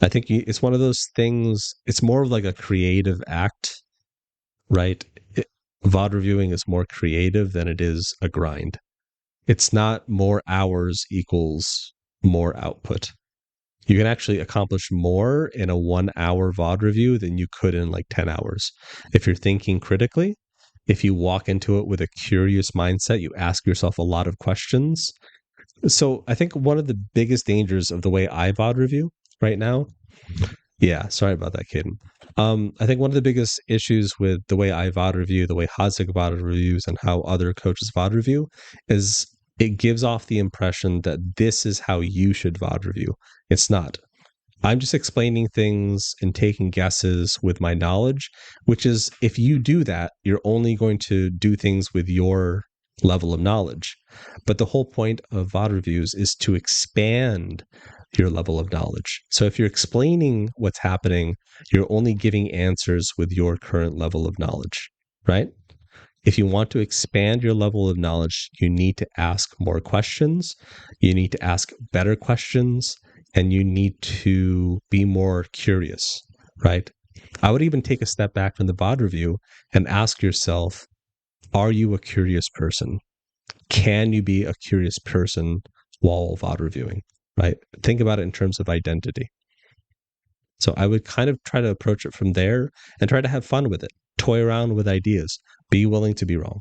I think it's one of those things, it's more of like a creative act, right? VOD reviewing is more creative than it is a grind. It's not more hours equals more output. You can actually accomplish more in a 1 hour VOD review than you could in like 10 hours. If you're thinking critically, if you walk into it with a curious mindset, you ask yourself a lot of questions. So I think one of the biggest dangers of the way I VOD review right now, yeah, sorry about that, Caden. I think one of the biggest issues with the way I VOD review, the way Hazik VOD reviews, and how other coaches VOD review is it gives off the impression that this is how you should VOD review. It's not. I'm just explaining things and taking guesses with my knowledge, which is if you do that, you're only going to do things with your level of knowledge. But the whole point of VOD reviews is to expand your level of knowledge. So if you're explaining what's happening, you're only giving answers with your current level of knowledge, right? If you want to expand your level of knowledge, you need to ask more questions. You need to ask better questions, and you need to be more curious, right? I would even take a step back from the VOD review and ask yourself, are you a curious person? Can you be a curious person while VOD reviewing, right? Think about it in terms of identity. So I would kind of try to approach it from there and try to have fun with it. Toy around with ideas. Be willing to be wrong.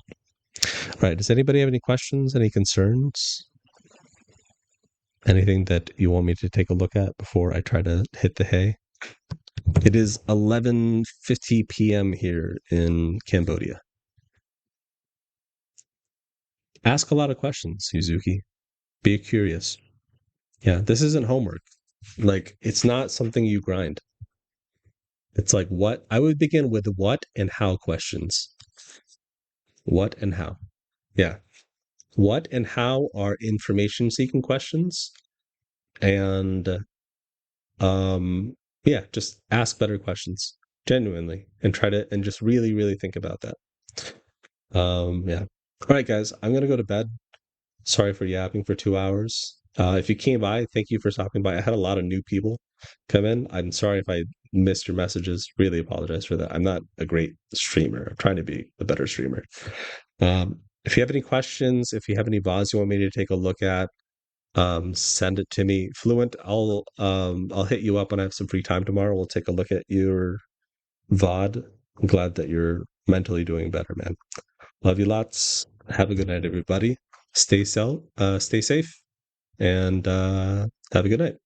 All right. Does anybody have any questions, any concerns? Anything that you want me to take a look at before I try to hit the hay? It is 11:50 p.m. here in Cambodia. Ask a lot of questions, Yuzuki. Be curious. Yeah, this isn't homework. Like, it's not something you grind. It's like what? I would begin with what and how questions. What and how. Yeah. What and how are information seeking questions. And yeah, just ask better questions genuinely and try to and just really, really think about that. Yeah. All right, guys, I'm gonna go to bed. Sorry for yapping for 2 hours. If you came by, thank you for stopping by. I had a lot of new people come in. I'm sorry if I missed your messages. Really apologize for that. I'm not a great streamer. I'm trying to be a better streamer. If you have any questions, if you have any VODs you want me to take a look at, send it to me. Fluent, I'll hit you up when I have some free time tomorrow. We'll take a look at your VOD. I'm glad that you're mentally doing better, man. Love you lots. Have a good night, everybody. Stay safe, and have a good night.